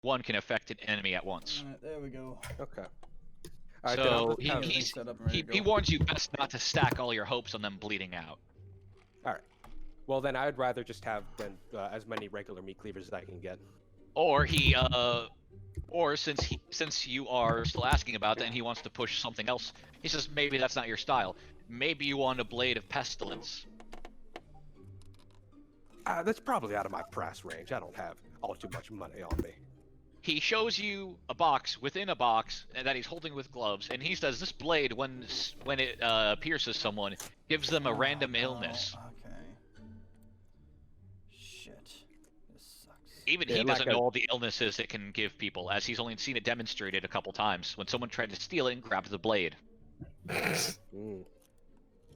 one can affect an enemy at once. Alright, there we go. Okay. Alright, So then I'll Everything's set up and ready to he go. warns you best not to stack all your hopes on them bleeding out. well, then I'd rather just have as many regular meat cleavers as I can get. Or since you are still asking about that and he wants to push something else, he says maybe that's not your style. Maybe you want a blade of pestilence. That's probably out of my price range. I don't have all too much money on me. He shows you a box within a box that he's holding with gloves, and he says this blade, when it pierces someone, gives them a random illness. Okay. Shit. This sucks. Even he doesn't know all the illnesses it can give people, as he's only seen it demonstrated a couple times when someone tried to steal it and grabbed the blade.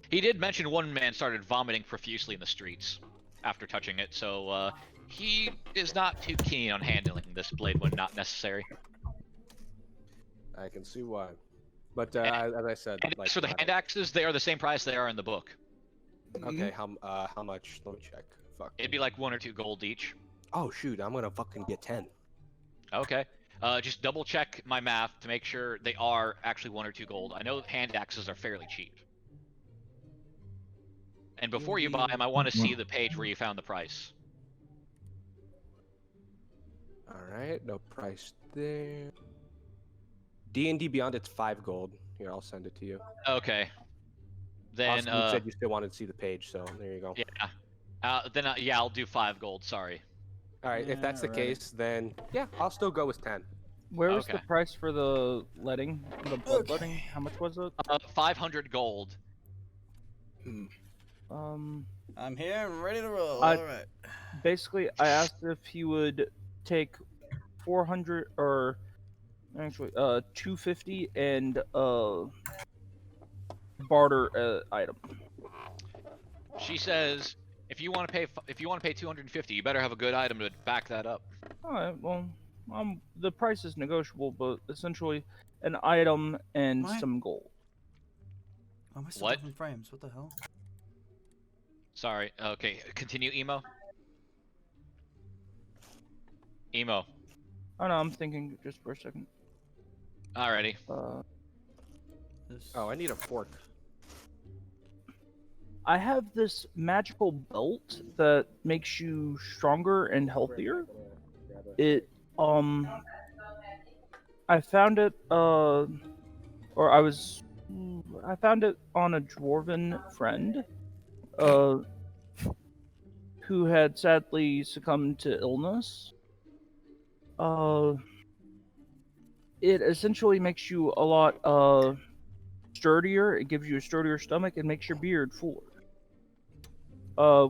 He did mention one man started vomiting profusely in the streets after touching it, so he is not too keen on handling this blade when not necessary. I can see why. But as I said, And for the hand axes, they are the same price they are in the book. Okay, how much? Let me check. Fuck. It'd be like 1 or 2 gold each. Oh shoot, I'm gonna fucking get 10. Okay. Just double check my math to make sure they are actually 1 or 2 gold. I know hand axes are fairly cheap. And before you buy them, I want to see the page where you found the price. Alright, no price there. D&D Beyond, it's 5 gold. Here, I'll send it to you. Okay. Then Also, you said you still wanted to see the page, so there you go. Yeah. Yeah, I'll do 5 gold. Sorry. Alright, if that's the case, then yeah, I'll still go with 10. Where was Okay. the price for the letting? The bloodletting? How much was it? 500 gold. I'm here and ready to roll. I- Alright. Basically, I asked if he would take 400 or actually 250 and barter item. She says, if you want to pay 250, you better have a good item to back that up. All right, well, the price is negotiable, but essentially an item and What? some gold. Oh, am I still What? in frames? What the hell? Sorry. Okay, continue, Emo. Emo. Oh no, I'm thinking just for a second. Alrighty. This... Oh, I need a fork. I have this magical belt that makes you stronger and healthier. It I found it I found it on a dwarven friend who had sadly succumbed to illness. It essentially makes you a lot sturdier. It gives you a sturdier stomach and makes your beard fuller.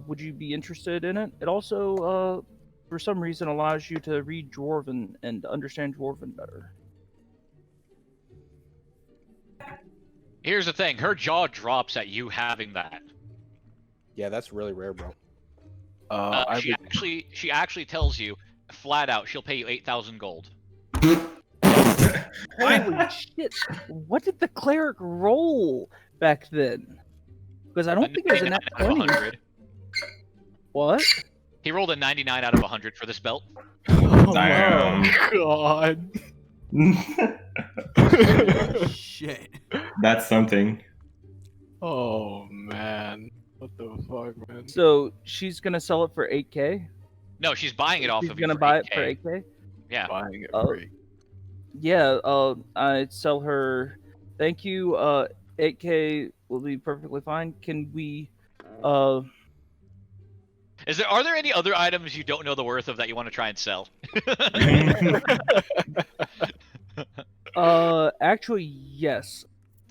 Would you be interested in it? It also, for some reason, allows you to read Dwarven and understand Dwarven better. Here's the thing, her jaw drops at you having that. Yeah, that's really rare, bro. She actually tells you, flat out, she'll pay you 8,000 gold. Holy shit! What did the cleric roll back then? Because I don't think it was a nat 99 out of 20. 100. What? He rolled a 99 out of 100 for this belt. Oh God. Shit. That's something. Oh man. What the fuck, man? So she's gonna sell it for 8k? No, she's buying it off She's of you gonna for buy 8K. it for 8k? Yeah. Buying it Oh. free. Yeah, I'd sell her. Thank you. 8k will be perfectly fine. Can we? Are there any other items you don't know the worth of that you want to try and sell? Actually, yes.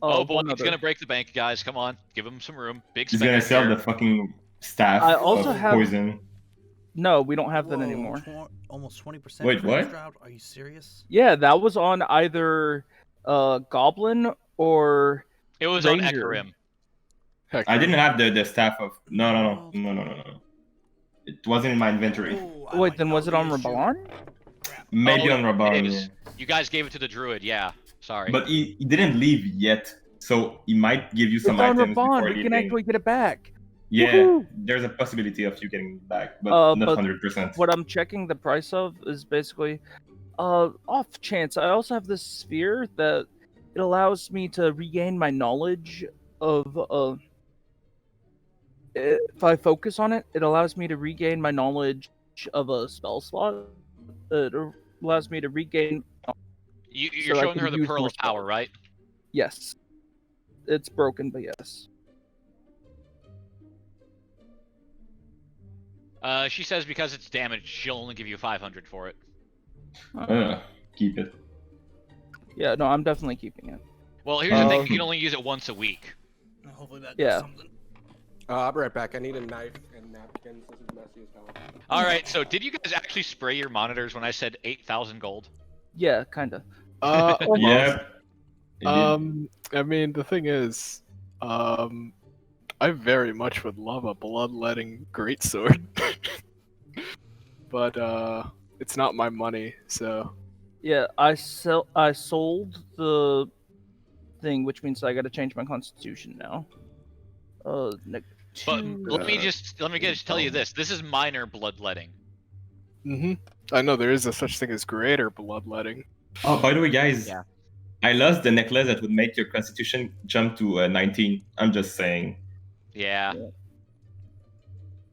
Oh boy, one he's other. gonna break the bank, guys. Come on, give him some room. Big He's spender gonna sell here. the fucking staff I also of have- poison. No, we don't have that Whoa, anymore. Almost 20%. Wait, frame what? drought? Are you serious? Yeah, that was on either Goblin or It was on Ranger. Ekarim. Heck, I didn't have the staff of no. It wasn't in my inventory. Oh, I wait. like Then was it on Elvish. Rabarn? Maybe Oh, on it Rabarn. is. Yeah. You guys gave it to the druid, yeah. Sorry. But he didn't leave yet, so he might give you It's some on items Rabarn. before We can leaving. actually get it back. Yeah, Woohoo! there's a possibility of you getting it back, but not But 100%. What I'm checking the price of is basically Off chance, I also have this sphere that it allows me to regain my knowledge of if I focus on it, it allows me to regain my knowledge of a spell slot. It allows me to regain. You're So I showing can her the use Pearl more of Power, spells. right? Yes, it's broken, but yes. She says because it's damaged, she'll only give you 500 for it. Keep it. Yeah, no, I'm definitely keeping it. Well, here's the thing: Um, you can only use it once a week. Hopefully that Yeah. does something. I'll be right back. I need a knife and napkins. This is messy as hell. All right. So, did you guys actually spray your monitors when I said 8,000 gold? Yeah, kinda. Almost. Yep. It did. I mean, the thing is, I very much would love a bloodletting greatsword, but it's not my money, so. Yeah, I sold the thing, which means I got to change my constitution now. But let me just tell you this: this is minor bloodletting. I know there is a such thing as greater bloodletting. Oh, by the way, guys, Yeah. I lost the necklace that would make your constitution jump to 19. I'm just saying. Yeah. Yeah.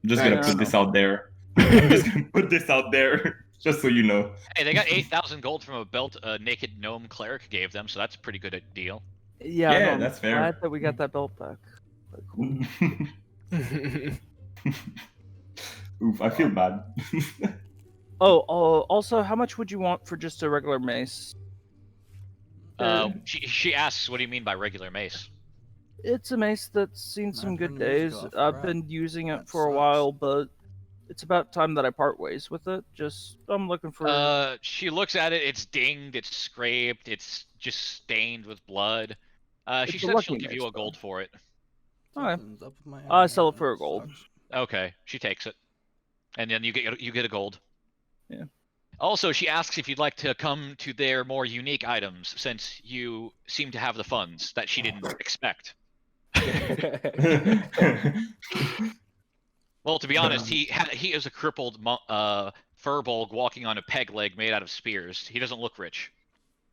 I'm just I gonna know. put this out there. I'm just gonna put this out there, just so you know. Hey, they got 8,000 gold from a belt a naked gnome cleric gave them, so that's a pretty good deal. Yeah, Yeah, no, I'm that's fair. glad that we got that belt back. Like, cool. Oof, I feel bad. Also, how much would you want for just a regular mace? She asks, "What do you mean by regular mace?" It's a mace that's seen some Not good turning music days. off, I've crap. been using it That for a sucks. while, but it's about time that I part ways with it. I'm looking for. She looks at it. It's dinged. It's scraped. It's just stained with blood. She It's a says lucky she'll give you mace, a gold for it. Okay. Something's up with my I sell it internet, for a that gold. sucks. Okay, she takes it, and then you get a gold. Yeah. Also, she asks if you'd like to come to their more unique items, since you seem to have the funds that she didn't expect. Well, to be honest, he is a crippled furbolg walking on a peg leg made out of spears. He doesn't look rich.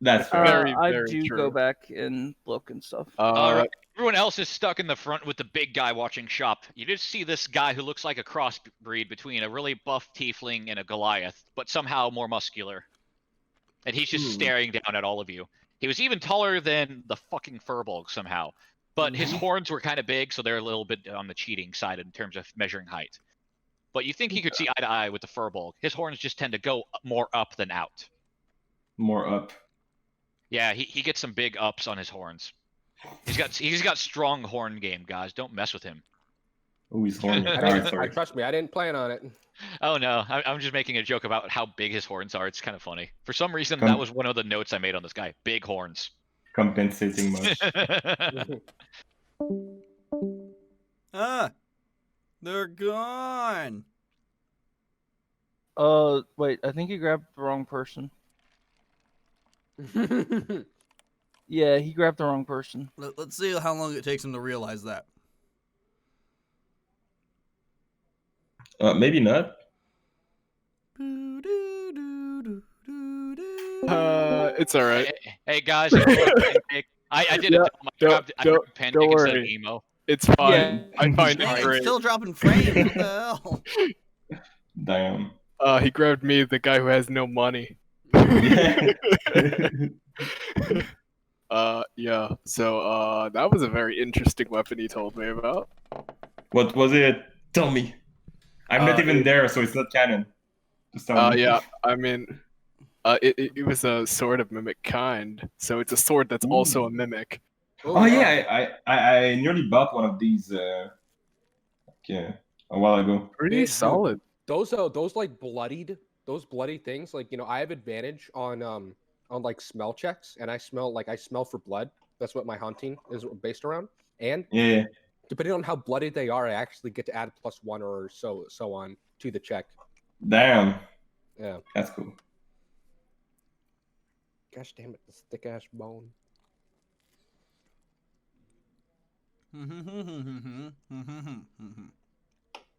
That's fair. Very, I very do true. go back and look and stuff. Everyone else is stuck in the front with the big guy watching shop. You just see this guy who looks like a crossbreed between a really buff tiefling and a Goliath, but somehow more muscular. And he's just staring down at all of you. He was even taller than the fucking furbolg somehow. But his horns were kind of big, so they're a little bit on the cheating side in terms of measuring height. But you think he could see eye to eye with the furbolg. His horns just tend to go more up than out. More up. Yeah, he gets some big ups on his horns. He's got strong horn game, guys. Don't mess with him. Oh, he's horny. I Alright, didn't, sorry. trust me, I didn't plan on it. Oh no, I'm just making a joke about how big his horns are. It's kind of funny. For some reason, Come- that was one of the notes I made on this guy. Big horns. Compensating much. Ah! They're gone! Wait, I think you grabbed the wrong person. Yeah, he grabbed the wrong person. Let's see how long it takes him to realize that. Maybe not. It's alright. Hey guys, I did Yeah, it. I grabbed don't Pending instead of worry. emo. It's fine. Yeah. I find Dang, it it's great. still dropping frames. What the hell? Damn. He grabbed me, the guy who has no money. Yeah. So, that was a very interesting weapon he told me about. What was it? Tell me. I'm not even there, so it's not canon. Just tell me. Yeah. I mean, it was a sword of mimic kind, so it's a sword that's also a mimic. Oh yeah, I nearly bought one of these a while ago. Pretty Dude, solid. Those like bloody things, like, you know, I have advantage on like smell checks, and I smell for blood. That's what my hunting is based around. And Yeah. depending on how bloody they are, I actually get to add +1 or so on to the check. Damn. Yeah. That's cool. Gosh damn it, this thick ass bone.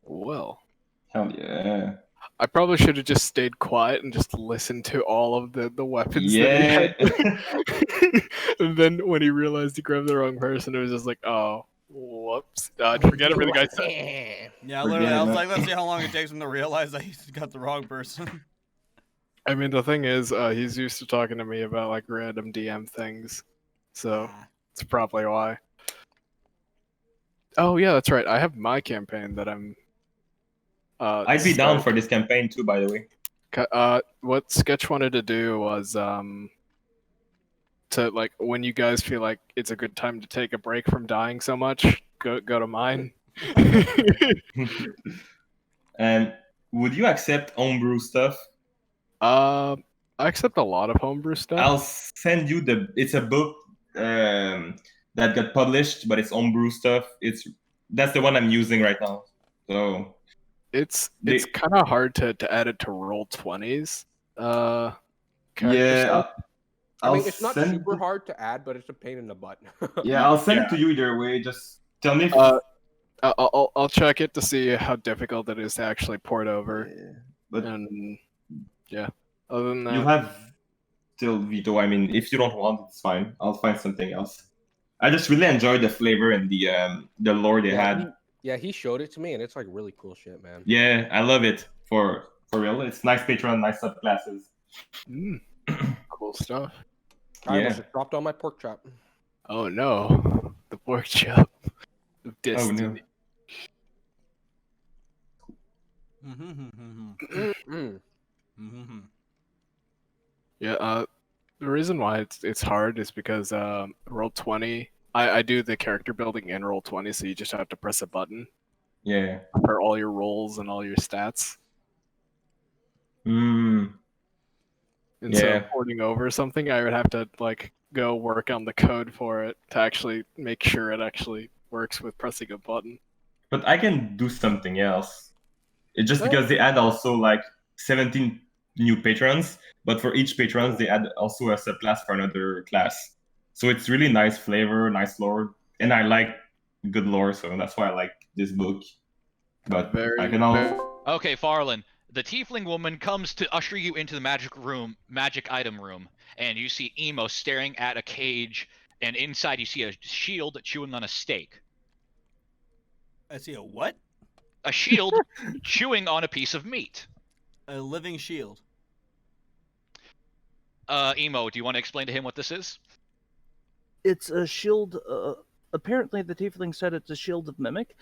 Well, Hell yeah. I probably should have just stayed quiet and just listened to all of the weapons Yeah. that he had. And then when he realized he grabbed the wrong person, it was just like, oh, whoops. I'd forget everything I said. Yeah, Forget literally, I it, was man. like, let's see how long it takes him to realize that he's got the wrong person. I mean, the thing is, he's used to talking to me about like random DM things, so it's probably why. Oh yeah, that's right. I have my campaign that I'm. I'd be down for this campaign too, by the way. What Sketch wanted to do was to like when you guys feel like it's a good time to take a break from dying so much, go to mine. And would you accept homebrew stuff? I accept a lot of homebrew stuff. I'll send you it's a book that got published, but it's homebrew stuff. That's the one I'm using right now. So It's they- kind of hard to add it to Roll20's. Character yeah, stuff. I mean, it's not send super hard to add, but it's a pain in the butt. Yeah, I'll send Yeah. it to you either way. Just tell me if I'll check it to see how difficult it is to actually port over. Yeah, but And yeah, other than that, you have still veto. I mean, if you don't want, it's fine. I'll find something else. I just really enjoyed the flavor and the lore they had. He showed it to me, and it's like really cool shit, man. Yeah, I love it. For real, it's nice Patreon, nice subclasses. cool stuff. I Yeah. almost just dropped on my pork chop. Oh no, the pork chop of Oh destiny. no. Yeah, the reason why it's hard is because Roll20. I do the character building in Roll20, so you just have to press a button Yeah. for all your rolls and all your stats. Mm. And so Yeah. porting over something, I would have to like go work on the code for it to actually make sure it actually works with pressing a button. But I can do something else. It's just What? because they add also like 17 new patrons, but for each patrons they add also a subclass for another class. So it's really nice flavor, nice lore, and I like good lore, so that's why I like this book. But I can also Okay, Farland. The tiefling woman comes to usher you into the magic item room, and you see Emo staring at a cage, and inside you see a shield chewing on a steak. I see a what? A shield chewing on a piece of meat. A living shield. Emo, do you want to explain to him what this is? It's a shield. Apparently, the tiefling said it's a shield of mimic.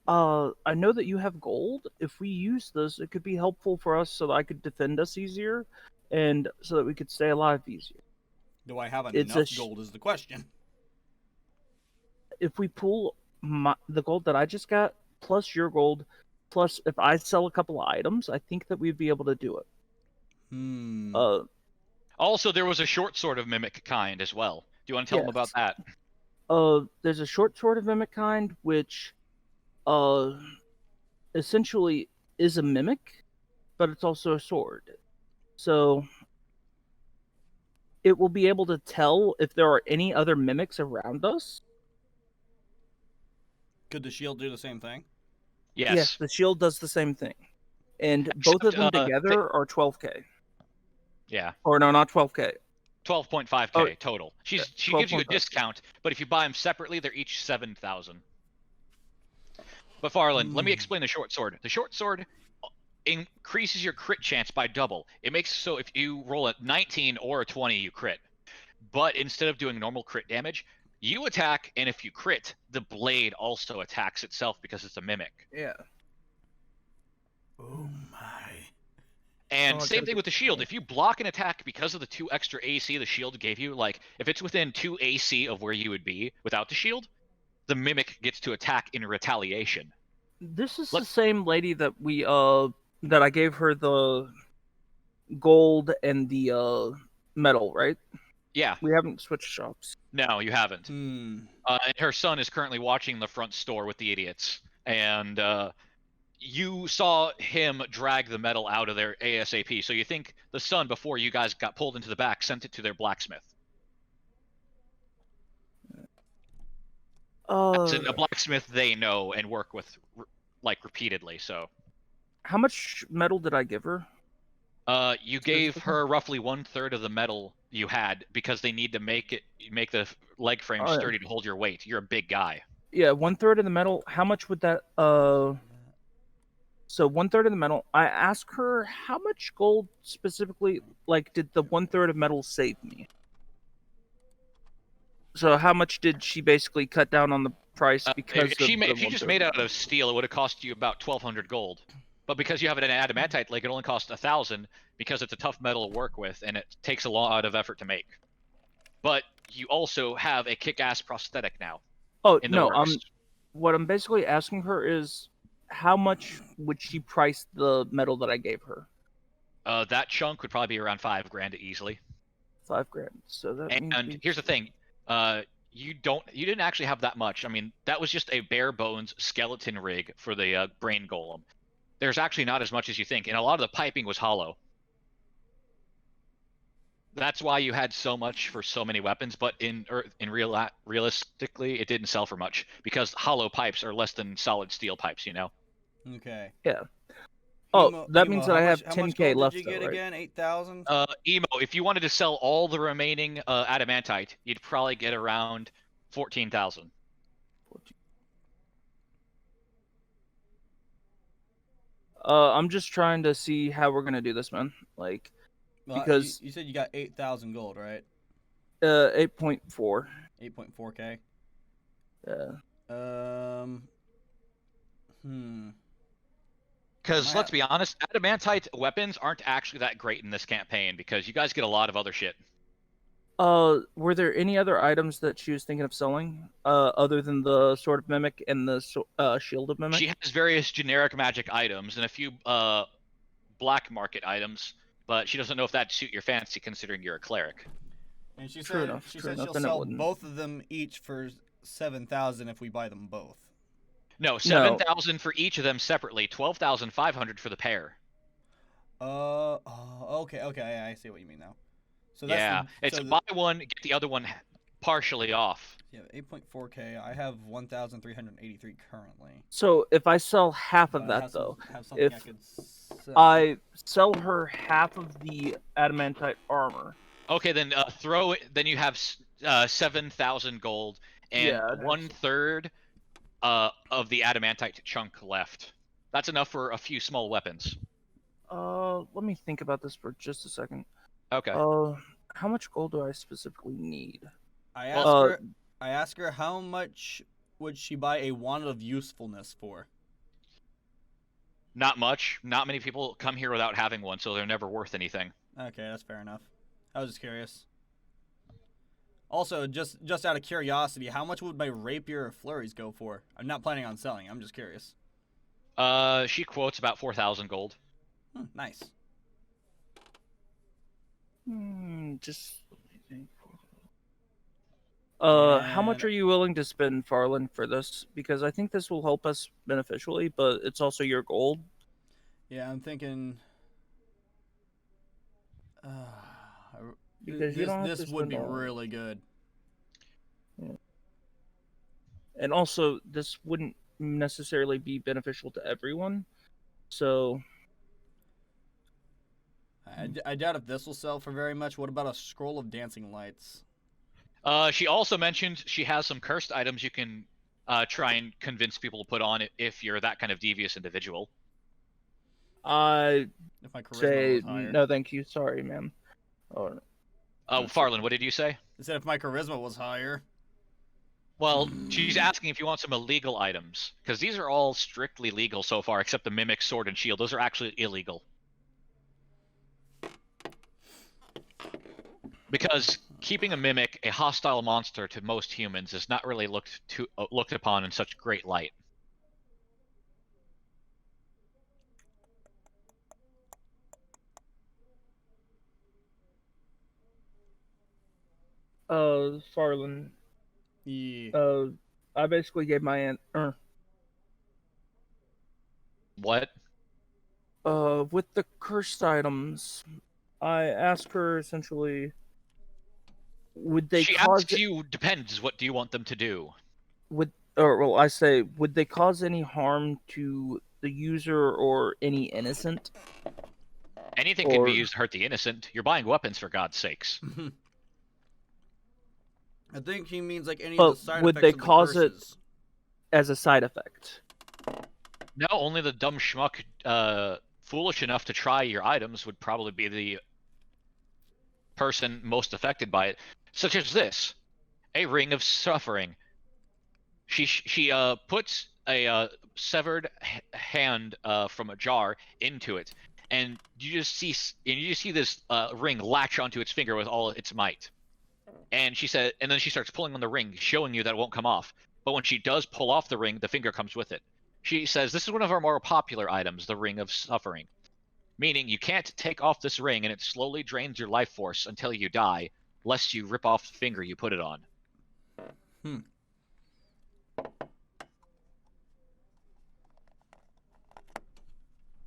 I know that you have gold. If we use this, it could be helpful for us so that I could defend us easier, and so that we could stay alive easier. Do I have It's enough a gold is the question. If we pull the gold that I just got, plus your gold, plus if I sell a couple of items, I think that we'd be able to do it. Also, there was a short sword of mimic kind as well. Do you want to tell him about that? There's a short sword of mimic kind, which essentially is a mimic, but it's also a sword. So it will be able to tell if there are any other mimics around us. Could the shield do the same thing? Yes. The shield does the same thing. And both of them together are 12k. Yeah. Or no, not 12k. 12.5k Oh, total. She yeah, gives you a 12.5. discount, but if you buy them separately, they're each 7,000. But Farland, let me explain the short sword. The short sword increases your crit chance by double. It makes so if you roll a 19 or a 20, you crit. But instead of doing normal crit damage, you attack, and if you crit, the blade also attacks itself because it's a mimic. Yeah. Oh my. And Oh, same okay. thing with the shield. If you block an attack because of the 2 extra AC the shield gave you, like if it's within 2 AC of where you would be without the shield, the mimic gets to attack in retaliation. This is the same lady that we that I gave her the gold and the metal, right? Yeah. We haven't switched shops. No, you haven't. Hmm. And her son is currently watching the front store with the idiots. And you saw him drag the metal out of there ASAP. So you think the son, before you guys got pulled into the back, sent it to their blacksmith. As in a blacksmith they know and work with like repeatedly. So How much metal did I give her? You gave her roughly 1/3 of the metal you had because they need to make the leg frame Oh, yeah. sturdy to hold your weight. You're a big guy. Yeah, 1/3 of the metal. How much would that? So 1/3 of the metal. I asked her how much gold specifically. Like, did the 1/3 of metal save me? So how much did she basically cut down on the price because if she of just 1/3 made it out of steel, it would have cost you about 1,200 gold. But because you have it in adamantite, like it only costs 1,000 because it's a tough metal to work with and it takes a lot of effort to make. But you also have a kick-ass prosthetic now. Oh in the no, works. what I'm basically asking her is how much would she price the metal that I gave her? That chunk would probably be around 5 grand easily. 5 grand. So that means And here's the thing, you didn't actually have that much. I mean, that was just a bare bones skeleton rig for the brain golem. There's actually not as much as you think, and a lot of the piping was hollow. That's why you had so much for so many weapons, but realistically, it didn't sell for much because hollow pipes are less than solid steel pipes. You know. Okay. Yeah. Oh, Emo, that means that how I have much- how much 10K gold left, did you though, get right? again? 8,000. Emo, if you wanted to sell all the remaining adamantite, you'd probably get around 14,000. I'm just trying to see how we're gonna do this, man. Like, Well, because you said you got 8,000 gold, right? 8.4. 8.4k. Yeah. Because My- let's be honest, adamantite weapons aren't actually that great in this campaign because you guys get a lot of other shit. Were there any other items that she was thinking of selling, other than the Sword of Mimic and the Shield of Mimic? She has various generic magic items and a few black market items, but she doesn't know if that'd suit your fancy considering you're a cleric. And she True said enough, she true said enough, she'll then it sell wouldn't. both of them each for 7,000 if we buy them both. No, 7,000 for each of them separately, 12,500 for the pair. Okay, I see what you mean now. So that's Yeah, it's buy one, get the other one partially off. Yeah, 8.4k. I have 1,383 currently. So if I sell half of But I that, have some- though, have something I if could sell. I sell her half of the adamantite armor. Okay, then throw it. Then you have 7,000 gold and Yeah, I'd have 1/3 of the adamantite chunk left. That's enough for a few small weapons. Let me think about this for just a second. Okay. How much gold do I specifically need? I Well, asked her how much would she buy a wand of usefulness for? Not much. Not many people come here without having one, so they're never worth anything. Okay, that's fair enough. I was just curious. Also, just out of curiosity, how much would my rapier or flurries go for? I'm not planning on selling. I'm just curious. She quotes about 4,000 gold. Nice. Just let me think. How much And- are you willing to spend, Farland, for this? Because I think this will help us beneficially, but it's also your gold. Yeah, I'm thinking. Because you don't have this to would be spend all. really good. Yeah. And also, this wouldn't necessarily be beneficial to everyone. So, I doubt if this will sell for very much. What about a scroll of dancing lights? She also mentioned she has some cursed items you can try and convince people to put on it if you're that kind of devious individual. I If my charisma say was higher. no, thank you. Sorry, ma'am. Oh, Farland, what did you say? I said if my charisma was higher. Well, she's asking if you want some illegal items, because these are all strictly legal so far, except the Mimic Sword and Shield. Those are actually illegal. Because keeping a Mimic, a hostile monster to most humans, is not really looked upon in such great light. Farland. Yeah. I basically gave my answer. What? With the cursed items, I asked her essentially, would they She cause asks you, depends, what do you want them to do? would they cause any harm to the user or any innocent? Anything can be Or- used to hurt the innocent. You're buying weapons, for God's sakes. I think he means like any But of the side would effects they of the cause it- curses. As a side effect? No, only the dumb schmuck foolish enough to try your items would probably be the person most affected by it. Such as this. A ring of suffering. She puts a severed hand from a jar into it, and you just see this ring latch onto its finger with all its might. And then she starts pulling on the ring, showing you that it won't come off. But when she does pull off the ring, the finger comes with it. She says, "This is one of our more popular items, the Ring of Suffering." Meaning you can't take off this ring, and it slowly drains your life force until you die, lest you rip off the finger you put it on.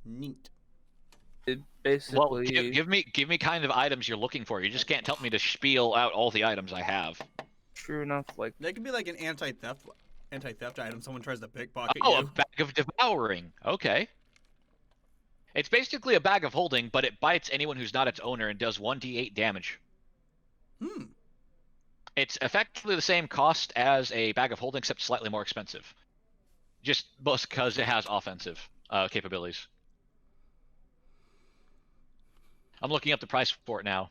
Neat. It Well, basically. give me kind of items you're looking for. You just can't tell me to spiel out all the items I have. True enough, like That could be like an anti-theft item. Someone tries to pickpocket Oh, a you. bag of devouring. Okay. It's basically a bag of holding, but it bites anyone who's not its owner and does 1d8 damage. It's effectively the same cost as a bag of holding, except slightly more expensive. Just because it has offensive capabilities. I'm looking up the price for it now.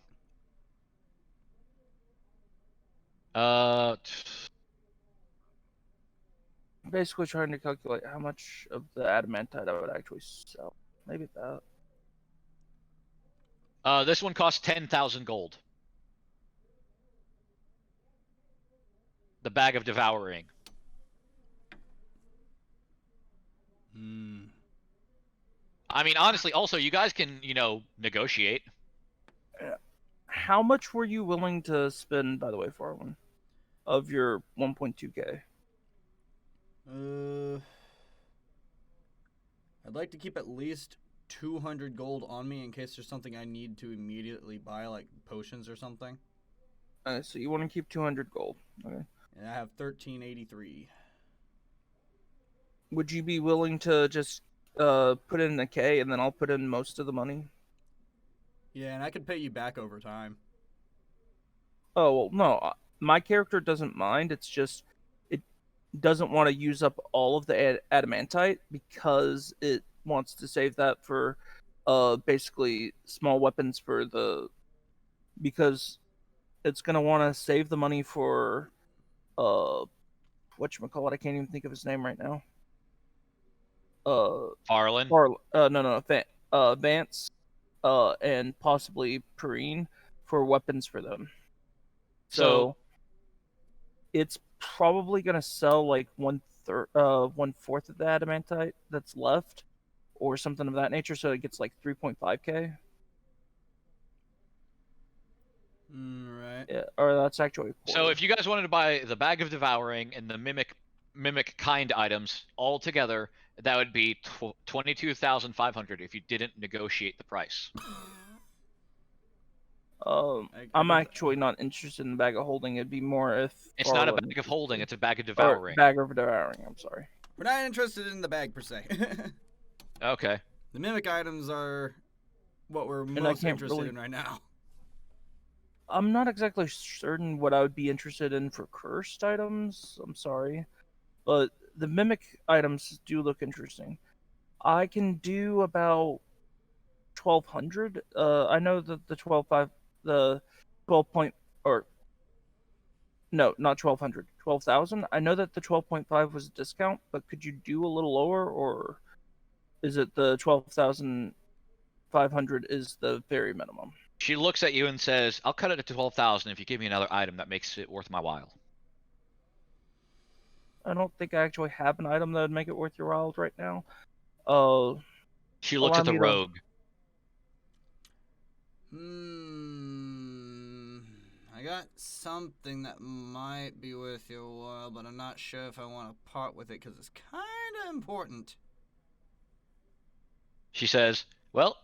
basically trying to calculate how much of the adamantite I would actually sell. Maybe that. This one costs 10,000 gold. The bag of devouring. I mean, honestly, also, you guys can, negotiate. How much were you willing to spend, by the way, for one of your 1.2k? I'd like to keep at least 200 gold on me in case there's something I need to immediately buy, like potions or something. So you want to keep 200 gold. Okay. And I have 1383. Would you be willing to just put in a K and then I'll put in most of the money? Yeah, and I could pay you back over time. Oh, well, no. My character doesn't mind. It's just it doesn't want to use up all of the adamantite because it wants to save that for basically small weapons for because it's going to want to save the money for whatchamacallit, I can't even think of his name right now. Farland? No, Vance, and possibly Perrine for weapons for them. So it's probably gonna sell like 1/4 of the adamantite that's left, or something of that nature. So it gets like 3.5k. Right. Yeah, or that's actually. So if you guys wanted to buy the bag of devouring and the mimic kind items all together, that would be 22,500 if you didn't negotiate the price. I'm actually not interested in the bag of holding. It'd be more if It's not a Farland- bag of holding, it's a bag of or devouring. bag of devouring. I'm sorry. We're not interested in the bag per se. Okay. The mimic items are what we're I most can't interested really- in right now. I'm not exactly certain what I would be interested in for cursed items. I'm sorry. But the mimic items do look interesting. I can do about 1,200. I know that the 12.5, the 12 point, or no, not 1,200, 12,000. I know that the 12.5 was a discount, but could you do a little lower, or is it the 12,500 is the very minimum? She looks at you and says, "I'll cut it to 12,000 if you give me another item that makes it worth my while." I don't think I actually have an item that would make it worth your while right now. She looks allow at the me to- rogue. I got something that might be worth your while, but I'm not sure if I want to part with it because it's kind of important. She says, "Well,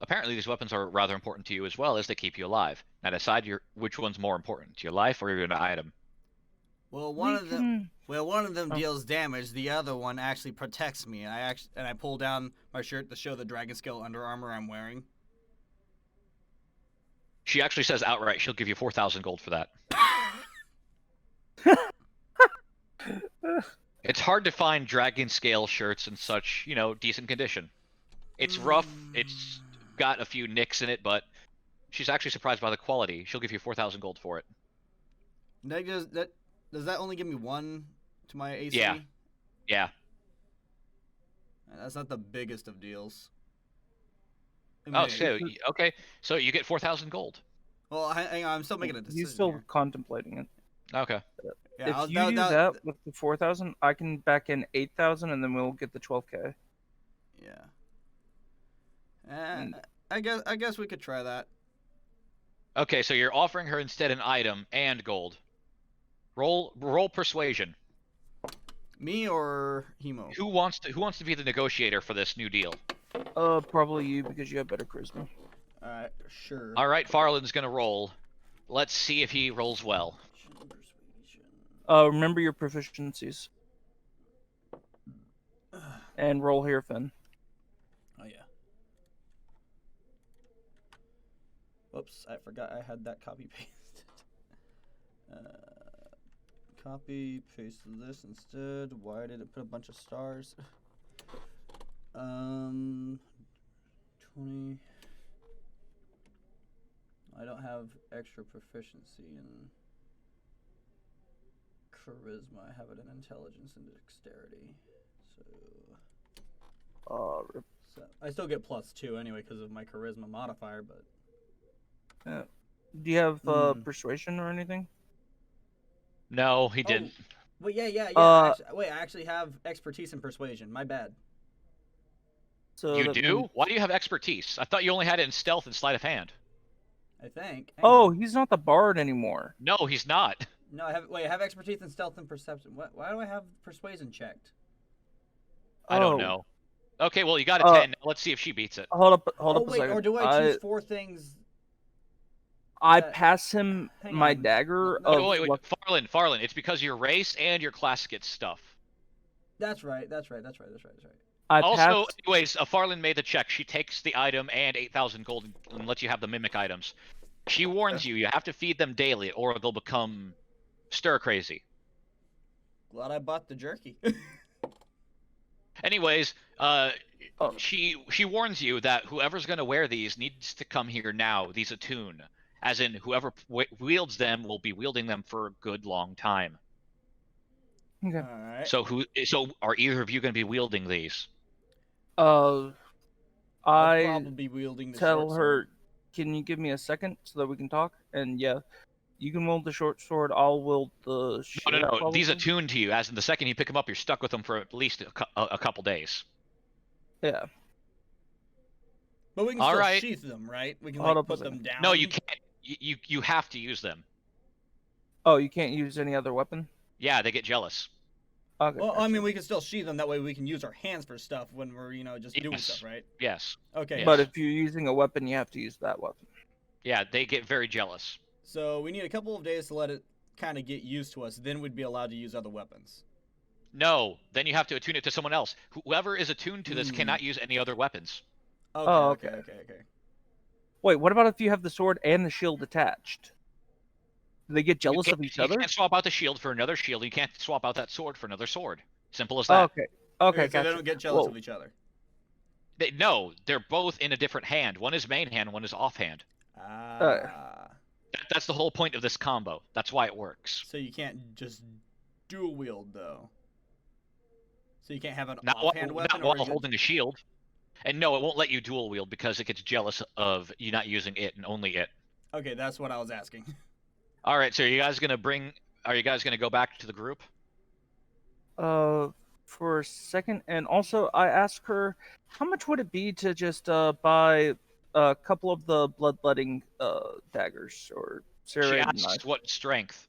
apparently these weapons are rather important to you as well, as they keep you alive. Now decide which one's more important, your life or your item." Well, We can... one of them Oh. deals damage. The other one actually protects me. And I pull down my shirt to show the dragon scale Under Armour I'm wearing. She actually says outright she'll give you 4,000 gold for that. It's hard to find dragon scale shirts in such, decent condition. It's rough. It's got a few nicks in it, but she's actually surprised by the quality. She'll give you 4,000 gold for it. Does that only give me 1 to my AC? Yeah. Yeah. That's not the biggest of deals. Oh, so okay. So you get 4,000 gold. Well, hang on. I'm still making a decision. He's still here. contemplating it. Okay. Yeah, If you do that with the 4,000, I can back in 8,000, and then we'll get the 12K. Yeah. I guess we could try that. Okay, so you're offering her instead an item and gold. Roll persuasion. Me or Hemo? Who wants to be the negotiator for this new deal? Probably you because you have better charisma. Alright, sure. All right, Farland's gonna roll. Let's see if he rolls well. Remember your proficiencies. And roll here, Finn. Oh yeah. Whoops, I forgot I had that copy pasted. Copy, paste this instead. Why did it put a bunch of stars? 20. I don't have extra proficiency in charisma. I have it in intelligence and dexterity. So I still get +2 anyway because of my charisma modifier, but do you have persuasion or anything? No, he didn't. Wait, yeah. I actually have expertise in persuasion. My bad. So You do? Why do you have expertise? I thought you only had it in stealth and sleight of hand. I think. Oh, he's not the bard anymore. No, he's not. No, I have expertise in stealth and perception. Why do I have persuasion checked? I don't know. Okay, well, you got a 10. Now let's see if she beats it. Hold up a wait, second. or do I choose 4 things? I pass him my on. dagger. No, wait. Farland, it's because your race and your class gets stuff. That's right. Also, anyways, Farland made the check. She takes the item and 8,000 gold and lets you have the mimic items. She warns you have to feed them daily or they'll become stir crazy. Glad I bought the jerky. Anyways, she warns you that whoever's going to wear these needs to come here now. These attune. As in, whoever wields them will be wielding them for a good long time. Okay. All right. So are either of you going to be wielding these? I'll I probably be wielding the tell short her, can you give me a second so that we can talk? And yeah, you can wield the short sword. I'll wield the shield. No. These attune to you. As in, the second you pick them up, you're stuck with them for at least a couple days. Yeah. But we can still sheath them, right? We can put them down. No, you can't. You have to use them. Oh, you can't use any other weapon? Yeah, they get jealous. Okay. Well, I mean, we can still sheath them. That way we can use our hands for stuff when we're, just doing Yes. stuff, right? Yes. Okay. Yes. But if you're using a weapon, you have to use that weapon. Yeah, they get very jealous. So we need a couple of days to let it kind of get used to us. Then we'd be allowed to use other weapons. No, then you have to attune it to someone else. Whoever is attuned to this cannot use any other weapons. Okay. Okay. Okay. Wait, what about if you have the sword and the shield attached? Do they get jealous of each other? You can't swap out the shield for another shield. You can't swap out that sword for another sword. Simple as Oh, that. okay. So Okay, they gotcha. don't get jealous Whoa. of each other. No, they're both in a different hand. One is main hand, one is offhand. That's the whole point of this combo. That's why it works. So you can't just dual wield though. So you can't have an Not offhand weapon. while holding a shield. And no, it won't let you dual wield because it gets jealous of you not using it and only it. Okay, that's what I was asking. All right, so are you guys gonna go back to the group? For a second, and also I asked her, how much would it be to just buy a couple of the bloodletting daggers or She serrated asked knife? what strength.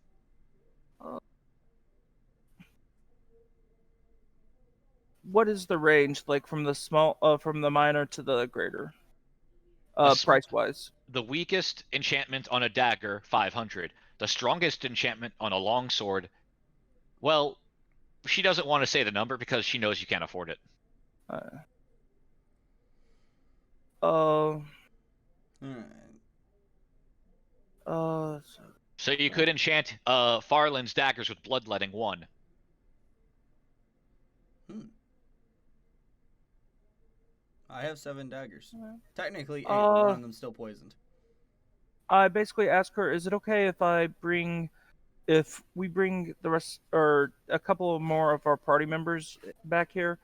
What is the range like from the minor to the greater? s- Price wise. The weakest enchantment on a dagger, 500. The strongest enchantment on a longsword, Well, she doesn't want to say the number because she knows you can't afford it. Uh, Alright. So you could enchant Farland's daggers with bloodletting 1. I have 7 daggers. Technically 8, Uh, one of them still poisoned. I basically ask her, is it okay if we bring the rest or a couple more of our party members back here?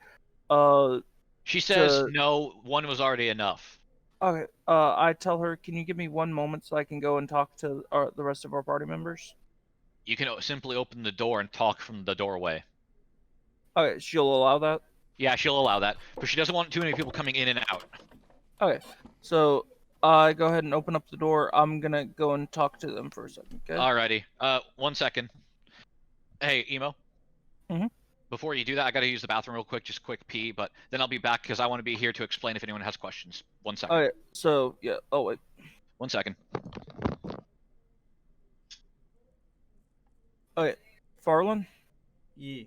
She says To- no, 1 was already enough. Okay. I tell her, can you give me one moment so I can go and talk to the rest of our party members? You can simply open the door and talk from the doorway. Okay, she'll allow that. Yeah, she'll allow that, but she doesn't want too many people coming in and out. Okay, so I go ahead and open up the door. I'm gonna go and talk to them for a second. Okay. Alrighty. 1 second. Hey, Emo. Mhm. Before you do that, I gotta use the bathroom real quick, just quick pee, but then I'll be back because I want to be here to explain if anyone has questions. 1 second. Okay. So yeah. Oh wait. 1 second. Okay, Farland. Yeah.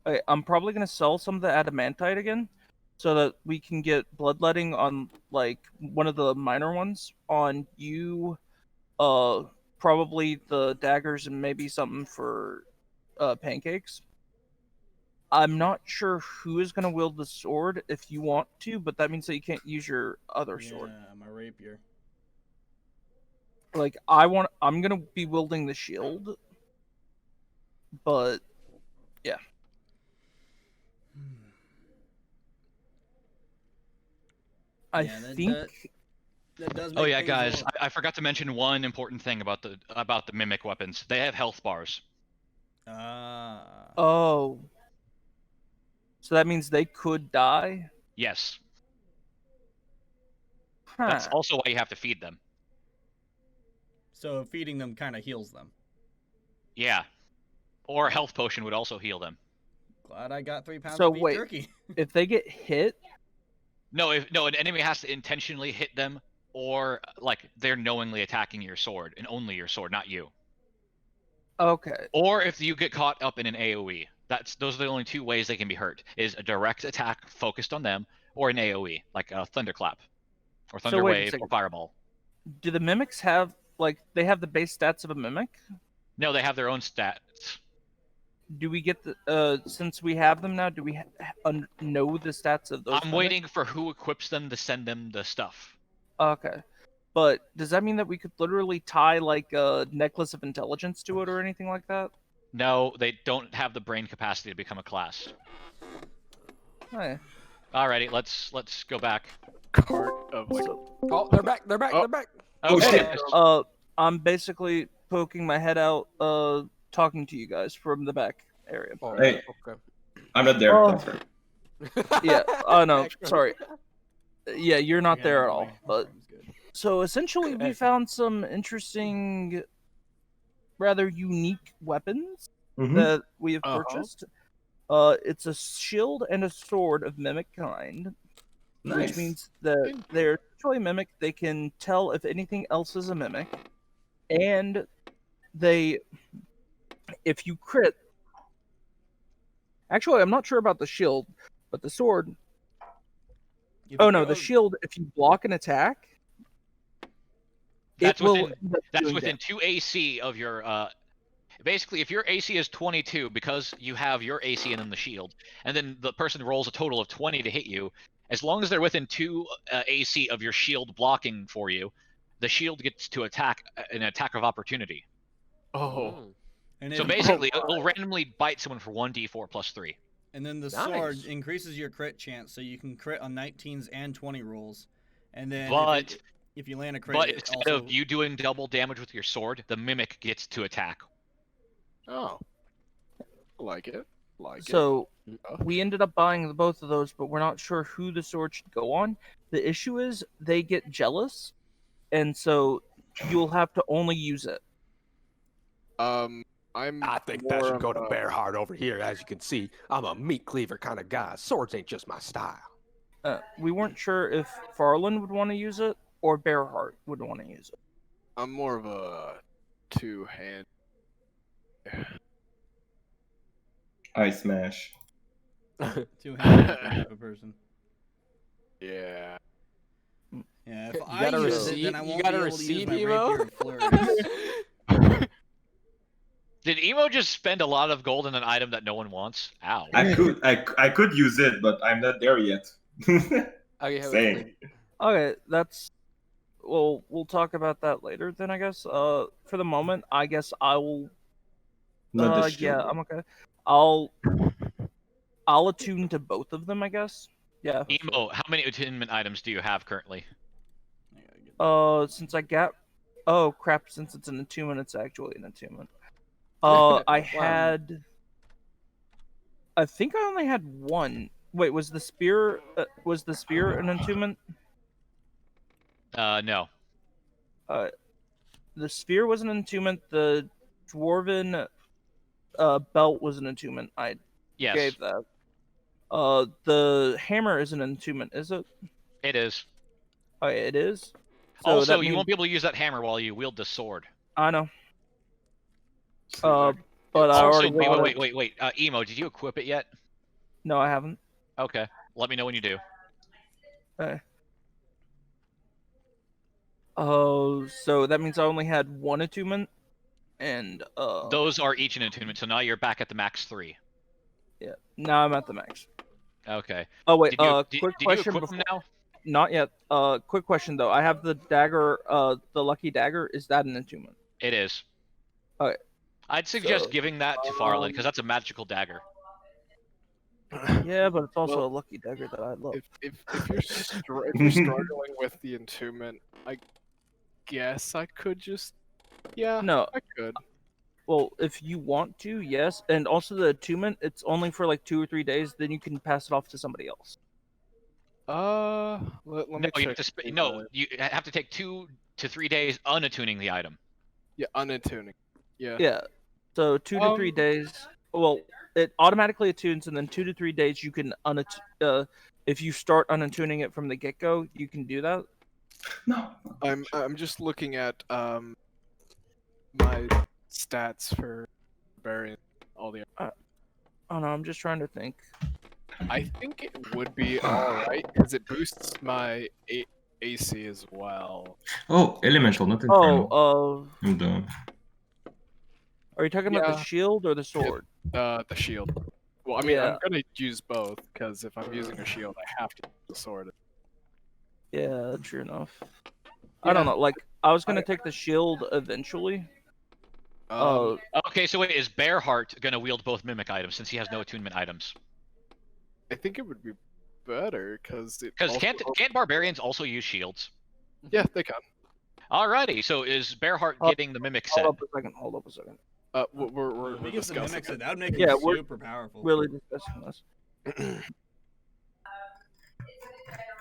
Okay, I'm probably gonna sell some of the adamantite again, so that we can get bloodletting on like one of the minor ones on you. Probably the daggers and maybe something for pancakes. I'm not sure who is gonna wield the sword if you want to, but that means that you can't use your other sword. Yeah, my rapier. Like I'm gonna be wielding the shield, but yeah. I Yeah, that- think. That does Oh make yeah, things guys, a little- I forgot to mention one important thing about the mimic weapons. They have health bars. Ah. Oh. So that means they could die? Yes. Huh. That's also why you have to feed them. So feeding them kind of heals them. Yeah. Or a health potion would also heal them. Glad I got 3 pounds So of beef wait. jerky. If they get hit, No, an enemy has to intentionally hit them, or like they're knowingly attacking your sword, and only your sword, not you. okay. Or if you get caught up in an AoE. Those are the only 2 ways they can be hurt: is a direct attack focused on them, or an AoE, like a thunderclap, or So thunder wait a wave, or second. fireball. Do the mimics have they have the base stats of a mimic? No, they have their own stats. Do we get the since we have them now? Do we know the stats of those? I'm mimics? waiting for who equips them to send them the stuff. Okay, but does that mean that we could literally tie like a necklace of intelligence to it or anything like that? No, they don't have the brain capacity to become a class. Hey. Alrighty, let's go back. Cart of like. Oh, they're back. They're back. Oh. They're back. Oh, shit. shit. I'm basically poking my head out, talking to you guys from the back area. Oh, Hey. okay. I'm not there. Oh. That's right. Yeah. Oh no, sorry. Yeah, you're not Yeah, there at my all. But farm's good. so essentially, we Hey. found some interesting, rather unique weapons Mhm. that we have Uh-huh. purchased. It's a shield and a sword of mimic kind, which Nice. means that they're truly mimic. They can tell if anything else is a mimic, and if you crit. Actually, I'm not sure about the shield, but the sword. If Oh you no, go- the shield. If you block an attack, That's it will. within end up that's doing within damage. 2 AC of your basically if your AC is 22, because you have your AC and then the shield, and then the person rolls a total of 20 to hit you, as long as they're within 2 AC of your shield blocking for you, the shield gets to attack an attack of opportunity. Oh. and So if- basically, it'll randomly bite someone for 1d4 plus 3. And then the Nice. sword increases your crit chance, so you can crit on 19s and 20 rolls. And then But if you land a crit, but it instead also of you doing double damage with your sword, the mimic gets to attack. Oh. Like it. Like So it. we ended up buying both of those, but we're not sure who the sword should go on. The issue is they get jealous, and so you'll have to only use it. I'm. I think more that should of go to a- Bearheart over here. As you can see, I'm a meat cleaver kind of guy. Swords ain't just my style. We weren't sure if Farland would want to use it or Bearheart would want to use it. I'm more of a 2-hand. I smash. Two-handed a person. Yeah. Yeah, if You I gotta use receive. it, then I You won't gotta be able to use receive my emo. rapier of flurries. Did Emo just spend a lot of gold in an item that no one wants? Ow. I could use it, but I'm not there yet. Okay, Saying. Okay, that's. Well, we'll talk about that later. Then I guess. For the moment, I guess I will. Not the shield. Yeah, I'm okay. I'll attune to both of them, I guess. Yeah. Emo, how many attunement items do you have currently? Since I got. Oh crap! Since it's an attunement, it's actually an attunement. I Wow. had. I think I only had one. Wait, was the spear? Was the spear an attunement? No. The spear was an attunement. The dwarven belt was an attunement. I Yes, gave that. The hammer is an attunement, is it? it is. Okay, it is. So Also, that you means... won't be able to use that hammer while you wield the sword. I know. But I Also, already got it. wait. Emo, did you equip it yet? No, I haven't. Okay. Let me know when you do. Okay. Oh, so that means I only had one attunement, and Those are each an attunement, so now you're back at the max 3. yeah. Now I'm at the max. Okay. Oh wait, Did quick you question equip them before. now? Not yet. Quick question though. I have the dagger. The lucky dagger. Is that an attunement? It is. Okay. I'd suggest So, giving that to Farland, because that's a magical dagger. Yeah, but it's also Well, a lucky dagger that I love. If you're if you're struggling with the attunement, I guess I could just. Yeah. No. I could. Well, if you want to, yes. And also the attunement, it's only for like 2 or 3 days. Then you can pass it off to somebody else. Let me No, you check. have to you have to take 2 to 3 days unattuning the item. Yeah, unattuning. Yeah. Yeah. So 2 to 3 days. Well, it automatically attunes, and then 2 to 3 days you can if you start unattuning it from the get go, you can do that. No. I'm just looking at my stats for barbarian. All the. Oh no, I'm just trying to think. I think it would be alright because it boosts my AC as well. Oh, elemental, not infernal. I'm done. Are you talking about the Yeah. shield or the sword? The shield. Well, I mean, Yeah. I'm gonna use both because if I'm using a shield, I have to use the sword. Yeah, true enough. I don't know. Like, I was gonna take the shield eventually. Okay, so wait, is Bearheart gonna wield both mimic items since he has no attunement items? I think it would be better because can't barbarians also use shields? Yeah, they can. Alrighty, so is Bearheart getting the mimic set? Hold up a second. We're If we get the discussing mimics, it. that would make Yeah, him we're super powerful. Really discussing this.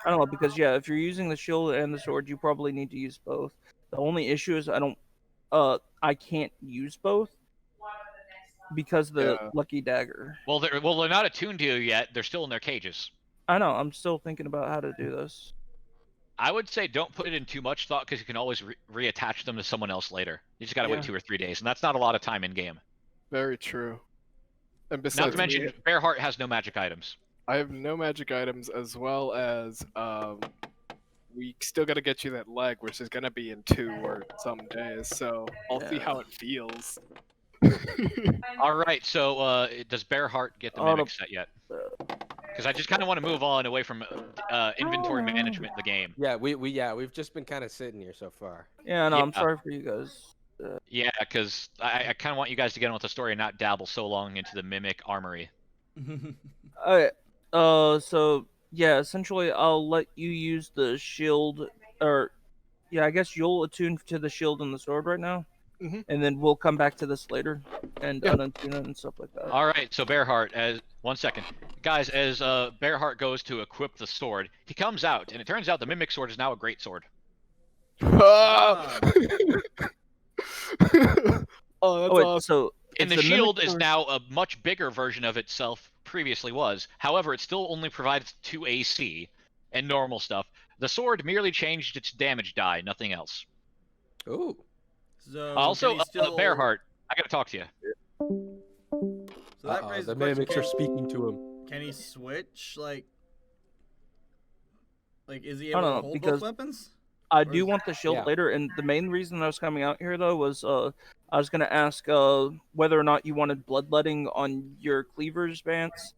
I don't know, because yeah, if you're using the shield and the sword, you probably need to use both. The only issue is I can't use both because the lucky dagger. Well, they're not attuned to you yet. They're still in their cages. I know. I'm still thinking about how to do this. I would say don't put it in too much thought because you can always reattach them to someone else later. You just gotta wait 2 or 3 days, and that's not a lot of time in game. Very true. And Not besides, to mention, Bearheart has no magic items. I have no magic items, as well as we still gotta get you that leg, which is gonna be in 2 or some days. So I'll see how it feels. All right, so does Bearheart get the mimic set yet? Because I just kind of want to move on away from inventory management in the game. Yeah, we've just been kind of sitting here so far. Yeah, no, Yeah. I'm sorry for you guys. Yeah, because I kind of want you guys to get on with the story and not dabble so long into the mimic armory. Okay. So yeah, essentially, I'll let you use the shield, or yeah, I guess you'll attune to the shield and the sword right now, and then we'll come back to this later and unattune it and stuff like that. All right, so Bearheart, as 1 second, guys, as Bearheart goes to equip the sword, he comes out, and it turns out the mimic sword is now a great sword. Oh, that's wait, awesome. so And it's the mimic shield is sword- now a much bigger version of itself previously was. However, it still only provides 2 AC and normal stuff. The sword merely changed its damage die, nothing else. Ooh. So Also, can he still... Bearheart, I gotta talk to you. So that raises the the question, mimics are speaking to him. can he switch? Like, is he I able don't to know, hold because both weapons? I Or do is- want the shield Yeah. later, and the main reason I was coming out here though was I was gonna ask whether or not you wanted bloodletting on your cleavers, Vance,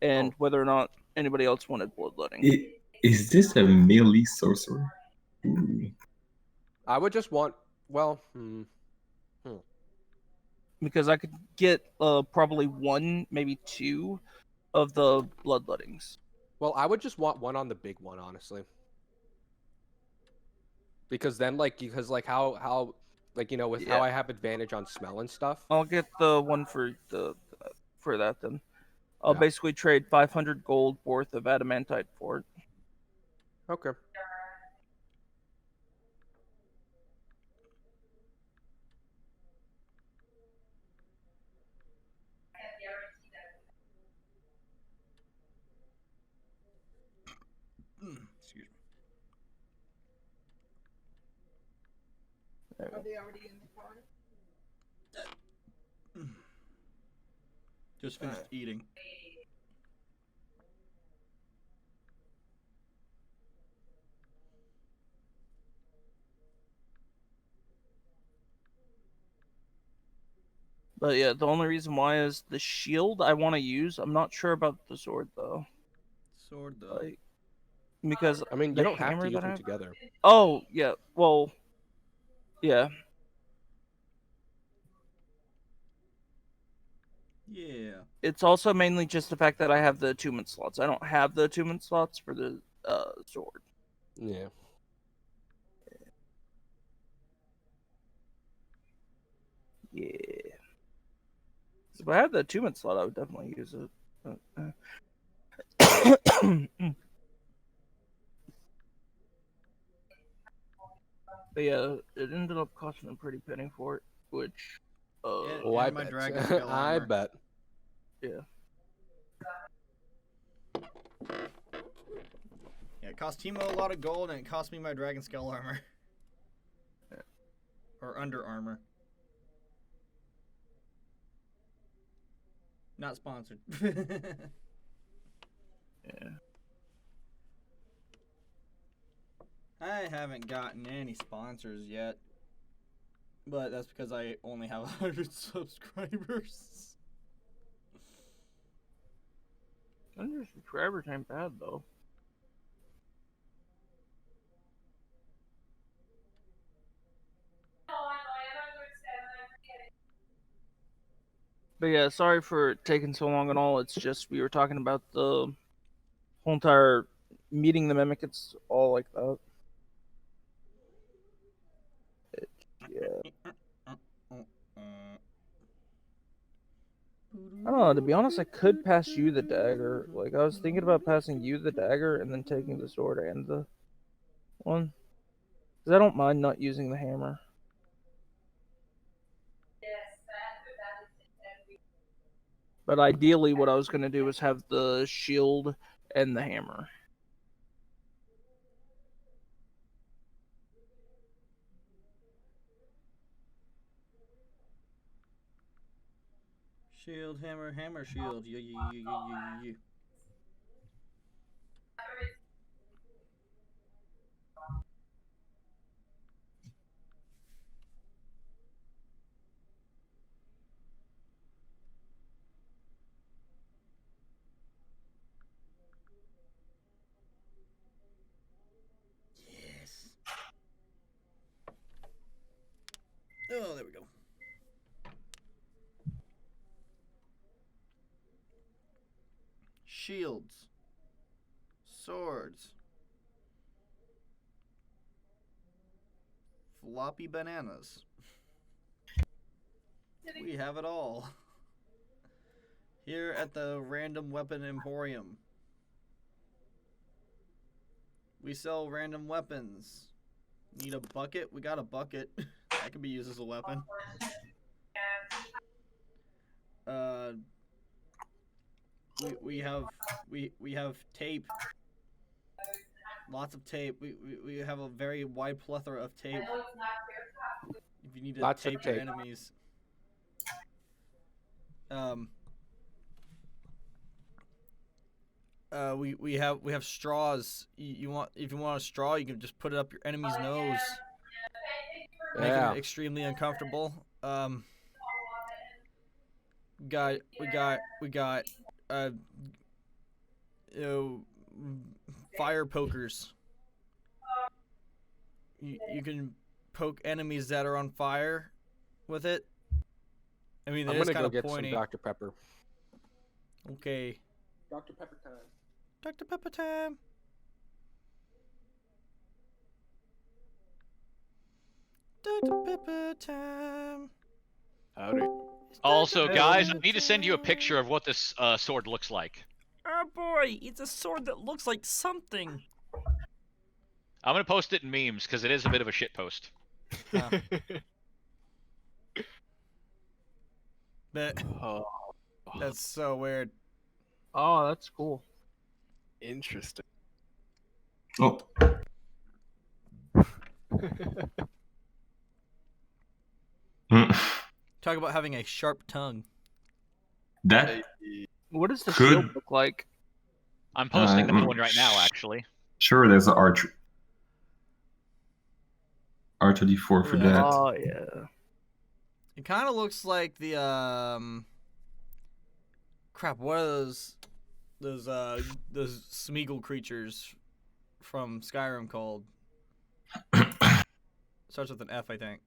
and whether or not anybody else wanted bloodletting. Is this a melee sorcerer? Ooh. I would just want. Well, Because I could get probably one, maybe two of the bloodlettings. well, I would just want one on the big one, honestly. Because then, how with Yeah. how I have advantage on smell and stuff. I'll get the one for that then. I'll Yeah. basically trade 500 gold worth of adamantite for it. Okay. Excuse me. There we go. they already in the car? Just finished eating. But yeah, the only reason why is the shield I want to use. I'm not sure about the sword though. Sword though. Like, because I mean, the you don't have hammer to use that I them have- together. Oh yeah, well, yeah. Yeah. It's also mainly just the fact that I have the attunement slots. I don't have the attunement slots for the sword. Yeah. Yeah. If I had the attunement slot, I would definitely use it. But yeah, it ended up costing a pretty penny for it, which, Yeah. Oh, I my bet. dragon scale I armor. bet. yeah. Yeah, it cost Timo a lot of gold, and it cost me my dragon scale armor. Or under armor. Not sponsored. Yeah. I haven't gotten any sponsors yet. But that's because I only have 100 subscribers. 100 subscribers ain't bad though. But yeah, sorry for taking so long and all. It's just we were talking about the whole entire meeting the mimic. It's all like that. Yeah. I don't know. To be honest, I could pass you the dagger. Like I was thinking about passing you the dagger and then taking the sword and the one. Because I don't mind not using the hammer. But ideally, what I was going to do was have the shield and the hammer. Shield, hammer, hammer, shield. Yeah. Yes. Oh, there we go. Shields. Swords. Floppy bananas. We have it all. Here at the Random Weapon Emporium. We sell random weapons. Need a bucket? We got a bucket. That could be used as a weapon. We have tape. Lots of tape. We have a very wide plethora of tape. If you need to Lots of tape your tape. enemies. we have straws. You want if you want a straw, you can just put it up your enemy's nose, making Yeah. it extremely uncomfortable. We got you know, fire pokers. You can poke enemies that are on fire with it. I mean, I'm it is gonna kind go of get pointy. some Dr. Pepper. Okay, Dr. Pepper time. Dr. Pepper time. Dr. Pepper time. Howdy. Also, Dr. guys, I Pepper need to send you a picture time. of what this sword looks like. Oh boy, it's a sword that looks like something. I'm gonna post it in memes because it is a bit of a shit post. But Oh, that's so weird. Oh, that's cool. interesting. Oh, hmm. Talk about having a sharp tongue. That What does the Could- shield look like? I'm posting that Uh, one right now, actually. sure there's an R2D4 for Ooh, that. Oh yeah. It kind of looks like the crap. What are those Smeagol creatures from Skyrim called? Starts with an F, I think.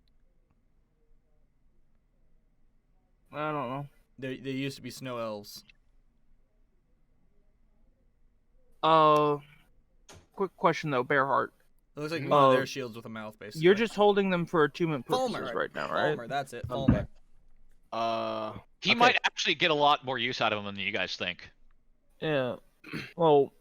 I don't know. They used to be snow elves. Quick question though, Bearheart. It looks like one of Uh, their shields with a mouth, basically. You're just holding them for attunement purposes Fulmer right now, right? Fulmer, that's it. Okay. Fulmer. He Okay. might actually get a lot more use out of him than you guys think. Yeah. Well,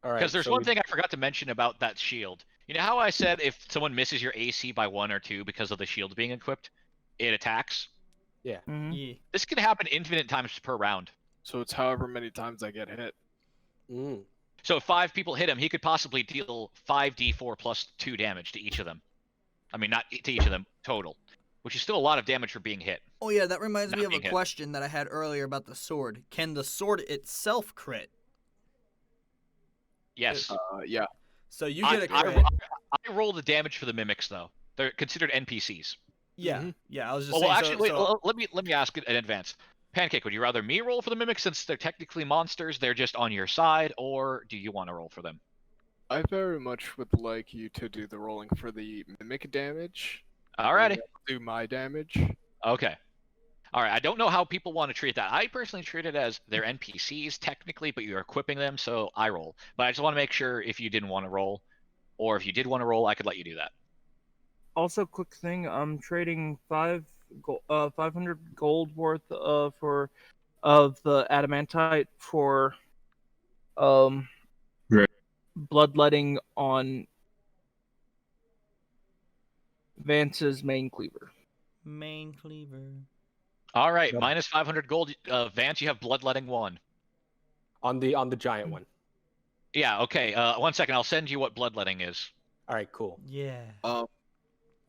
All right. Because there's so one we- thing I forgot to mention about that shield. You know how I said if someone misses your AC by 1 or 2 because of the shield being equipped, it attacks? mhm. Yeah. This can happen infinite times per round. So it's however many times I get hit. Mm. So if 5 people hit him, he could possibly deal 5d4 plus 2 damage to each of them. I mean, not to each of them, total. Which is still a lot of damage for being hit. Oh yeah, that reminds me Not of a being hit. question that I had earlier about the sword. Can the sword itself crit? Yes. Yeah. So you get a crit. I roll the damage for the mimics, though. They're considered NPCs. Yeah, Mhm. yeah. I was just Well, saying. actually, wait. so Let me ask it in advance. Pancake, would you rather me roll for the mimics since they're technically monsters? They're just on your side, or do you want to roll for them? I very much would like you to do the rolling for the mimic damage. Alrighty. and I'll do my damage. Okay. All right. I don't know how people want to treat that. I personally treat it as they're NPCs technically, but you're equipping them, so I roll. But I just want to make sure if you didn't want to roll, or if you did want to roll, I could let you do that. Also, quick thing. I'm trading 500 gold worth of the adamantite for Right. bloodletting on Vance's main cleaver. main cleaver. All right. Yep. Minus 500 gold. Vance, you have bloodletting 1. On the giant one. Yeah. Okay. 1 second. I'll send you what bloodletting is. All right. Cool. Yeah.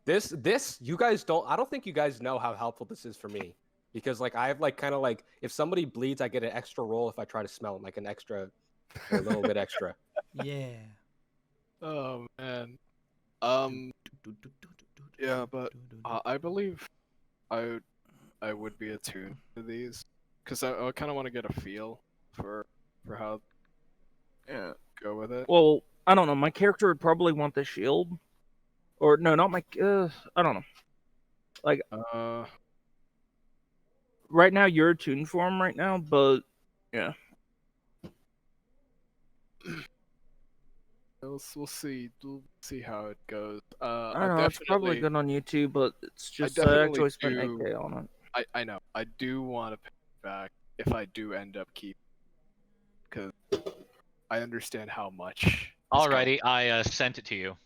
This you guys don't. I don't think you guys know how helpful this is for me, because like I have like kind of like if somebody bleeds, I get an extra roll if I try to smell 'em, like an extra, a little bit extra. Yeah. Oh man. Yeah, but I believe I would be attuned to these because I kind of want to get a feel for how Yeah. go with it. Well, I don't know. My character would probably want the shield, or no, not my. I don't know. Right now, you're attuned for him right now, but yeah. We'll see. We'll see how it goes. I don't know. It's probably good on you too, but it's just I definitely actually spent do- 8K on it. I know. I do want to pay it back if I do end up keeping, because I understand how much. this guy- Alrighty. I sent it to you.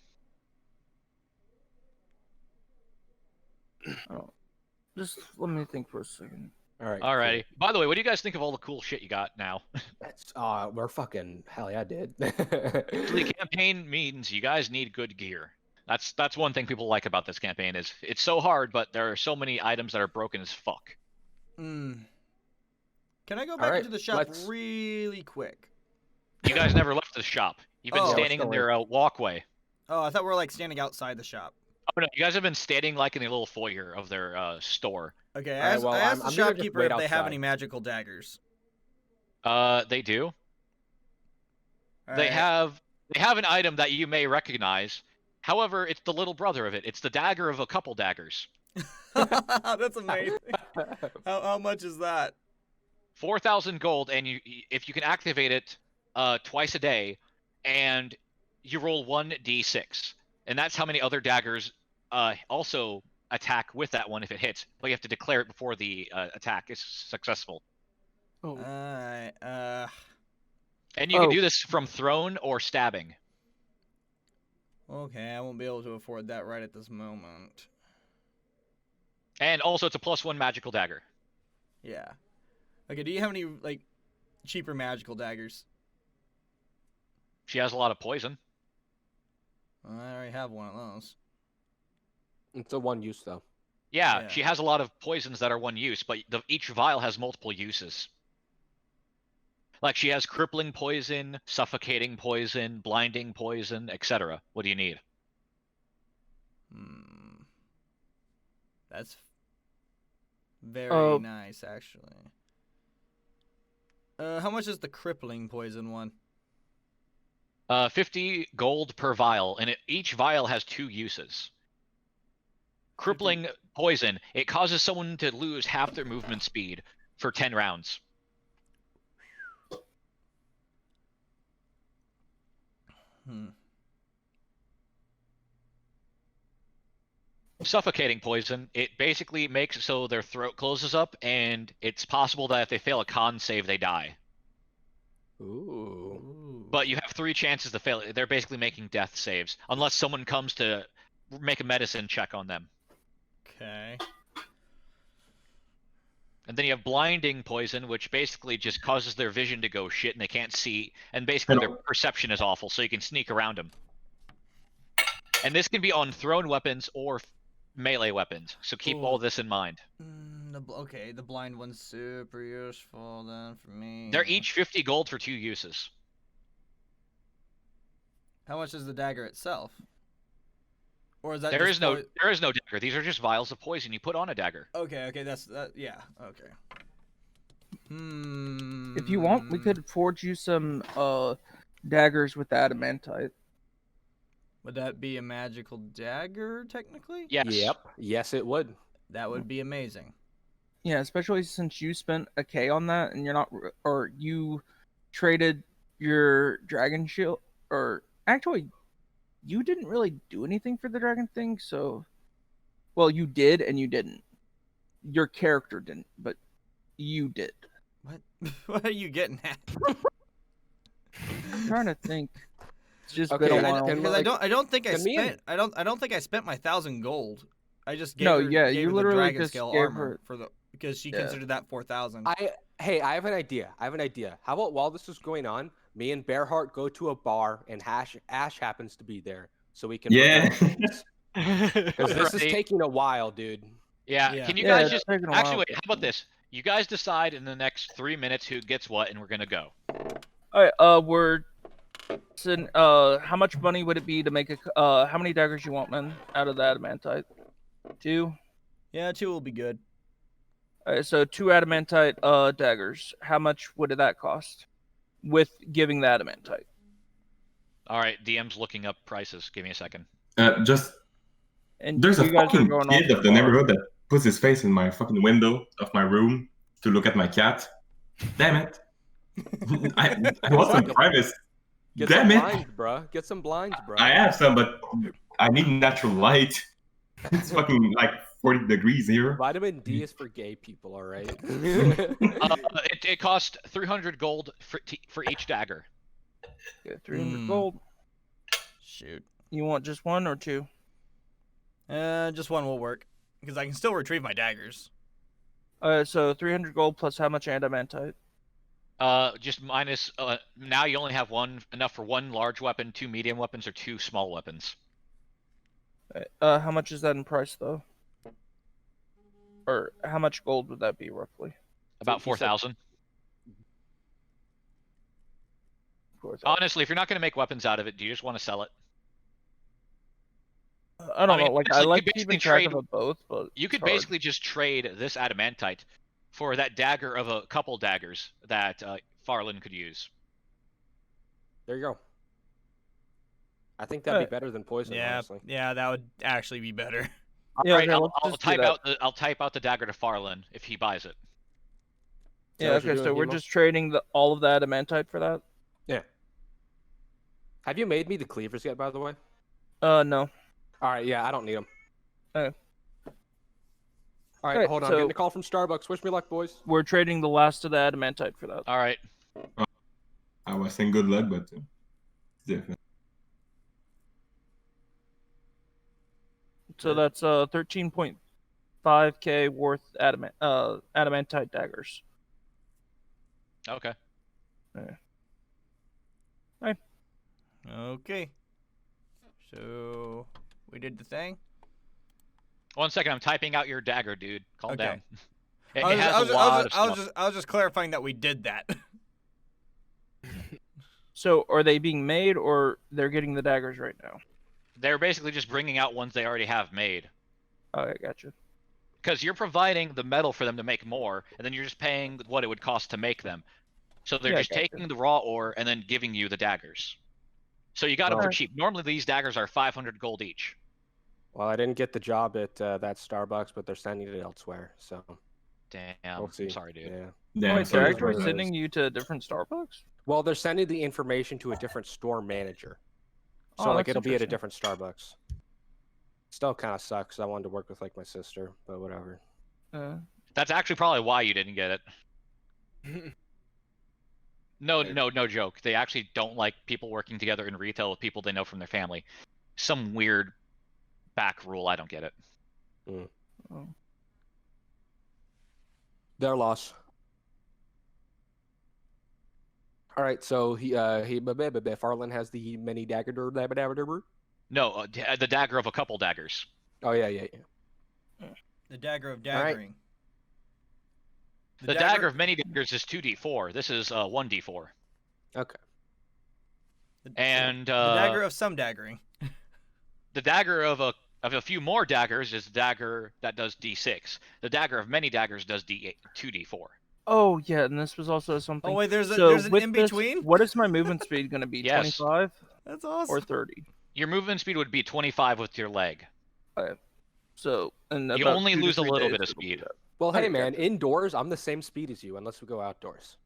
Just let me think for a second. All right. Alrighty. By the way, what do you guys think of all the cool shit you got now? Cool. That's we're fucking hell yeah, dude. The campaign means you guys need good gear. That's one thing people like about this campaign is it's so hard, but there are so many items that are broken as fuck. Can I go back right, into the shop let's- really quick? You guys never left the shop. You've been Oh. standing in still their walkway. Oh, I thought we were like standing outside the shop. Oh no, you guys have been standing like in a little foyer of their store. Okay, Alright, I well, asked the I'm gonna just shopkeeper wait if they have outside. any magical daggers. They do. They Alright. have an item that you may recognize. However, it's the little brother of it. It's the dagger of a couple daggers. That's amazing. How much is that? 4,000 gold, and if you can activate it twice a day, and you roll 1d6, and that's how many other daggers also attack with that one if it hits. But you have to declare it before the attack is successful. Oh, Alright, And you can do this from thrown or stabbing. okay, I won't be able to afford that right at this moment. And also, it's a +1 magical dagger. Yeah. Okay, do you have any, like, cheaper magical daggers? She has a lot of poison. Well, I already have one of those. It's a one use though. Yeah, Yeah. she has a lot of poisons that are one use, but each vial has multiple uses. Like she has crippling poison, suffocating poison, blinding poison, etc. What do you need? That's very nice, actually. How much is the crippling poison one? 50 gold per vial, and each vial has 2 uses. Crippling poison, it causes someone to lose half their movement speed for 10 rounds. Suffocating poison, it basically makes so their throat closes up, and it's possible that if they fail a con save, they die. Ooh. But you have 3 chances to fail. They're basically making death saves, unless someone comes to make a medicine check on them. Okay. And then you have blinding poison, which basically just causes their vision to go shit and they can't see, and basically their perception is awful, so you can sneak around them. And this can be on thrown weapons or melee weapons, so keep all this in mind. Okay, the blind one's super useful then for me. They're each 50 gold for 2 uses. How much is the dagger itself? Or is that There just is no dagger. These are just vials of poison you put on a dagger. Okay, that's that. Yeah, okay. If you want, we could forge you some daggers with adamantite. Would that be a magical dagger, technically? Yes. Yep. Yes, it would. That would be amazing. Yeah, especially since you spent a K on that, and you're not, or you traded your dragon shield, or actually, you didn't really do anything for the dragon thing. So, well, you did and you didn't. Your character didn't, but you did. What? What are you getting at? I'm trying to think. It's just Okay, been a while. Because I don't think I can me spent. I don't think I spent my 1,000 gold. I just gave No, her, yeah, gave you her literally the dragon just scale gave armor her- for the because she Yeah. considered that 4,000. Hey, I have an idea. How about while this is going on, me and Bearheart go to a bar and Ash happens to be there, so we can. Yeah. Because this is Right. taking a while, dude. Yeah. Yeah. Can you Yeah, guys it's just taking a actually while. wait? How about this? You guys decide in the next 3 minutes who gets what, and we're gonna go. All right, how much money would it be to make how many daggers you want, man, out of the adamantite? 2? Yeah, 2 will be good. All right, so 2 adamantite daggers. How much would that cost with giving the adamantite? All right, DM's looking up prices. Give me a second. Just And there's a you guys are fucking going kid off of the bar. neighborhood that puts his face in my fucking window of my room to look at my cat. Damn it! I want some privacy. Get Damn some it! blinds, bruh. Get some blinds, bruh. I have some, but I need natural light. It's fucking like 40 degrees here. Vitamin D is for gay people, all right? It costs 300 gold for each dagger. Yeah, 300 gold. Shoot. You want just 1 or 2? Just 1 will work because I can still retrieve my daggers. So 300 gold plus how much adamantite? Just minus. Now you only have enough for 1 large weapon, 2 medium weapons, or 2 small weapons. How much is that in price, though? Or how much gold would that be, roughly? About 4,000. Of course. Honestly, if you're not going to make weapons out of it, do you just want to sell it? I don't I mean, know. Like I honestly, you like could keeping basically track trade- of it both, but You it's could hard. basically just trade this adamantite for that dagger of a couple daggers that Farland could use. There you go. I think that'd be better than poison, Yeah, honestly. yeah, that would actually be better. Yeah, Alright, okay, I'll, let's I'll just do type that. I'll type out the dagger to Farland if he buys it. that Yeah, what you're okay, so doing, we're Hemo? just trading all of the adamantite for that? Yeah. Have you made me the cleavers yet, by the way? No. All right, yeah, I don't need them. Okay. All right, Okay, hold on. so- I'm getting a call from Starbucks. Wish me luck, boys. We're trading the last of the adamantite for that. Alright. I was saying good luck, but it's different. So that's 13.5k worth adamantite daggers. Okay. Okay. So we did the thing. 1 second, I'm typing out your dagger, dude. Calm Okay. down. It has a lot of stuff. I was just clarifying that we did that. So are they being made or they're getting the daggers right now? They're basically just bringing out ones they already have made. Okay, gotcha. Because you're providing the metal for them to make more, and then you're just paying what it would cost to make them. So they're Yeah, just gotcha. taking the raw ore and then giving you the daggers. So you got them for Alright. cheap. Normally these daggers are 500 gold each. Well, I didn't get the job at that Starbucks, but they're sending it elsewhere. So Damn. we'll see. I'm sorry, dude. Yeah. Yeah, Wait, sorry they're for actually that. sending you to a different Starbucks? Well, they're sending the information to a different store manager. So Oh, like that's it'll be at a interesting. different Starbucks. Still kind of sucks. I wanted to work with like my sister, but whatever. That's actually probably why you didn't get it. No joke. They actually don't like people working together in retail with people they know from their family. Some weird back rule. I don't get it. Oh. Their loss. All right, so Farland has the mini dagger. No, the dagger of a couple daggers. Oh yeah. The dagger of All right. daggering. The dagger of many daggers is 2d4. This is 1d4. Okay. And the dagger of some daggering. the dagger of a few more daggers is the dagger that does d6. The dagger of many daggers does 2d4. Oh, yeah, and this was also something. Oh wait, there's So an with in this, between. what is my movement speed going to be? Yes. 25 That's awesome. or 30? Your movement speed would be 25 with your leg. So, and You about only 2 to lose a 3 little days bit of it'll be speed. that. Well, hey Okay, man, gotcha. indoors I'm the same speed as you, unless we go outdoors.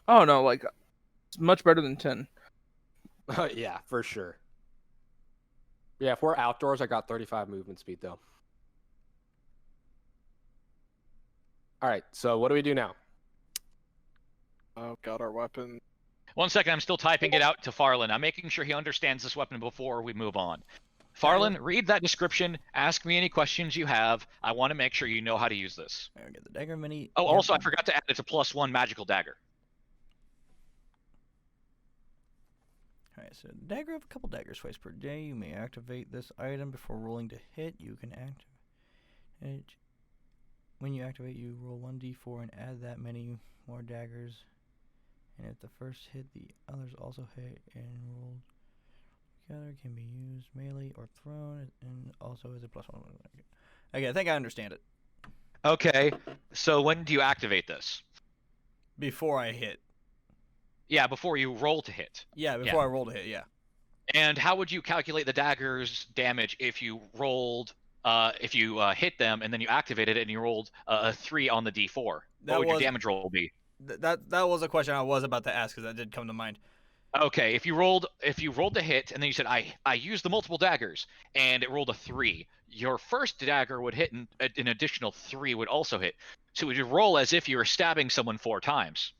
Oh no, like it's much better than 10. Yeah, for sure. Yeah, if we're outdoors, I got 35 movement speed though. All right, so what do we do now? Oh, got our weapon. 1 second, I'm still typing it out to Farland. I'm making sure he understands this weapon before we move on. Farland, read that description. Ask me any questions you have. I want to make sure you know how to use this. There we go. The dagger of many. Oh, also, I forgot to add it's a +1 magical dagger. All right, so dagger of a couple daggers twice per day. You may activate this item before rolling to hit. You can activate it. When you activate, you roll 1d4 and add that many more daggers. And if the first hit, the others also hit and rolled together. Can be used melee or thrown, and also is a +1. Okay, I think I understand it. Okay, so when do you activate this? Before I hit. Yeah, before you roll to hit. Yeah, before I roll to hit. Yeah. And how would you calculate the dagger's damage if you rolled, if you hit them and then you activated it and you rolled a 3 on the d4? That What would your was- damage roll be? That was a question I was about to ask because that did come to mind. Okay, if you rolled the hit and then you said I used the multiple daggers and it rolled a 3, your first dagger would hit and an additional 3 would also hit. So it would roll as if you were stabbing someone 4 times.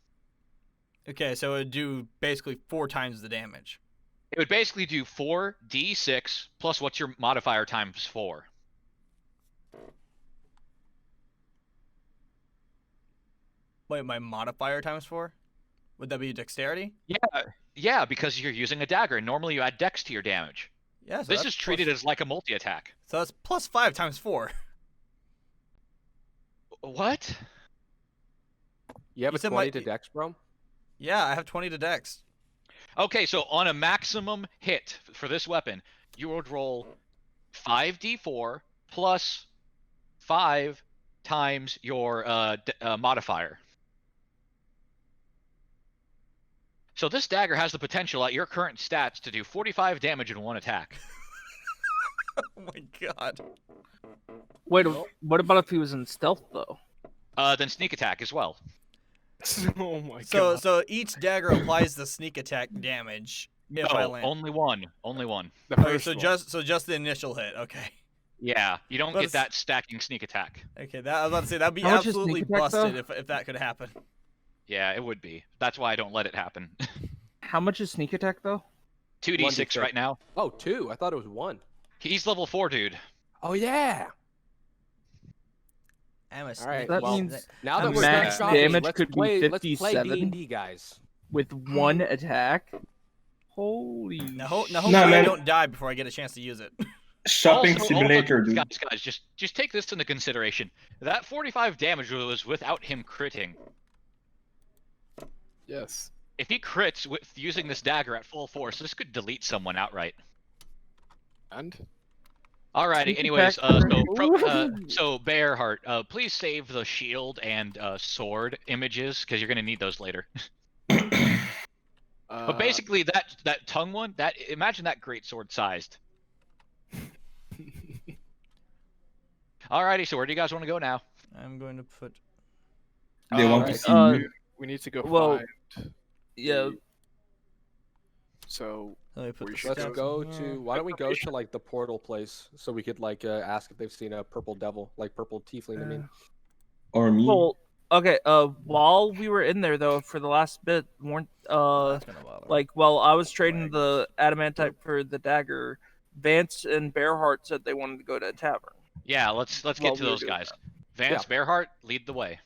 Okay, so it would do basically 4 times the damage. It would basically do 4d6 plus what's your modifier times 4. Wait, my modifier times 4? Would that be dexterity? Yeah, because you're using a dagger. Normally you add dex to your damage. Yeah, so This that's is treated as like a multi-attack. So that's +5 times 4. What? You have You a said 20 my- to dex, bro? Yeah, I have 20 to dex. Okay, so on a maximum hit for this weapon, you would roll 5d4 plus 5 times your modifier. So this dagger has the potential at your current stats to do 45 damage in one attack. Oh my god. Wait, what about if he was in stealth though? Then sneak attack as well. Oh my So god. so each dagger applies the sneak attack damage if I No, land. only one. Only one. The Oh, first so one. just the initial hit. Okay. Yeah, you don't But get it's- that stacking sneak attack. Okay, that I was about to say that'd be How much is absolutely sneak attack, though? busted if that could happen. Yeah, it would be. That's why I don't let it happen. How much is sneak attack though? 2d6 1d6. right now. Oh, 2. I thought it was 1. He's level 4, dude. Oh yeah. I'm a All right. That well, means now that the we're max done shopping, damage let's could be play, Let's play 57. D&D, guys. with one attack. Holy. Now, hopefully Nah, I man. don't die before I get a chance to use it. Shopping Also, simulator, dude. guys, just take this into consideration. That 45 damage was without him critting. Yes. If he crits with using this dagger at full force, this could delete someone outright. And Alrighty. Sneak Anyways, attack. so Bearheart, please save the shield and sword images because you're gonna need those later. But basically, that tongue one, imagine that great sword sized. Alrighty. So where do you guys want to go now? I'm going to put. They want to right, see you. we need to go Well, find. Yeah. So Let me put We the should Let's stats go in to. here. Why don't we go to like the portal place so we could like ask if they've seen a purple devil, like purple tiefling. I mean, Or me. Well, okay. While we were in there though, for the last bit, weren't That's gonna bother. like while I was trading the adamantite for the dagger, Vance and Bearheart said they wanted to go to a tavern. Yeah, let's Well, get to we were those doing guys. Vance, Bearheart, lead the way.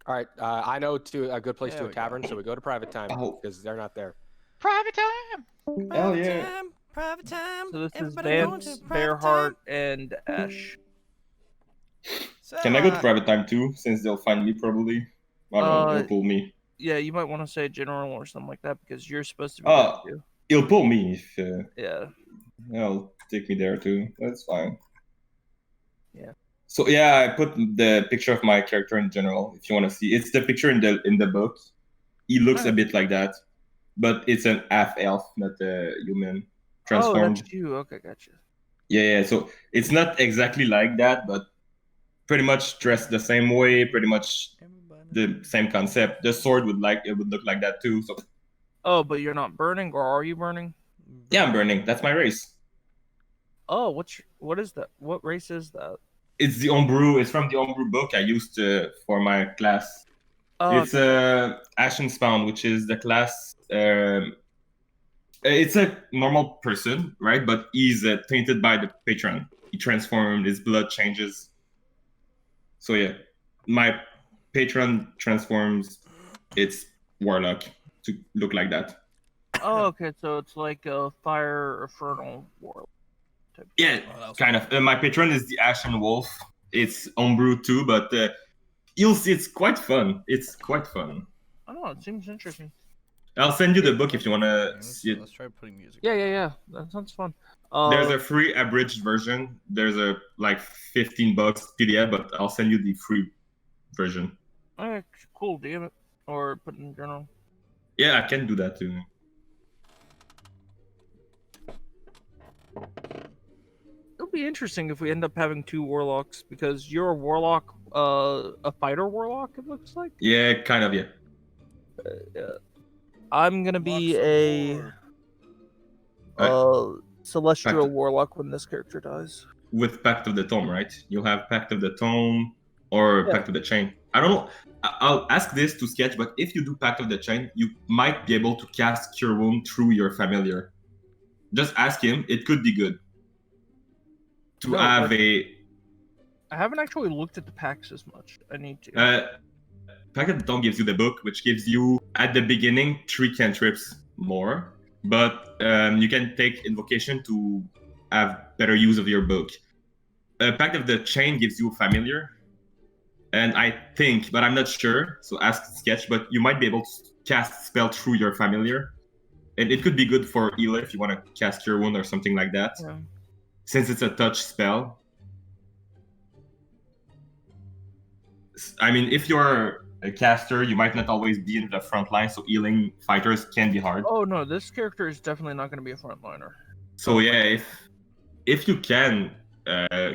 all right. I know to a good place There to a we go. tavern, so we go to private time Oh. because they're not there. Private time. Hell Private yeah. time, private time. So this is Everybody going Vance, to private Bearheart, and Ash. time. Can I go to So, private time too? Since they'll find me probably. I don't know. He'll pull me. Yeah, you might want to say general or something like that because you're supposed to be Oh. there too. He'll pull me if. Yeah. He'll take me there too. That's fine. Yeah. So yeah, I put the picture of my character in general. If you want to see, it's the picture in the book. He looks a bit like that, but it's an half elf, not a human Oh, transformed. that's you. Okay, gotcha. Yeah. So it's not exactly like that, but pretty much dressed the same way. Pretty much everybody- the same concept. The sword would look like that too. So Oh, but you're not burning, or are you burning? yeah, I'm burning. That's my race. Oh, what is that? What race is that? It's the homebrew. It's from the homebrew book I used for my class. Oh, It's Ashen Spawn, which is the class. It's a normal person, right? But he's tainted by the patron. He transformed. His blood changes. So yeah, my patron transforms its warlock to look like that. oh, okay. So it's like a fire infernal war. Yeah, Oh, that was kind of. My patron is the Ashen Wolf. It's homebrew too, but you'll see. It's quite fun. It's quite fun. I don't know. It seems interesting. I'll send you the book if you want Yeah, to see it. let's try putting music. Yeah. That sounds fun. There's a free abridged version. There's a like $15 PDF, but I'll send you the free version. Alright, cool. Damn it. Or put it in journal. Yeah, I can do that too. It'll be interesting if we end up having two warlocks because you're a warlock, a fighter warlock. It looks like. Yeah, kind of. Yeah. I'm gonna be a celestial Pact- warlock when this character dies. With Pact of the Tome, right? You'll have Pact of the Tome or Yeah. Pact of the Chain. I don't know. I'll ask this to Sketch, but if you do Pact of the Chain, you might be able to cast Cure Wound through your familiar. Just ask him. It could be good. To No, have but- a I haven't actually looked at the packs as much. I need to. Pact of the Tome gives you the book, which gives you at the beginning 3 cantrips more, but you can take invocation to have better use of your book. Pact of the Chain gives you familiar, and I think, but I'm not sure, so ask Sketch, but you might be able to cast spell through your familiar. And it could be good for healer if you want to cast Cure Wound or something like that. Yeah. Since it's a touch spell. I mean, if you're a caster, you might not always be in the front line, so healing fighters can be hard. Oh no, this character is definitely not going to be a frontliner. So yeah, if you can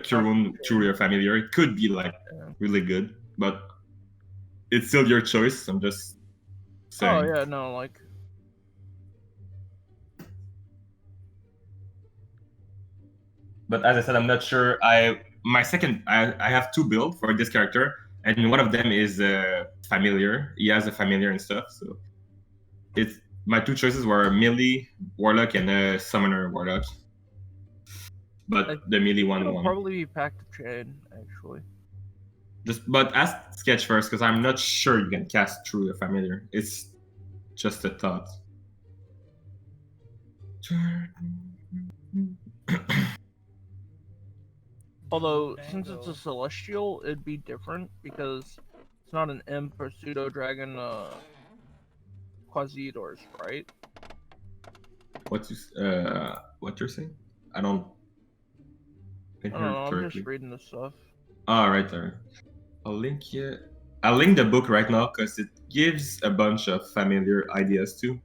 Cure Wound through your familiar, it could be like really good, but it's still your choice. I'm just saying. Oh yeah, no, like. But as I said, I'm not sure. I have two builds for this character, and one of them is familiar. He has a familiar and stuff. So it's my two choices were melee warlock and a summoner warlock. But the melee one It'll won. probably be Pact of Chain, actually. But ask Sketch first, because I'm not sure you can cast through a familiar. It's just a thought. Although, since it's a celestial, it'd be different because it's not an imp or pseudo dragon Quasidors, right? What you're saying? I don't I don't know, I'm just reading this stuff. Oh, right there. I'll link the book right now because it gives a bunch of familiar ideas too.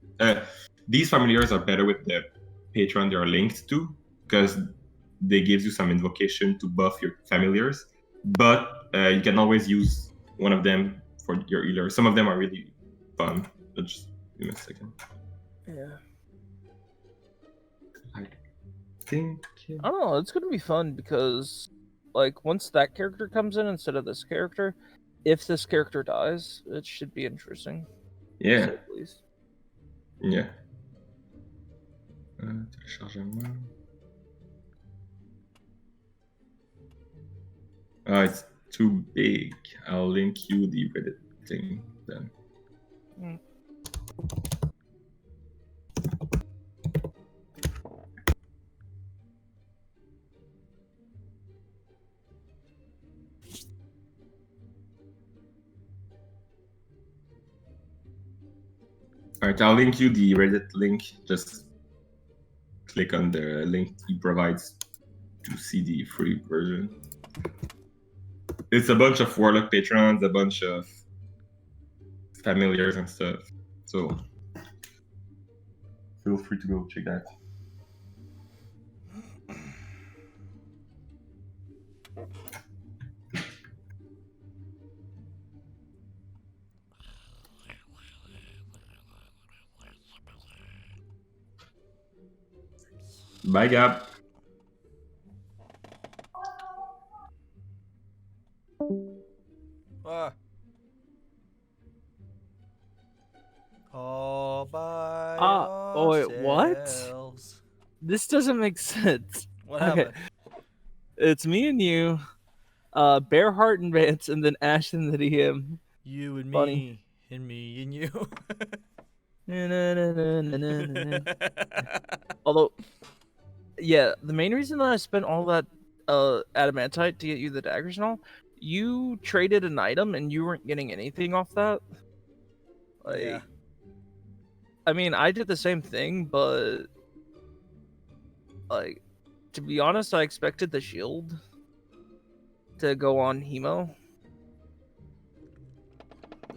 These familiars are better with the patron they are linked to because they give you some invocation to buff your familiars. But you can always use one of them for your healer. Some of them are really fun. Just give me a second. Yeah. I think. I don't know, it's gonna be fun because, like, once that character comes in instead of this character, if this character dies, it should be interesting. Yeah. To say the least. Yeah. Téléchargement. It's too big. I'll link you the Reddit thing then. Alright, I'll link you the Reddit link. Just click on the link he provides to see the free version. It's a bunch of Warlock patrons, a bunch of familiars and stuff. So feel free to go check that. Bye, Gab. All by oh wait, what? ourselves. This doesn't make sense. What happened? It's me and you, Bearheart and Vance, and then Ash and the DM. You and Funny. me, and me and you. Although, yeah, the main reason that I spent all that adamantite to get you the daggers and all, you traded an item and you weren't getting anything off that. Like, Yeah. I mean, I did the same thing, but like, to be honest, I expected the shield to go on Hemo.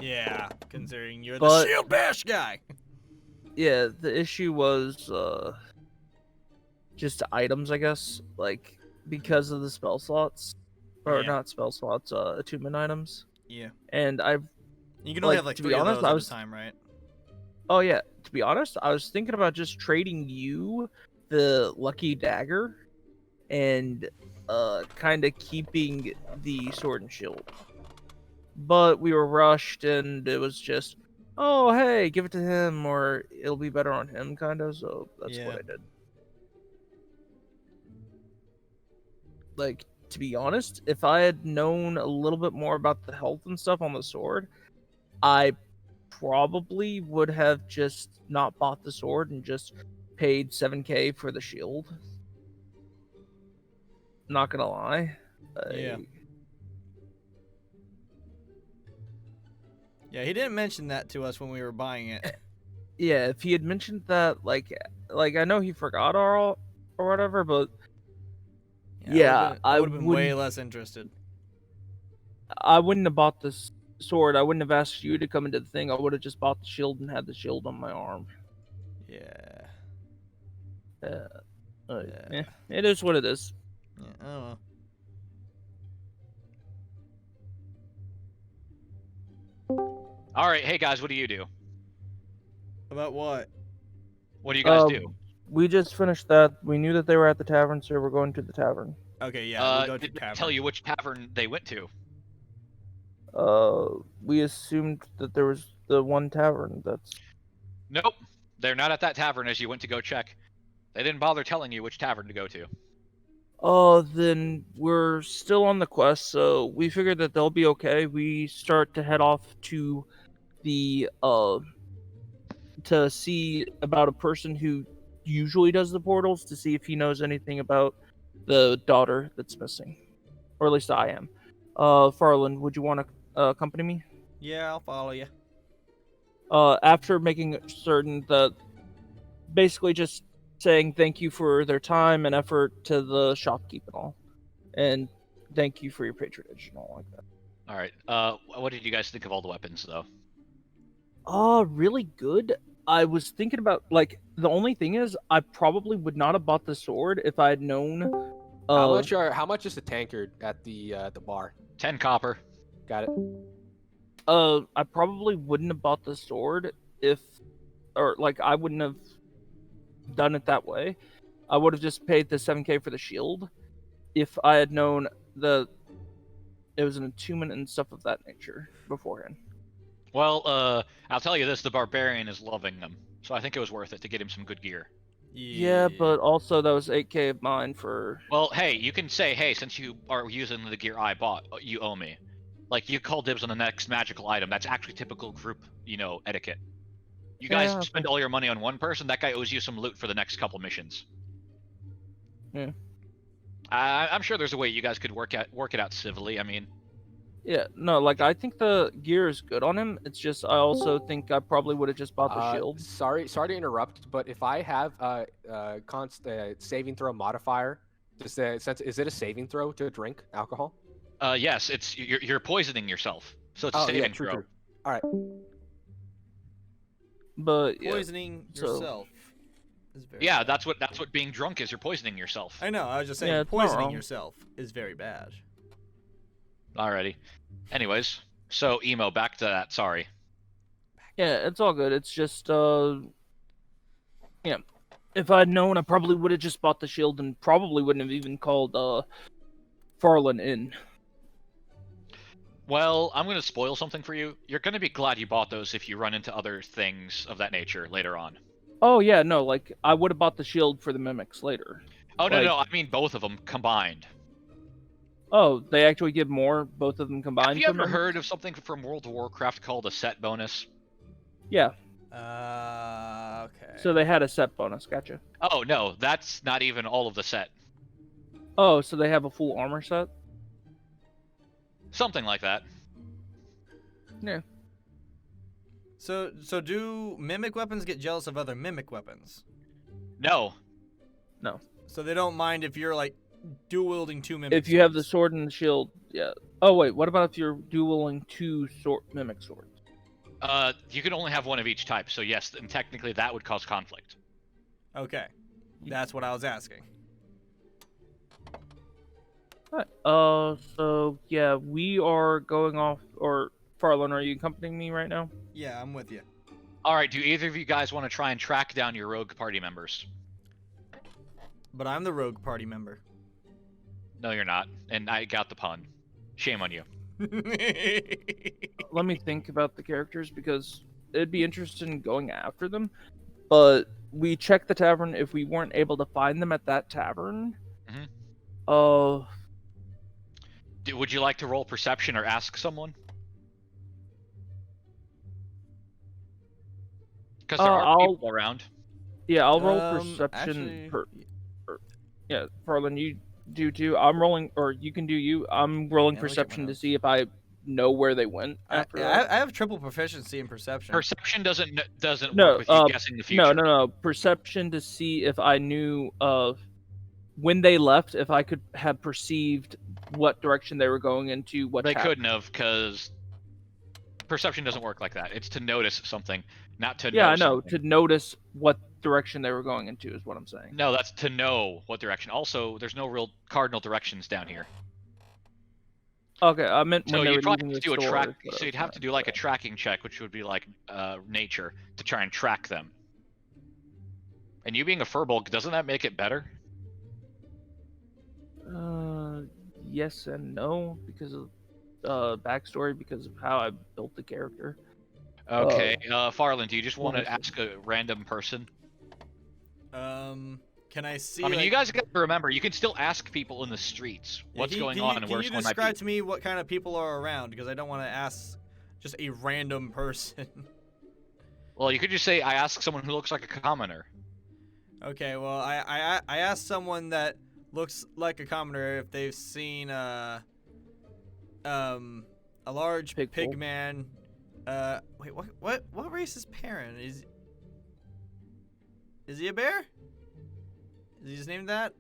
Yeah, considering you're But- the shield bash guy. Yeah, the issue was just items, I guess, like because of the spell slots, or Yeah. not spell slots, attunement items. Yeah. And I've, You can only Like, have like to 3 be of honest, those I at was- a time, right? oh yeah, to be honest, I was thinking about just trading you the lucky dagger, and kind of keeping the sword and shield. But we were rushed, and it was just, oh hey, give it to him, or it'll be better on him, kind of. So that's Yeah. what I did. Like, to be honest, if I had known a little bit more about the health and stuff on the sword, I probably would have just not bought the sword and just paid 7k for the shield. Not gonna lie. Yeah. Yeah, he didn't mention that to us when we were buying it. Yeah, if he had mentioned that, like I know he forgot or whatever, but yeah, I would have been way less interested. I wouldn't have bought this sword. I wouldn't have asked you to come into the thing. I would have just bought the shield and had the shield on my arm. Yeah. Yeah, it is what it is. Yeah, I don't know. All right, hey guys, what do you do? About what? What do you guys do? We just finished that. We knew that they were at the tavern, so we're going to the tavern. Okay, yeah, we go to Did they tavern. tell you which tavern they went to? We assumed that there was the one tavern that's... Nope, they're not at that tavern as you went to go check. They didn't bother telling you which tavern to go to. Then we're still on the quest, so we figured that they'll be okay. We start to head off to the, to see about a person who usually does the portals, to see if he knows anything about the daughter that's missing. Or at least I am. Farland, would you want to accompany me? Yeah, I'll follow you. After making certain that, basically just saying thank you for their time and effort to the shopkeep and all, and thank you for your patronage and all like that. All right. What did you guys think of all the weapons, though? Really good. I was thinking about, like, the only thing is, I probably would not have bought the sword if I had known. How much is the tankard at the bar? 10 copper. Got it. I probably wouldn't have bought the sword I wouldn't have done it that way. I would have just paid the 7K for the shield if I had known that it was an attunement and stuff of that nature beforehand. Well, I'll tell you this, the barbarian is loving them, so I think it was worth it to get him some good gear. Yeah, but also that was 8K of mine for... Well, hey, you can say, hey, since you are using the gear I bought, you owe me. Like, you call dibs on the next magical item. That's actually typical group, etiquette. You guys spend all your money on one person, that guy owes you some loot for the next couple missions. Yeah. I'm sure there's a way you guys could work it out civilly, I mean... Yeah, no, like, I think the gear is good on him. It's just, I also think I probably would have just bought the shield. Sorry to interrupt, but if I have a saving throw modifier, is it a saving throw to drink alcohol? Yes, you're poisoning yourself, so it's a saving throw. True. All right. But poisoning yourself is very yeah, bad. that's what being drunk is. You're poisoning yourself. I know. I was just saying, Yeah, poisoning yourself is very bad. Alrighty. Anyways, so emo, back to that. Sorry. Yeah, it's all good. It's just, if I'd known, I probably would have just bought the shield and probably wouldn't have even called Farland in. Well, I'm going to spoil something for you. You're going to be glad you bought those if you run into other things of that nature later on. Oh, yeah, no, like, I would have bought the shield for the mimics later. Oh, no, I mean both of them combined. Oh, they actually give more, both of them combined? Have you ever heard of something from World of Warcraft called a set bonus? Yeah. Okay. So they had a set bonus, gotcha. Oh, no, that's not even all of the set. Oh, so they have a full armor set? Something like that. Yeah. So do mimic weapons get jealous of other mimic weapons? No. No. So they don't mind if you're, like, dual-wielding two mimic If you have the sword and the shield, yeah. Oh, wait, what about if you're dueling two mimic swords? You can only have one of each type, so yes, and technically that would cause conflict. Okay. That's what I was asking. Alright, so, yeah, we are going off, or, Farland, are you accompanying me right now? Yeah, I'm with you. Alright, do either of you guys want to try and track down your rogue party members? But I'm the rogue party member. No, you're not, and I got the pun. Shame on you. Let me think about the characters, because it'd be interesting going after them, but we checked the tavern. If we weren't able to find them at that tavern, would you like to roll perception or ask someone? Because there are people around. Yeah, I'll roll perception. Farland, you do too. I'm rolling, or you can do you. I'm rolling perception to see if I know where they went after that? I have triple proficiency in perception. Perception doesn't No, work with you guessing the future. No. Perception to see if I knew when they left, if I could have perceived what direction they were going into. What They couldn't have, because perception doesn't work like that. It's to notice something, not to know Yeah, I know. something. To notice what direction they were going into is what I'm saying. No, that's to know what direction. Also, there's no real cardinal directions down here. Okay, I meant So when they you'd were probably leaving have to the do a store. track. So you'd have to do like a tracking check, which would be like nature, to try and track them. And you being a furbolg, doesn't that make it better? Yes and no, because of backstory, because of how I built the character. Okay, Farland, do you just want to ask a random person? Can I see? I mean, like, you guys got to remember, you can still ask people in the streets what's going on and where someone might be. Can you describe to me what kind of people are around? Because I don't want to ask just a random person. Well, you could just say, I ask someone who looks like a commoner. Okay, well, I asked someone that looks like a commoner if they've seen a large pig man. Wait, what race is Perrin? Is he a bear? Is he just named that?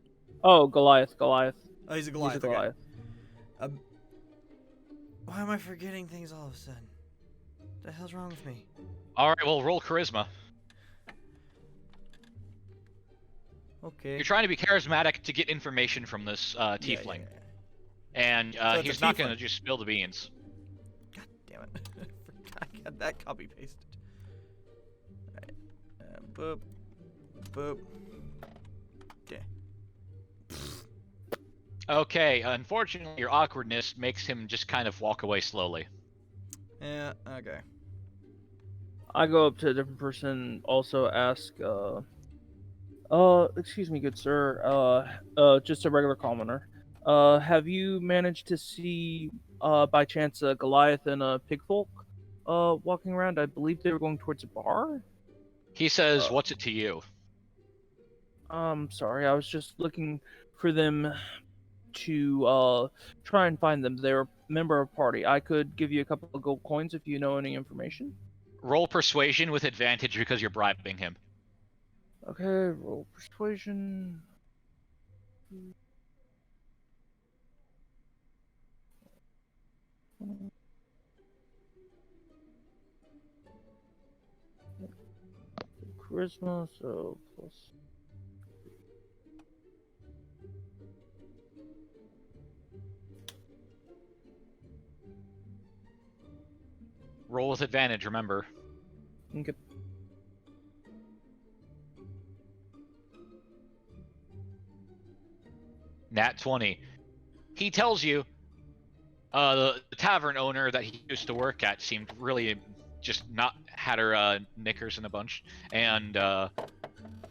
Oh, Goliath. Oh, he's a Goliath. He's a Goliath. Okay. Why am I forgetting things all of a sudden? What the hell's wrong with me? All right, well, roll charisma. Okay. You're trying to be charismatic to get information from this tiefling. And So it's he's a not going to tiefling. just spill the beans. God damn it. I got that copy pasted. Alright. Boop. Boop. Okay. Okay, unfortunately, your awkwardness makes him just kind of walk away slowly. Yeah, okay. I go up to a different person, also ask, excuse me, good sir, just a regular commoner. Have you managed to see, by chance, a Goliath and a pigfolk, walking around? I believe they were going towards a bar? He says, what's it to you? Sorry, I was just looking for them to, try and find them. They're a member of a party. I could give you a couple of gold coins if you know any information. Roll persuasion with advantage because you're bribing him. Okay, roll persuasion. Charisma, so plus. Roll with advantage, remember. Okay. Nat 20. He tells you the tavern owner that he used to work at seemed really just not had her knickers in a bunch, and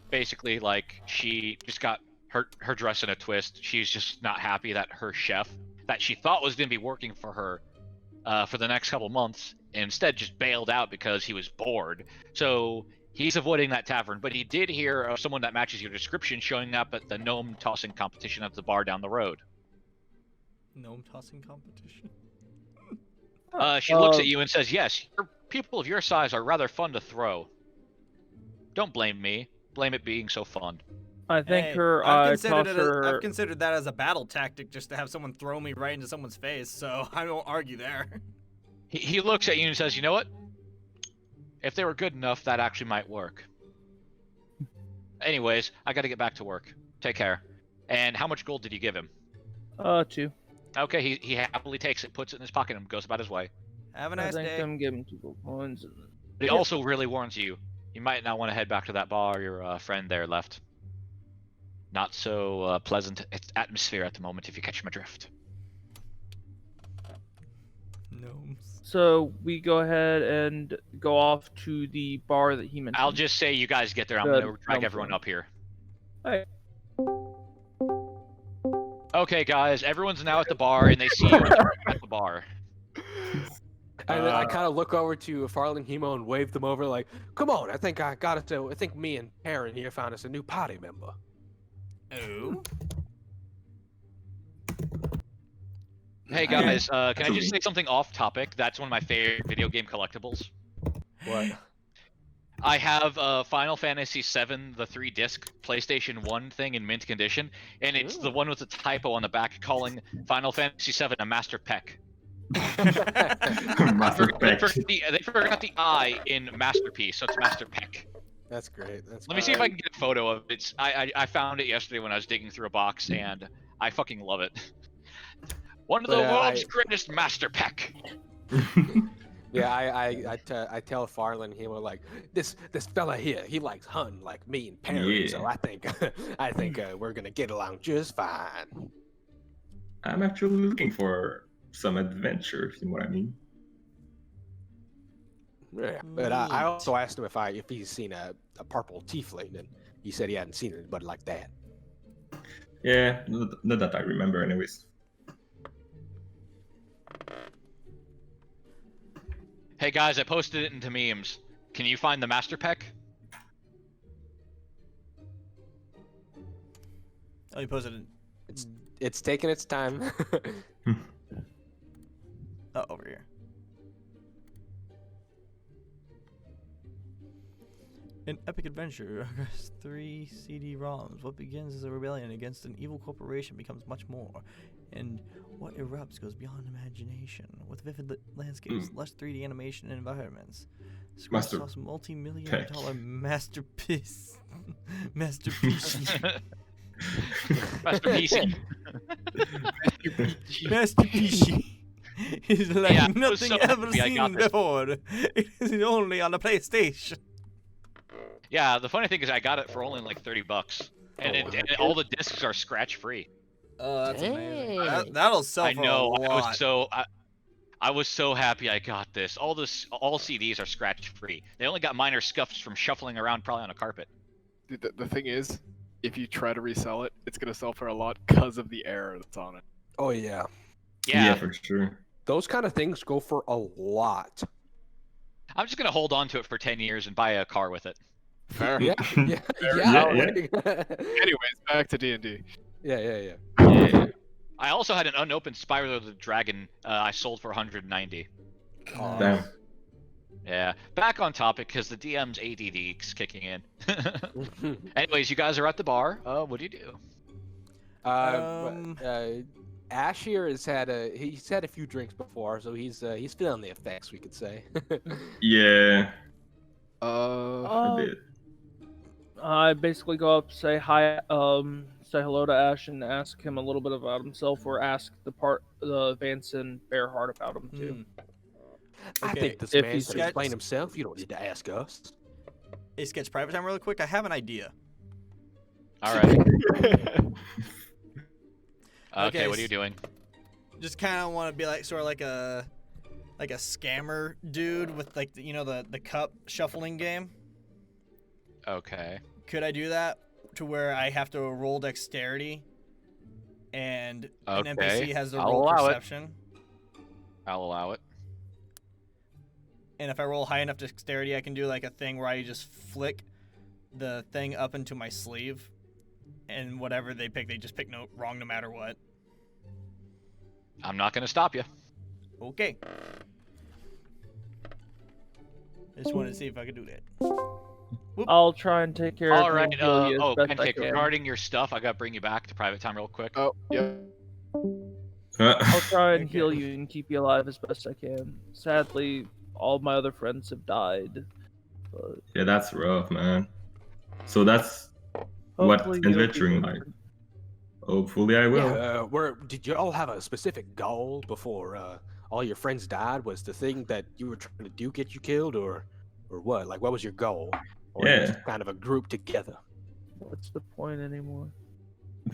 basically like she just got her dress in a twist. She's just not happy that her chef that she thought was going to be working for her for the next couple months instead just bailed out because he was bored. So he's avoiding that tavern, but he did hear of someone that matches your description showing up at the gnome tossing competition at the bar down the road. Gnome tossing competition? She looks at you and says, yes, people of your size are rather fun to throw. Don't blame me. Blame it being so fun. I think Hey, her. I've toss her. I've considered that as a battle tactic just to have someone throw me right into someone's face, so I won't argue there. He looks at you and says, you know what? If they were good enough, that actually might work. Anyways, I gotta get back to work. Take care. And how much gold did you give him? 2. Okay, he happily takes it, puts it in his pocket, and goes about his way. Have a I nice think day. I'm giving 2 gold coins. He also really warns you, you might not want to head back to that bar your friend there left. Not so pleasant atmosphere at the moment, if you catch my drift. Gnomes. So we go ahead and go off to the bar that he mentioned. I'll just say you guys get there. I'm Good. gonna drag Sounds everyone good. up here. Alright. Okay, guys, everyone's now at the bar, and they see you at the bar. And then I kind of look over to Farland Hemo and wave them over, like, "Come on! I think me and Aaron here found us a new party member." Oh. Hey guys, can I Actually. just say something off topic? That's one of my favorite video game collectibles. What? I have Final Fantasy VII, the 3-disc PlayStation 1 thing in mint condition, and it's the one with the typo on the back calling Final Fantasy VII a Master Peck. Master They Peck. forgot the I in Masterpiece, so it's Master Peck. That's great. That's Let me see if I can get a photo of it. It's, I found it yesterday when I was digging through a box, and I fucking love it. One of the Yeah, world's greatest Master Peck. Yeah, I tell Farland, he was like, this fella here, he likes hunting like me and Perry, so Yeah. I think we're gonna get along just fine. I'm actually looking for some adventure, if you know what I mean. Yeah, but I also asked him if he's seen a purple tiefling, and he said he hadn't seen anybody like that. Yeah, not that I remember, anyways. Hey guys, I posted it into memes. Can you find the Master Peck? Oh, you posted it. It's taking its time. Oh, over here. An epic adventure across 3 CD-ROMs. What begins as a rebellion against an evil corporation becomes much more, and what erupts goes beyond imagination. With vivid landscapes, lush 3D animation, and environments. Squaresoft's multi-million-dollar masterpiece. Masterpiece. Masterpiece. Masterpiece. Is like Yeah, I was nothing so ever happy I got seen this. before. It is only on the PlayStation. Yeah, the funny thing is I got it for only like $30, and, and all the discs are scratch-free. Oh, that's amazing. Dang. That'll sell I for know. a lot. I was so happy I got this. All CDs are scratch-free. They only got minor scuffs from shuffling around, probably on a carpet. Dude, the thing is, if you try to resell it, it's gonna sell for a lot because of the error that's on it. Oh yeah, Yeah, for sure. those kind of things go for a lot. I'm just gonna hold on to it for 10 years and buy a car with it. Fair. Yeah. Yeah. Anyways, back to D&D. Yeah. Yeah. I also had an unopened Spyro the Dragon I sold for 190. Damn. Yeah, back on topic because the DM's ADD is kicking in. Anyways, you guys are at the bar. What do you do? Ash here he's had a few drinks before, so he's feeling the effects, we could say. Yeah. Uh, A bit. I basically go up, say hi, say hello to Ash, and ask him a little bit about himself, or ask the Vance and Bearheart about him too. I Okay, think this if man he's can got- explain himself. You don't need to ask us. Hey, sketch private time really quick. I have an idea. All right. Okay, Okay, what are you doing? Just kind of want to be like sort of like a scammer dude with like the cup shuffling game. Okay. Could I do that to where I have to roll dexterity, and an Okay, NPC has to I'll roll allow it. perception? I'll allow it. And if I roll high enough dexterity, I can do like a thing where I just flick the thing up into my sleeve, and whatever they pick, they just pick wrong no matter what. I'm not gonna stop you. Okay. I just wanted to see if I could do that. I'll try and take care All of right. you and heal you as best I Pancake, can. regarding your stuff, I gotta bring you back to private time real quick. oh, yeah. I'll try and Okay. heal you and keep you alive as best I can. Sadly, all my other friends have died. But Yeah, that's rough, man. So that's what hopefully you'll be adventuring like. good. Hopefully I will. Yeah, did you all have a specific goal before all your friends died? Was the thing that you were trying to do get you killed, or what? Like, what was your goal? Or Yeah. just kind of a group together? What's the point anymore?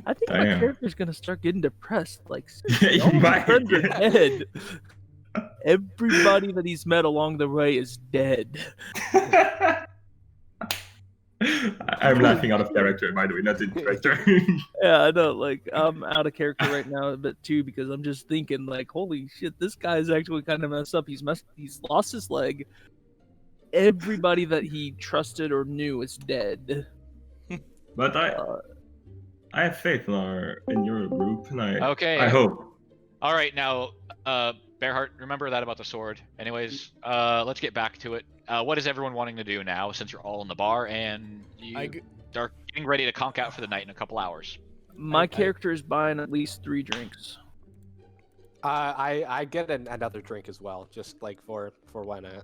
I think Damn. my character's gonna start getting depressed. Like, Yeah, you all his might, friends are yeah. dead. Everybody that he's met along the way is dead. I'm laughing out of character, by the way, not in character. Yeah, I know. Like, I'm out of character right now a bit too, because I'm just thinking, like, holy shit, this guy's actually kind of messed up. He's lost his leg. Everybody that he trusted or knew is dead. But I have faith in your group, and I Okay. hope All right, now, Bearheart, remember that about the sword. Anyways, let's get back to it. What is everyone wanting to do now, since you're all in the bar and you are getting ready to conk out for the night in a couple hours? My character is buying at least 3 drinks. I get another drink as well, just like for why not?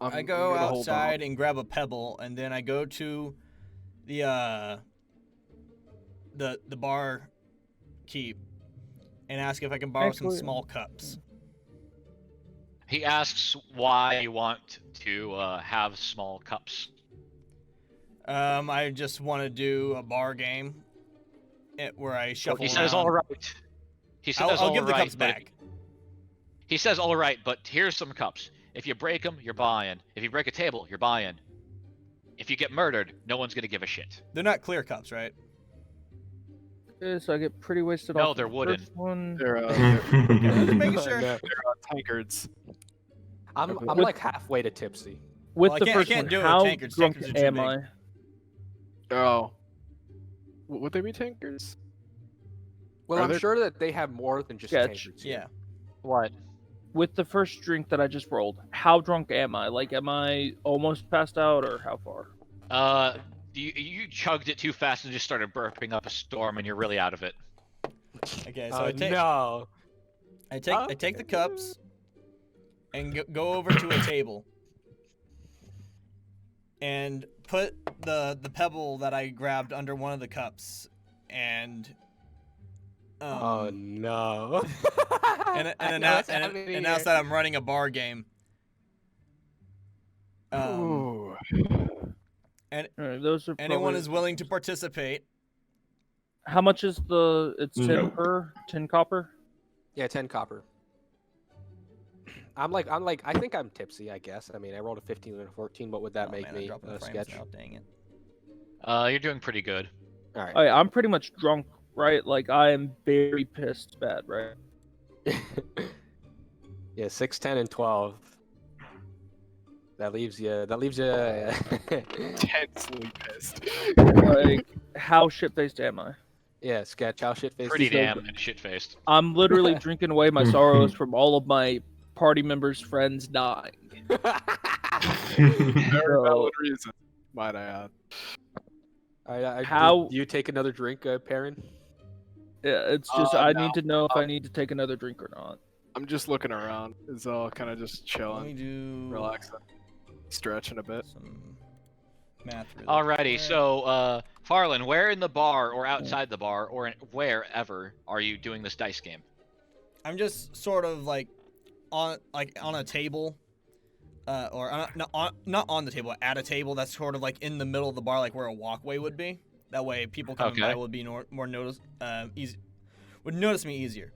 I go outside and grab a pebble, and then I go to the bar keep and ask if I can borrow some small cups. He asks why you want to have small cups. I just want to do a bar game where I shuffle He says, around. all right. He says, I'll give the all right, cups but back. he says, all right, but here's some cups. If you break them, you're buying. If you break a table, you're buying. If you get murdered, no one's going to give a shit. They're not clear cups, right? Okay, so I get pretty wasted No, off they're the wooden. first one. They're Just making sure. they're tankards. I'm With- like halfway to tipsy. With Well, the I first can't one, do it with how tankards. drunk Tankards are too am big. I? Oh. Would they be tankers? Well, Are I'm there- sure that they have more than just Sketch. tankards. Yeah. What? With the first drink that I just rolled, how drunk am I? Like, am I almost passed out, or how far? You chugged it too fast and just started burping up a storm, and you're really out of it. Okay, so I take No. I take the cups and go over to a table and put the pebble that I grabbed under one of the cups and Oh no. and I know what's announce happening announce here. that I'm running a bar game. Ooh. All right, those are Anyone probably- is willing to participate. How much is the? It's 10 No. per 10 copper. Yeah, 10 copper. I'm like, I think I'm tipsy, I guess. I mean, I rolled a 15 and a 14. What would that Oh, make man, I'm me? dropping the frames Sketch. now, dang it. You're doing pretty good. All right. Oh, yeah, I'm pretty much drunk, right? Like, I am very pissed bad, right? Yeah, 6, 10, and 12. That leaves you. Intensely pissed. Like, how shit faced am I? Yeah, Sketch. How shit faced. Pretty damn shit-faced. I'm literally drinking away my sorrows from all of my party members' friends dying. Very So- valid reason, might I add. How- Do you take another drink, Perrin? Yeah, it's just No. I need to know if I need to take another drink or not. I'm just looking around. It's all kind of just Let me chilling, do relaxing, stretching a bit. some math. Really Alrighty, quick. so Farland, where in the bar or outside the bar or wherever are you doing this dice game? I'm just sort of like on a table, or not on the table, at a table that's sort of like in the middle of the bar, like where a walkway would be. That way, people coming by Okay. would be more would notice me easier.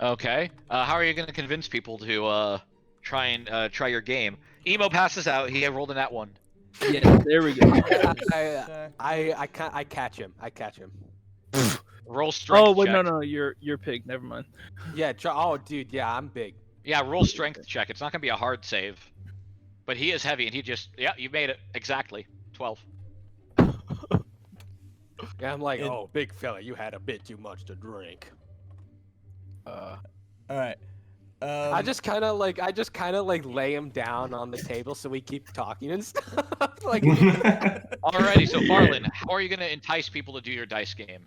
Okay. How are you going to convince people to try your game? Emo passes out. He rolled in that one. Yeah, there we go. I catch him. Roll strength. Oh wait, check. no, you're pig. Never mind. Yeah. Oh, dude. Yeah, I'm big. Yeah, roll strength check. It's not going to be a hard save. But he is heavy, and he just... Yeah, you made it. Exactly. 12. Yeah, I'm like, It- oh, big fella, you had a bit too much to drink. All right. I just kind of like lay him down on the table so we keep talking and stuff. Like, Alrighty, so Farland, how are you going to entice people to do your dice game?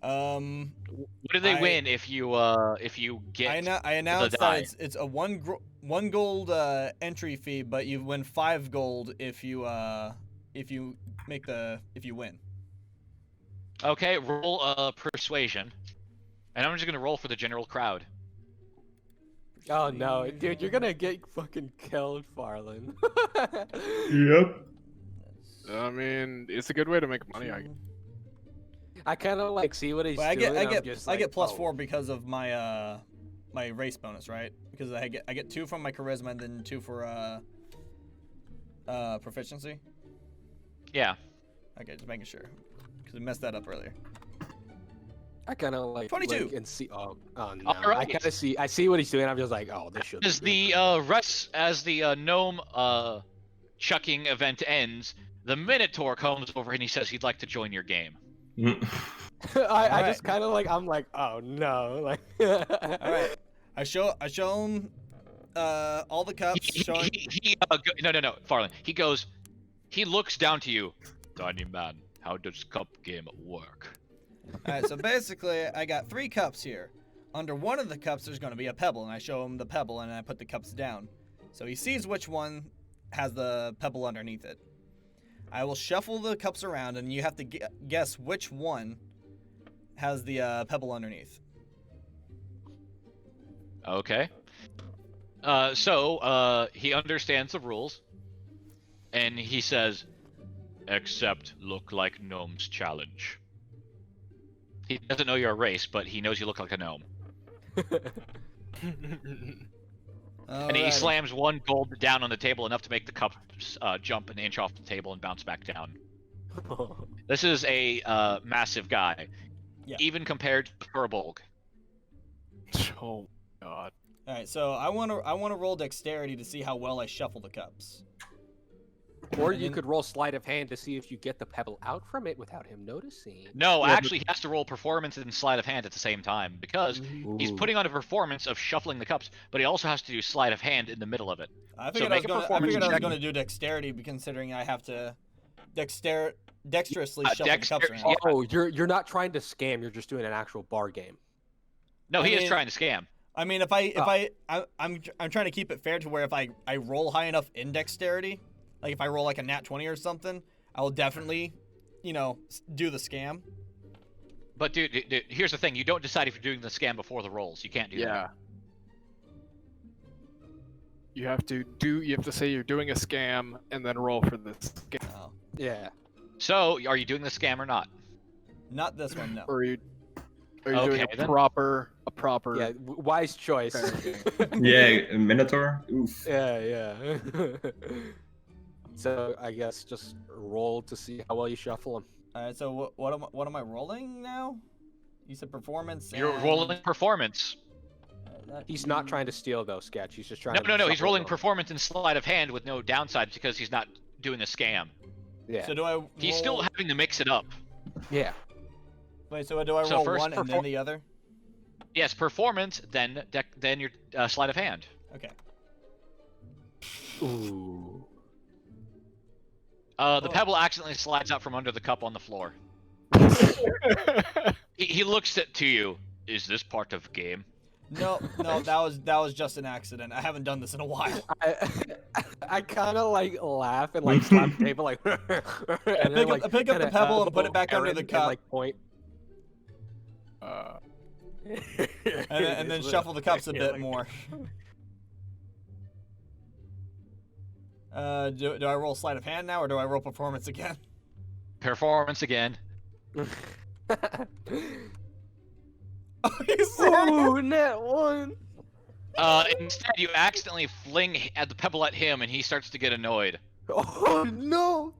What do they I- win if you get... I announced die. that it's a one gold entry fee, but you win 5 gold if you win. Okay, roll persuasion. And I'm just going to roll for the general crowd. oh no, dude, you're gonna get fucking killed, Farland. Yep. I mean, it's a good way to make money. I kind of like see what he's But doing. I I'm get just I like, get plus oh. 4 because of my my race bonus, right? Because I get 2 from my charisma and then 2 for proficiency. Yeah. Okay, just making sure because I messed that up earlier. I kind of like 22. look and see. Oh no! Alright. I kind of see. I see what he's doing. I'm just like, oh, this should. As the gnome chucking event ends, the Minotaur comes over and he says he'd like to join your game. I just kind of like, I'm like, oh no, like. All right. I show him all the cups. Showing. No, Farland. He looks down to you. Tiny man, how does cup game work? All right. So basically, I got 3 cups here. Under one of the cups, there's going to be a pebble, and I show him the pebble, and I put the cups down. So he sees which one has the pebble underneath it. I will shuffle the cups around, and you have to guess which one has the pebble underneath. Okay. So he understands the rules, and he says, "Accept look like gnomes challenge." He doesn't know your race, but he knows you look like a gnome. And he slams 1 gold down on the table, enough to make the cups jump an inch off the table and bounce back down. This is a massive guy, even compared to Furbolg. Oh God. All right, so I want to roll dexterity to see how well I shuffle the cups. Or you could roll sleight of hand to see if you get the pebble out from it without him noticing. No, actually, he has to roll performance and sleight of hand at the same time, because he's putting on a performance of shuffling the cups, but he also has to do sleight of hand in the middle of it. I figured I was going to do dexterity, considering I have to dexterously shuffle the cups around. Yeah. Oh, you're not trying to scam. You're just doing an actual bar game. No, he is trying to scam. I mean, I'm trying to keep it fair to where if I roll high enough in dexterity, like if I roll like a nat 20 or something, I will definitely, do the scam. But dude, here's the thing: you don't decide if you're doing the scam before the rolls. You can't do that. You have to say you're doing a scam and then roll for the scam. Oh. Yeah. So, are you doing the scam or not? Not this one, no. Or are you doing a then. proper? Yeah, wise choice. Yeah, Minotaur. Oof. Yeah. So I guess just roll to see how well you shuffle them. All right, so what am I rolling now? You said performance. You're rolling performance. He's not trying to steal though, Sketch. He's just trying. No. He's rolling performance and sleight of hand with no downsides because he's not doing a scam. Yeah. So do I? He's still having to mix it up. Yeah. Wait, so do I roll one and then the other? Yes, performance, then your sleight of hand. Okay. Ooh. The pebble accidentally slides out from under the cup on the floor. He looks to you. Is this part of game? No, that was just an accident. I haven't done this in a while. I kind of like laugh and like slap the table like. And I pick up the pebble and put it back under the cup. And, like point. And then shuffle the cups a bit more. Do I roll sleight of hand now, or do I roll performance again? Performance again. Ooh, net 1. Instead, you accidentally fling at the pebble at him, and he starts to get annoyed. Oh no!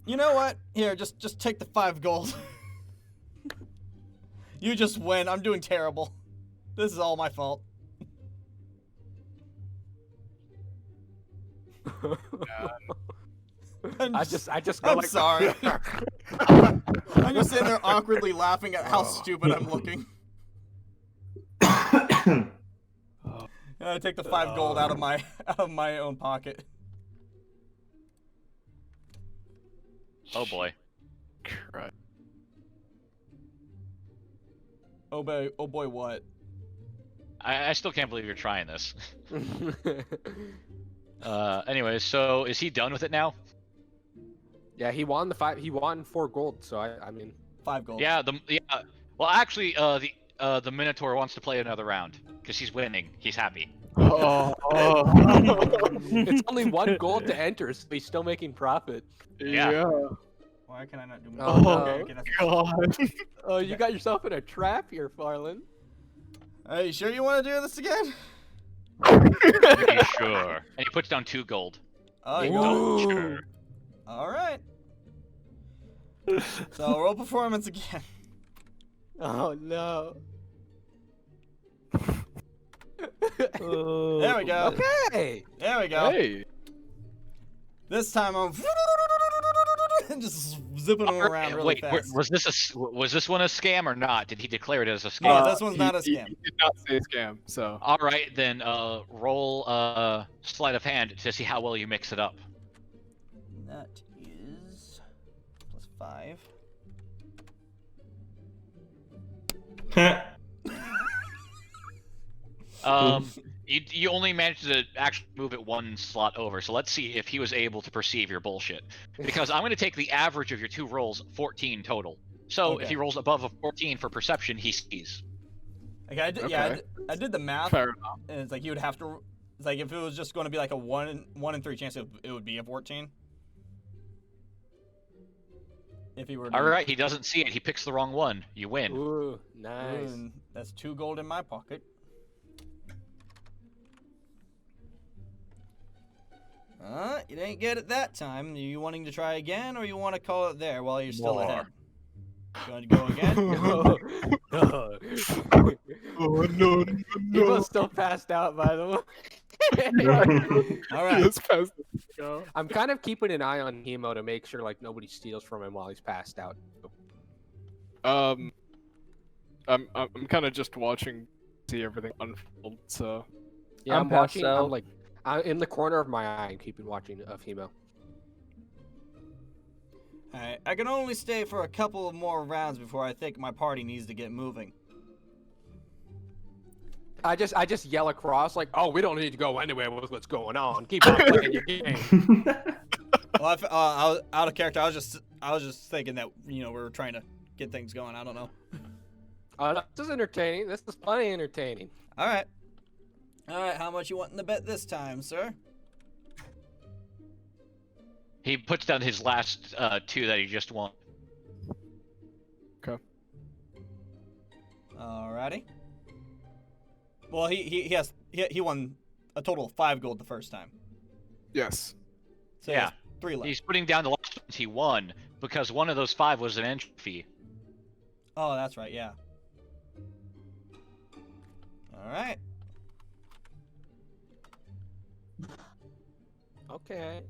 You know what? Here, just take the 5 gold. You just win. I'm doing terrible. This is all my fault. I just go I'm like, sorry. I'm just sitting there awkwardly laughing at how stupid I'm looking. I take the 5 gold out of my own pocket. Oh boy. Right. Oh boy, what? I still can't believe you're trying this. Anyway, so is he done with it now? Yeah, he won 4 gold. So I mean, 5 gold. Yeah. Well, actually, the Minotaur wants to play another round because he's winning. He's happy. It's only 1 gold to enter, so he's still making profit. Yeah. Why can I not do more? Okay, God. Oh, you got yourself in a trap here, Farland. Are you sure you want to do this again? Pretty sure. And he puts down 2 gold. Oh, you Don't go. sure. All right. So roll performance again. Oh no. There we go. Okay. There we go. Hey. This time I'm and just zipping them around really Wait, fast. was this one a scam or not? Did he declare it as a scam? No, this one's not a He scam. did not say scam, so. All right, then roll sleight of hand to see how well you mix it up. That is +5. You only managed to actually move it one slot over, so let's see if he was able to perceive your bullshit. Because I'm going to take the average of your two rolls, 14 total. So Okay. if he rolls above a 14 for perception, he sees. Okay, I did the math, Fair enough. and it's like you would have to. It's like if it was just going to be like a 1 in 3 chance, it would be a 14. If he were. All right, he doesn't see it. He picks the wrong one. You win. Ooh, nice. And that's 2 gold in my pocket. You didn't get it that time. Are you wanting to try again, or you want to call it there while you're still ahead? Going to go again? Oh, no. He was still passed out, by the way. All right. Let's pass this go. I'm kind of keeping an eye on Hemo to make sure like nobody steals from him while he's passed out. I'm kind of just watching, see everything unfold. So Yeah, I'm I'm watching. passed out. I'm like, I'm in the corner of my eye. I'm keeping watching of Hemo. Alright, I can only stay for a couple of more rounds before I think my party needs to get moving. I just yell across like, "Oh, we don't need to go anywhere with what's going on. Keep on playing your game." Well, I was out of character. I was just thinking that we were trying to get things going. I don't know. This is entertaining. This is plenty entertaining. All right. How much you wanting to bet this time, sir? He puts down his last 2 that he just won. Okay. Alrighty. Well, he won a total of 5 gold the first time. yes. So Yeah. yeah, 3 left. He's putting down the last ones he won because one of those 5 was an entry fee. Oh, that's right. Yeah. All right. Okay.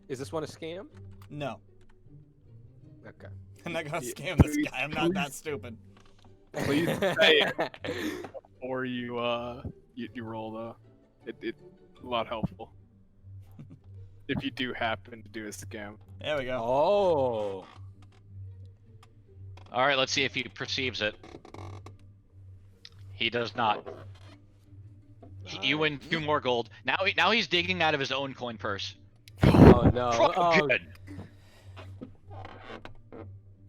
Is this one a scam? No, Okay. I'm not gonna Yeah, scam this please- guy. I'm not that stupid. Please say it. Or you roll though. It a lot helpful. If you do happen to do a scam. There we go. Oh. All right, let's see if he perceives it. He does not. You win 2 more gold. Now he's digging out of his own coin purse. Oh no. Oh, Oh, good.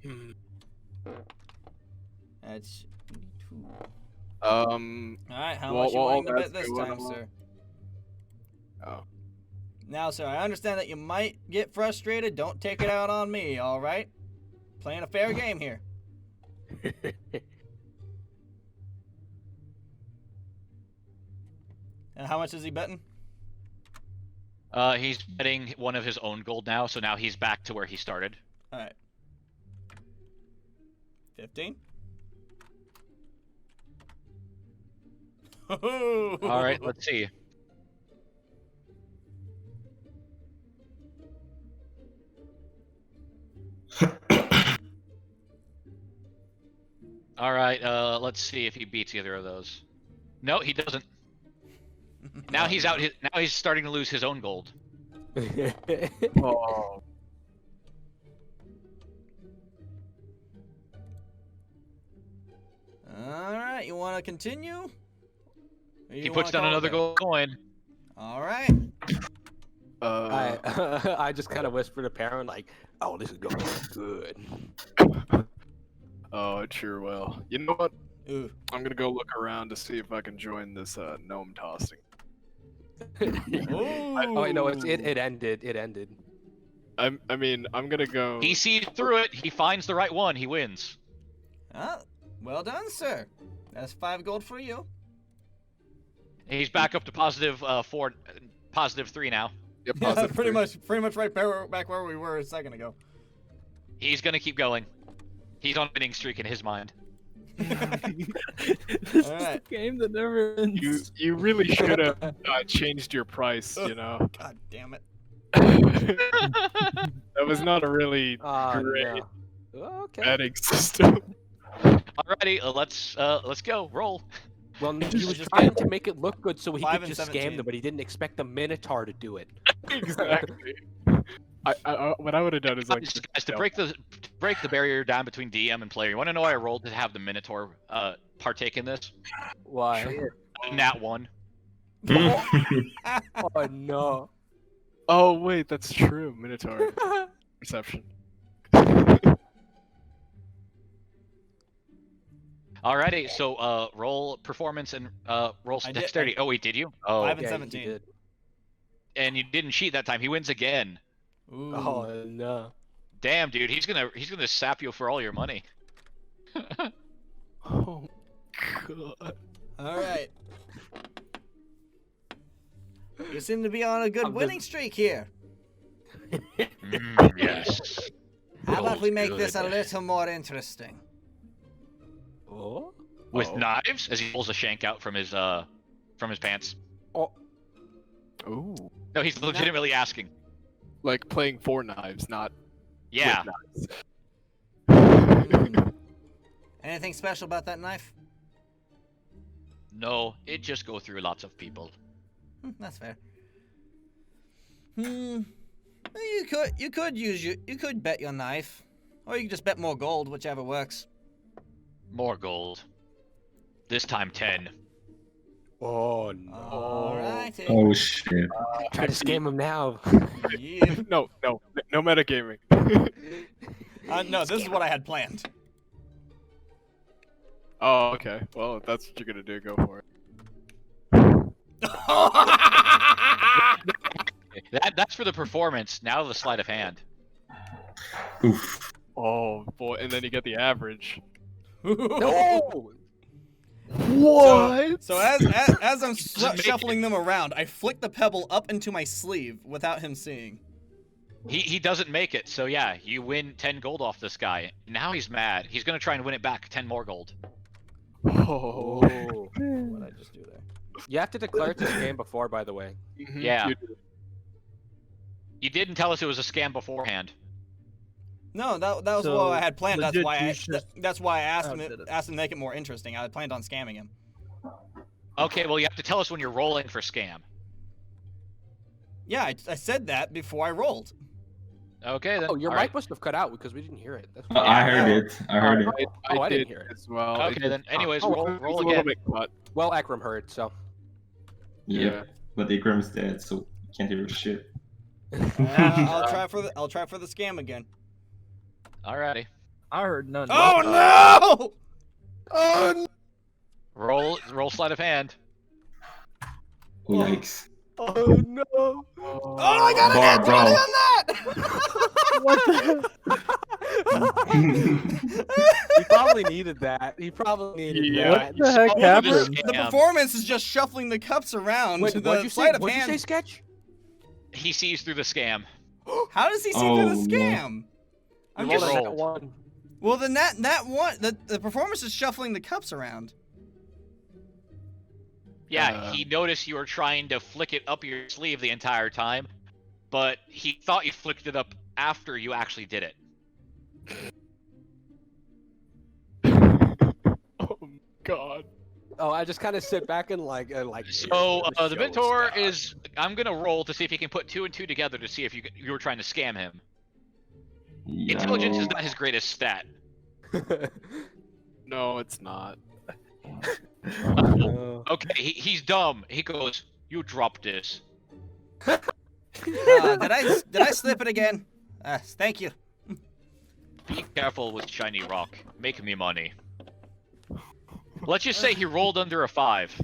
Hmm. That's 82. All Alright, how Well, much you well, willing to bet that's this going time, on. sir? Oh. Now, sir, I understand that you might get frustrated. Don't take it out on me, alright? Playing a fair game here. And how much is he betting? He's betting one of his own gold now, so now he's back to where he started. Alright. 15? All right, let's see. All right, let's see if he beats either of those. No, he doesn't. Now he's out. Now he's starting to lose his own gold. Oh. Alright, you want to continue? Or He you puts wanna down call it another there? gold coin. Alright. I just kind of whispered to Perrin like, "Oh, this is going good." Oh, it sure will. You know what? Ooh. I'm gonna go look around to see if I can join this gnome tossing. Oh, wait, no, it ended. It ended. I mean, I'm gonna go. He sees through it. He finds the right one. He wins. Ah, well done, sir. That's 5 gold for you. He's back up to positive 4, positive 3 now. Yep, Yeah, positive pretty three. much right back where we were a second ago. He's gonna keep going. He's on a winning streak in his mind. This is Alright. the game that never ends. You really should have changed your price. You know. God damn it. That was not a really great No. Okay. betting system. Alrighty, let's go. Roll. Well, he was just trying get to make it look good so he 5 could and just scam 17. them, but he didn't expect the Minotaur to do it. Exactly. What I would have done is like Guys, to break the barrier down between DM and player, you want to know why I rolled to have the Minotaur partake in this? Why? Nat 1. Oh no. Oh wait, that's true. Minotaur perception. Alrighty, so roll performance and roll I did- dexterity. Oh wait, did you? Oh, 5 and Yeah, he 17. did. and you didn't cheat that time. He wins again. Ooh. Oh no. Damn, dude, he's gonna sap you for all your money. Oh god. All right. You seem to be on a good I'm winning streak here. Yes. How about we make Good. this a little more interesting? Oh. With Uh-oh. knives as he pulls a shank out from his pants. Oh. Ooh. No, he's legitimately asking. Like playing 4 knives, not Yeah. with knives. Anything special about that knife? No, it just go through lots of people. That's fair. You could bet your knife, or you could just bet more gold, whichever works. More gold. This time 10. Oh no. Alrighty. Oh shit. Try to scam him now. Yeah. No metagaming. No, this is what I had planned. Oh, okay. Well, if that's what you're gonna do, go for it. That's for the performance. Now the sleight of hand. Oof. Oh boy, and then you get the average. No. What? So as I'm Just make shuffling them around, I flick the pebble up into my sleeve without him seeing. He doesn't make it, so yeah, you win 10 gold off this guy. Now he's mad. He's gonna try and win it back 10 more gold. Oh. Oh. What did I just do there? You have to declare it's a scam before, by the way. Mhm, Yeah. you do. You didn't tell us it was a scam beforehand. No, that was So, what I had planned. That's legit, why you I should- that's why I asked Oh, him did it. asked him to make it more interesting. I had planned on scamming him. Okay, well you have to tell us when you're rolling for scam. Yeah, I said that before I rolled. Okay then. Oh, your All mic right. must have cut out because we didn't hear it. That's I heard it. I heard it. Oh, I did didn't hear it. as well. Okay then. Anyways, Oh, roll It was roll a little again. bit cut. Well, Akram heard, so. Yeah. But Ikram's dead, so you can't hear shit. I'll try for the scam again. Alrighty. I heard none. Oh no! Oh Roll sleight of hand. Yikes. Oh no. Oh, I got a Bar, nat bro. 20 on that! What the? He probably needed that. He probably needed Yeah. that. What the heck Oh, happened? The performance is just shuffling the cups around. Wait, to what'd the you say? sleight of What'd you hand. say, Sketch? He sees through the scam. How does he see Oh, through the no. scam? I'm You just rolled. That one. well. The the performance is shuffling the cups around. Yeah, he noticed you were trying to flick it up your sleeve the entire time, but he thought you flicked it up after you actually did it. Oh god. Oh, I just kind of sit back and like. So the the show mentor starts. is. I'm gonna roll to see if he can put 2 and 2 together to see if you were trying to scam him. Intelligence is not his greatest stat. No, it's not. Okay, he's dumb. He goes, "You dropped this." Did I slip it again? Thank you. Be careful with shiny rock. Make me money. Let's just say he rolled under a 5.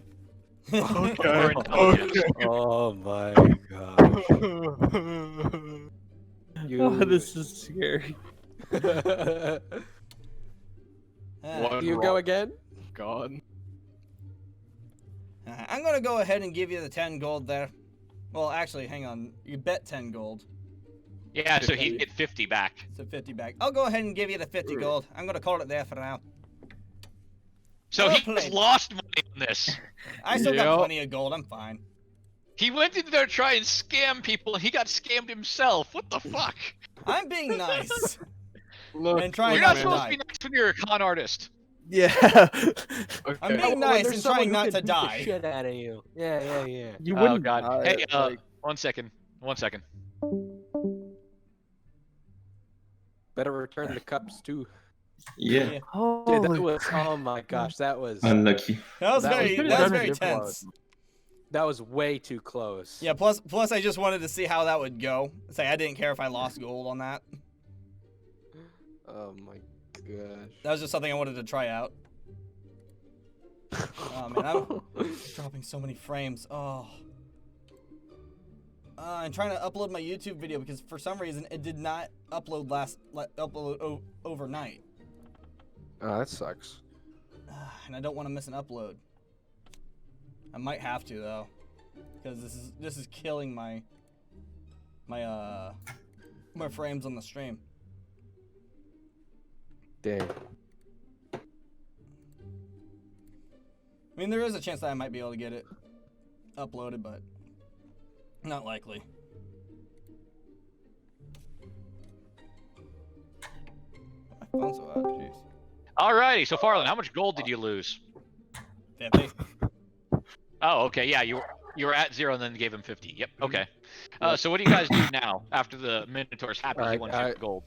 For intelligence. Oh my god. Oh, this is scary. One You roll. go again? God. I'm gonna go ahead and give you the 10 gold there. Well, actually, hang on. You bet 10 gold. Yeah, so he'd get 50 back. It's a 50 back. I'll go ahead and give you the 50 gold. I'm gonna call it there for now. So Well he just played. lost money on this. I still Yep. got plenty of gold. I'm fine. He went in there to try and scam people, and he got scammed himself. What the fuck? I'm being nice. Look, And trying You're not not to supposed die. to be nice when you're a con artist. Yeah. okay. I'm being When nice there's and someone trying who not can to beat the die. shit out of you. Yeah. You Oh wouldn't. god. Hey, like, 1 second. 1 second. Better return the cups too. Yeah, Dude, that holy was. Oh my gosh, that was. unlucky. That was That was very, pretty that was done very it tense. That was way too close. Yeah. Plus, I just wanted to see how that would go. Say, I didn't care if I lost gold on that. Oh my gosh. That was just something I wanted to try out. Oh man, I'm dropping so many frames. Oh. I'm trying to upload my YouTube video because for some reason it did not upload overnight, Oh, that sucks. and I don't want to miss an upload. I might have to though, because this is killing my frames on the stream. Dang. I mean, there is a chance that I might be able to get it uploaded, but not likely. My phone's so out, jeez. Alrighty, so Farland, how much gold did you lose? 50. Oh, okay, yeah, you were at 0 and then gave him 50. Yep, okay. So what do you guys do now after the Minotaur's happy he Alright, won 50 gold?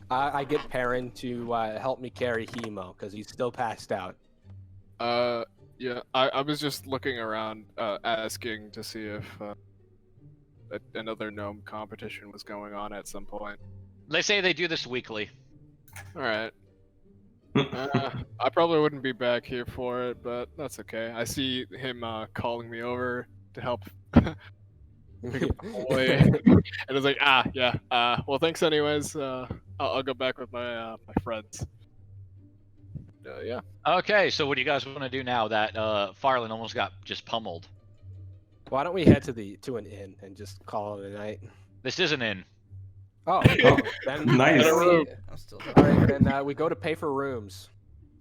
I get Perrin to help me carry Hemo because he's still passed out. Yeah, I was just looking around, asking to see if another gnome competition was going on at some point. They say they do this weekly. All right. I probably wouldn't be back here for it, but that's okay. I see him calling me over to help pick up the boy, and I was like, yeah. Well, thanks anyways. I'll go back with my my friends. Yeah. Okay, so what do you guys want to do now that Farland almost got just pummeled? Why don't we head to an inn and just call it a night? This is an inn. Oh, then, Nice. then we, I'm still. all right, then we go to pay for rooms.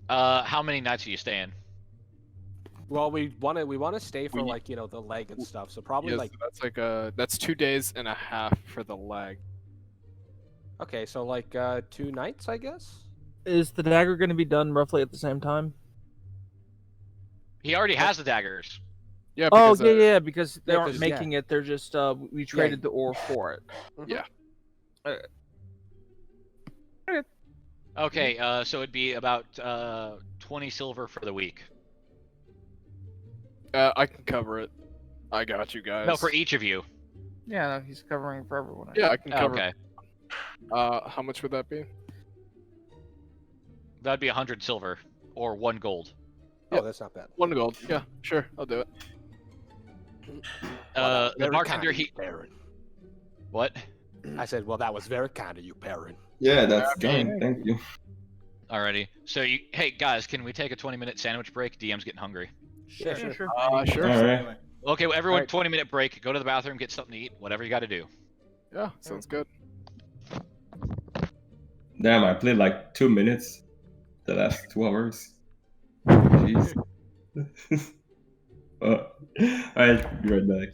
How many nights are you staying? Well, we want to stay for We- like the leg and stuff. So probably Yes, like that's like that's 2 days and a half for the leg. okay, so like 2 nights, I guess. is the dagger going to be done roughly at the same time? He already has the daggers. Yeah. Oh Because, yeah, because they yeah, aren't 'cause, making it. They're just we traded the ore for it. Yeah. Okay, so it'd be about 20 silver for the week. I can cover it. I got you guys. No, for each of you. Yeah, no, he's covering for everyone. Yeah, I can cover. Okay, How much would that be? that'd be 100 silver or 1 gold. Oh, that's not bad. 1 gold. Yeah, sure, I'll do it. The Very bartender, kind of you, Perrin. What? I said, well, that was very kind of you, Perrin. Yeah, that's game. Thank you. Alrighty. So hey guys, can we take a 20-minute sandwich break? DM's getting hungry. Yeah, sure. Sure. Sure. All right. Anyway. Okay, well, everyone, Alright. 20-minute break. Go to the bathroom, get something to eat, whatever you got to do. Yeah, sounds good. Damn, I played like 2 minutes the last 2 hours. Jeez. Alright, be right back.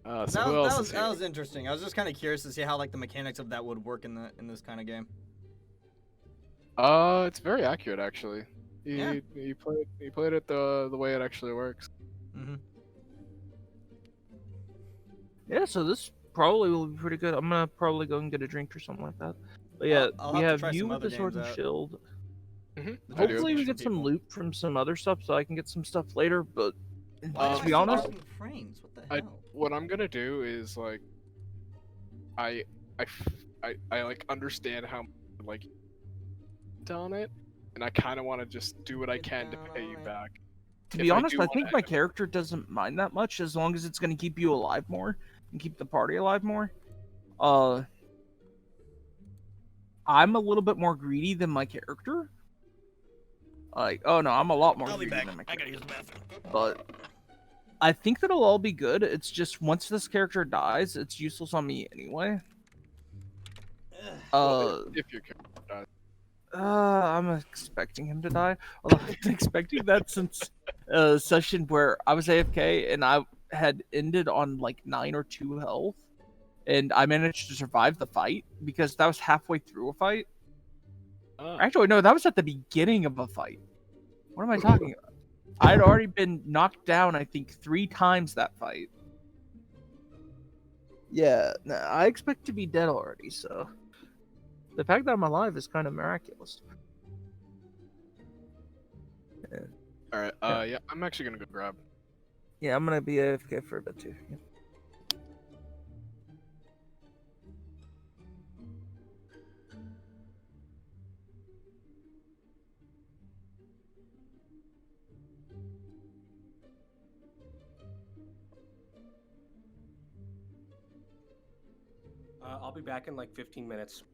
So That, who that else was is that here? was interesting. I was just kind of curious to see how like the mechanics of that would work in this kind of game. It's very accurate actually. Yeah. You played it the way it actually works. Mm-hmm. Yeah, so this probably will be pretty good. I'm gonna probably go and get a drink or something like that. But yeah, I'll we have to have try you some with other the sword games and out. shield. Mm-hmm. Hopefully we get some loot from some other stuff so I can get some stuff later. But to be honest, frames. What the I- hell? What I'm gonna do is like, I like understand how like on it, and I kind of want to just do what I can to pay you back. to if be I honest, do I wanna think my end it. character doesn't mind that much as long as it's gonna keep you alive more and keep the party alive more. I'm a little bit more greedy than my character. Like, oh no, I'm a lot more I'll be greedy back. than my I character. gotta use the bathroom. But I think that'll all be good. It's just once this character dies, it's useless on me anyway. If your character dies. I'm expecting him to die. Although I'm expecting that since session where I was AFK and I had ended on like 9 or 2 health, and I managed to survive the fight because that was halfway through a fight. Oh. Actually, no, that was at the beginning of a fight. What am I talking about? I had already been knocked down, I think, 3 times that fight. Yeah, I expect to be dead already, so the fact that I'm alive is kind of miraculous. All right. Yeah, I'm actually gonna go grab. Yeah, I'm gonna be AFK for a bit too. Yeah. I'll be back in like 15 minutes.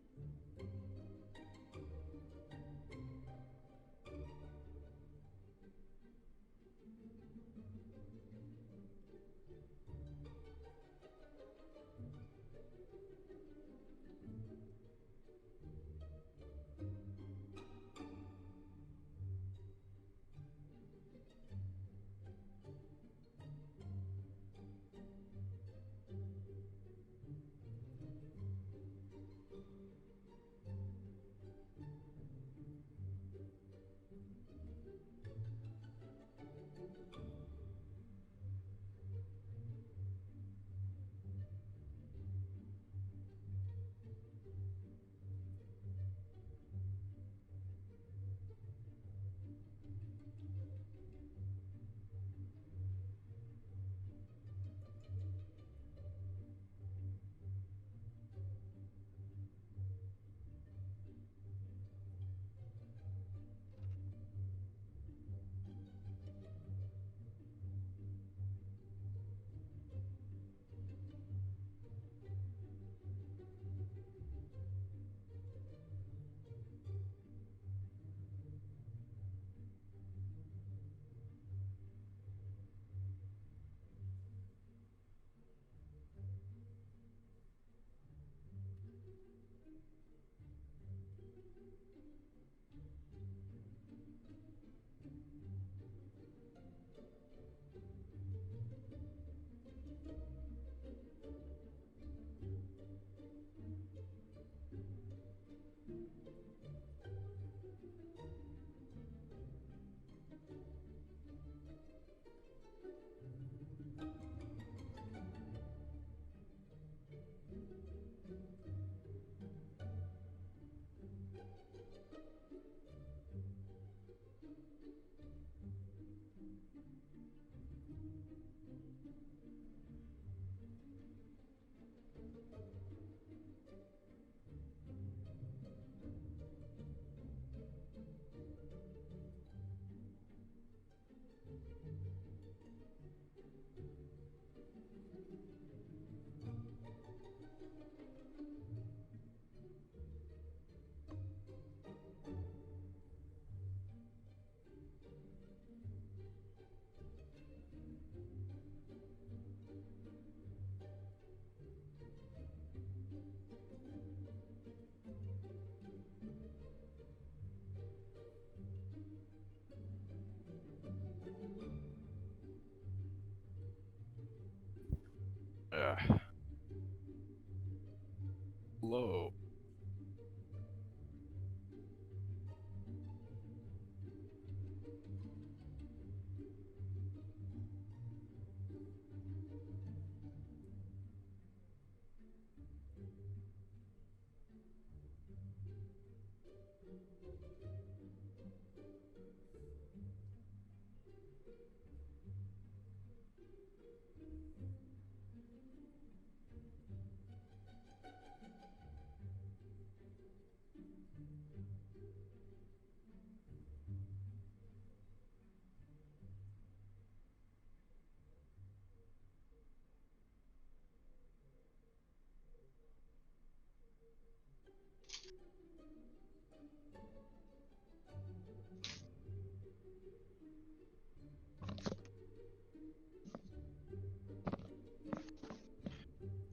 Hello.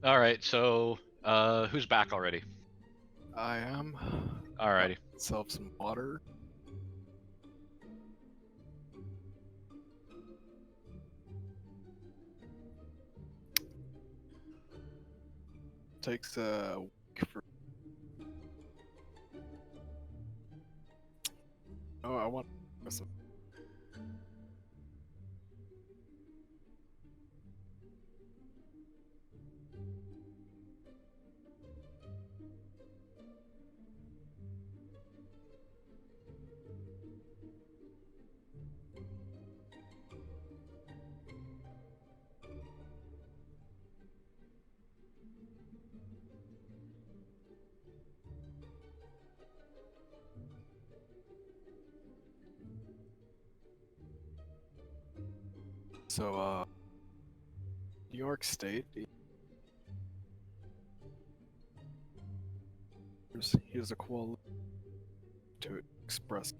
All right, so who's back already? I am. Alrighty. Got myself some water. takes a week for. Oh, I want. So, New York State. Here's a quality to express.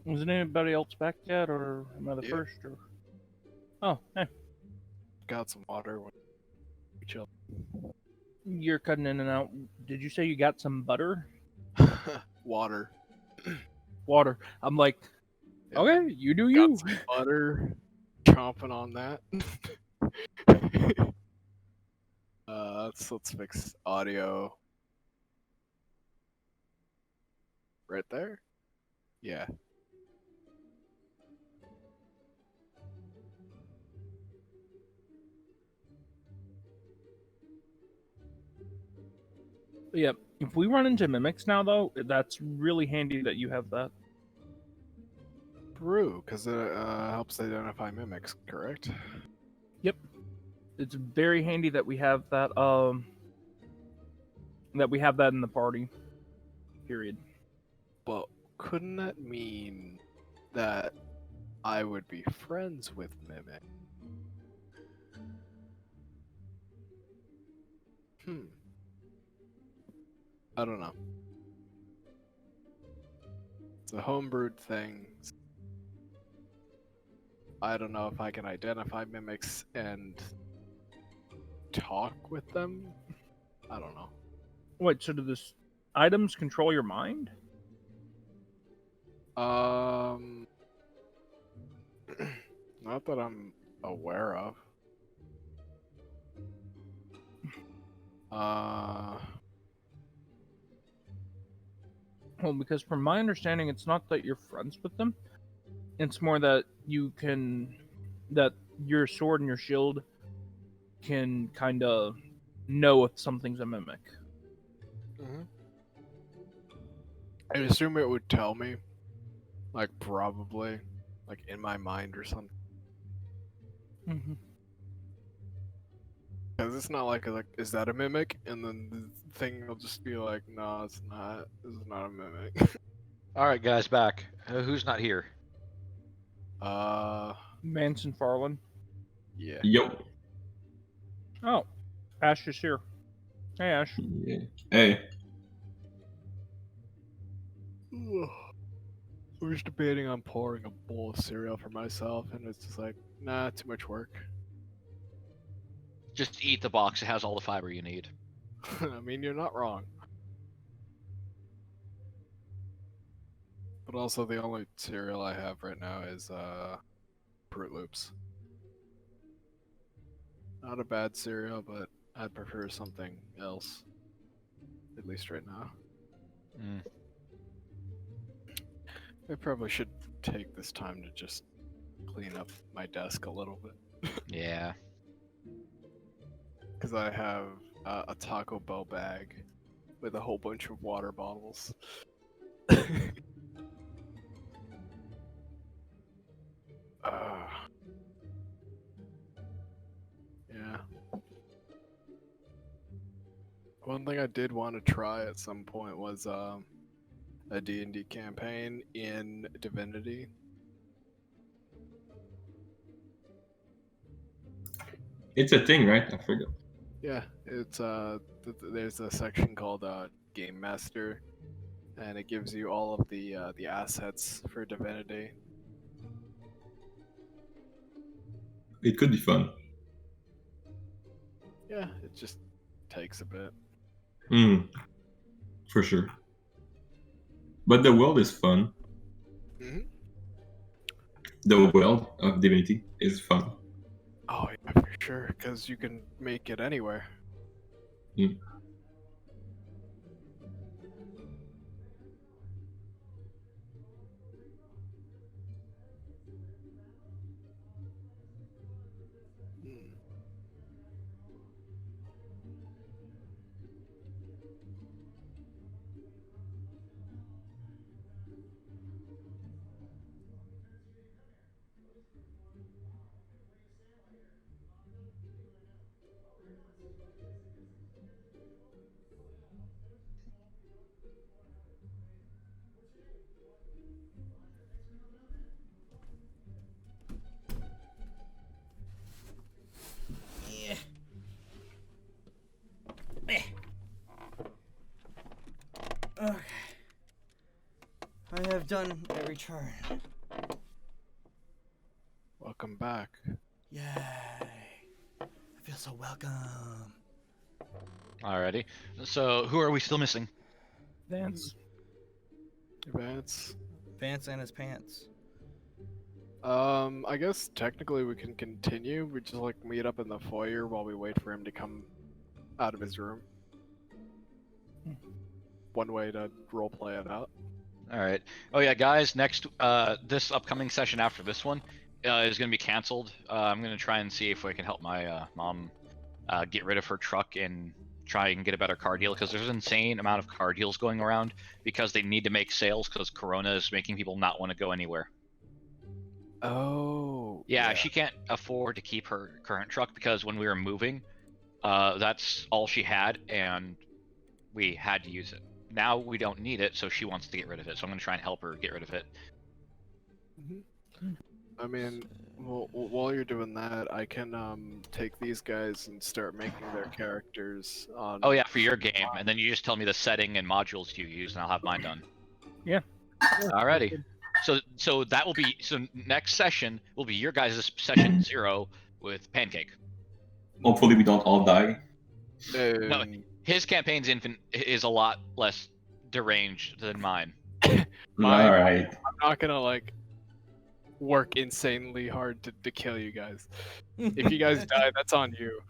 Isn't anybody else back yet, or am I the Yeah. first? Or oh, hey, Got some water. When we chill. you're cutting in and out. Did you say you got some butter? Water. Water. I'm like, Yeah. okay, you do Got you. some butter. Chomping on that. Let's fix audio. Right there. Yeah. Yeah. If we run into mimics now, though, that's really handy that you have that. Brew, because it helps identify mimics, correct? Yep. It's very handy that we have that. That we have that in the party. Period. But couldn't that mean that I would be friends with Mimic? I don't know. It's a homebrewed thing. I don't know if I can identify mimics and talk with them? I don't know. Wait, so do this items control your mind? Not that I'm aware of. Well, because from my understanding, it's not that you're friends with them. It's more that that your sword and your shield can kind of know if something's a mimic. I'd assume it would tell me, like probably, like in my mind or something. Mm-hmm. Because it's not like is that a mimic? And then the thing will just be like, no, it's not. This is not a mimic. All right, guys, back. Who's not here? Vance and Farland. Yeah. Yo. Oh, Ash is here. Hey, Ash. Yeah. Hey. I was debating on pouring a bowl of cereal for myself, and it's just like, nah, too much work. Just eat the box. It has all the fiber you need. I mean, you're not wrong. But also, the only cereal I have right now is Fruit Loops. Not a bad cereal, but I'd prefer something else. At least right now. Mm. I probably should take this time to just clean up my desk a little bit. Yeah. Because I have a Taco Bell bag with a whole bunch of water bottles. Yeah. One thing I did want to try at some point was a D&D campaign in Divinity. It's a thing, right? I forgot. Yeah, it's there's a section called Game Master, and it gives you all of the assets for Divinity. It could be fun. Yeah, it just takes a bit. For sure. But the world is fun. Mm-hmm. The world of Divinity is fun. Oh yeah, for sure, because you can make it anywhere. Mm. Okay. I have done a return. Welcome back. Yay. I feel so welcome. Alrighty. So, who are we still missing? Vance. Vance. Vance and his pants. I guess technically we can continue. We just like meet up in the foyer while we wait for him to come out of his room. One way to roleplay it out. Alright. Oh yeah, guys, next, this upcoming session after this one is going to be canceled. I'm going to try and see if I can help my mom get rid of her truck and try and get a better car deal, because there's an insane amount of car deals going around because they need to make sales because Corona is making people not want to go anywhere. Oh. Yeah, she can't afford to keep her current truck because when we were moving, that's all she had and we had to use it. Now we don't need it, so she wants to get rid of it. So I'm going to try and help her get rid of it. I mean, while you're doing that, I can take these guys and start making their characters on... Oh yeah, for your game, and then you just tell me the setting and modules you use, and I'll have mine done. Yeah. Alrighty. So that will be next session will be your guys' session 0 with Pancake. Hopefully we don't all die. No, his campaign's is a lot less deranged than mine. All right. I'm not gonna like work insanely hard to kill you guys. If you guys die, that's on you.